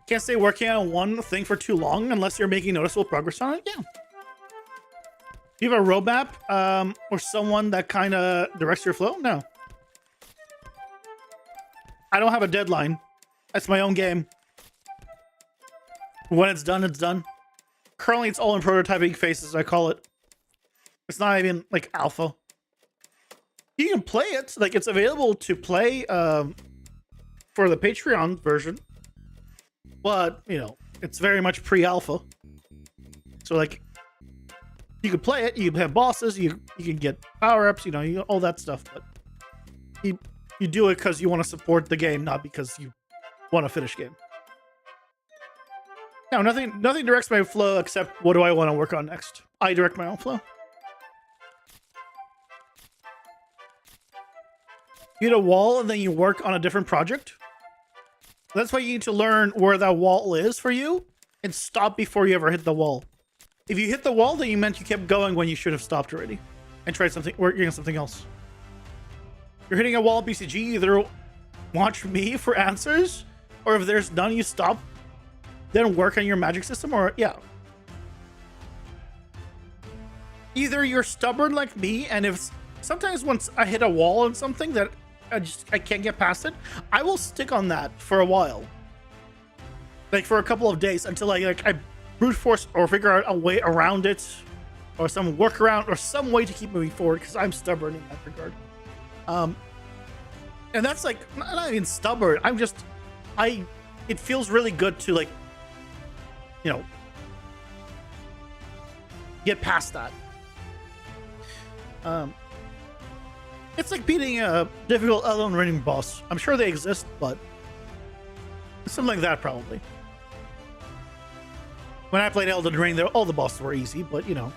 [SPEAKER 1] Can't stay working on one thing for too long unless you're making noticeable progress on it. Yeah. Do you have a roadmap or someone that kind of directs your flow? No. I don't have a deadline. That's my own game. When it's done, it's done. Currently, it's all in prototyping phases, I call it. It's not even like alpha. You can play it. Like, it's available to play for the Patreon version. But, you know, it's very much pre-alpha. So, like, you can play it. You have bosses. You can get power-ups, you know, all that stuff. But you do it because you want to support the game, not because you want to finish game. No, nothing directs my flow except what do I want to work on next. I direct my own flow. You hit a wall and then you work on a different project. That's why you need to learn where that wall is for you and stop before you ever hit the wall. If you hit the wall, then you meant you kept going when you should have stopped already and tried something, working on something else. You're hitting a wall BCG, either watch me for answers, or if there's none, you stop, then work on your magic system, or yeah. Either you're stubborn like me, and if sometimes once I hit a wall on something that I can't get past it, I will stick on that for a while. Like for a couple of days until I brute force or figure out a way around it, or some workaround, or some way to keep moving forward, because I'm stubborn in that regard. And that's like, not even stubborn, I'm just, it feels really good to, like, you know, get past that. It's like beating a difficult Elden Ring boss. I'm sure they exist, but something like that probably. When I played Elden Ring, all the bosses were easy, but you know.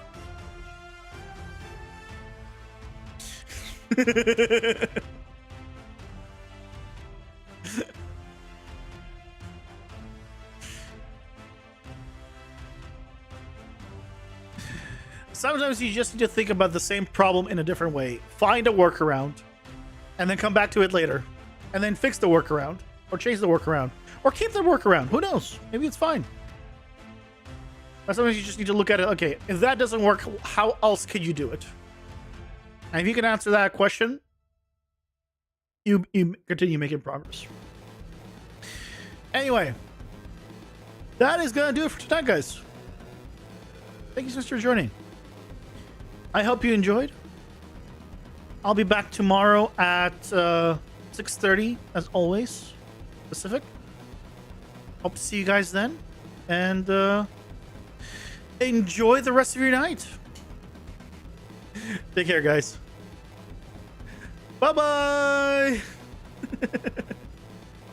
[SPEAKER 1] Sometimes you just need to think about the same problem in a different way. Find a workaround, and then come back to it later. And then fix the workaround, or change the workaround, or keep the workaround. Who knows? Maybe it's fine. But sometimes you just need to look at it, okay, if that doesn't work, how else can you do it? And if you can answer that question, you continue making progress. Anyway, that is going to do it for tonight, guys. Thank you so much for joining. I hope you enjoyed. I'll be back tomorrow at 6:30, as always, Pacific. Hope to see you guys then. And enjoy the rest of your night. Take care, guys. Bye-bye.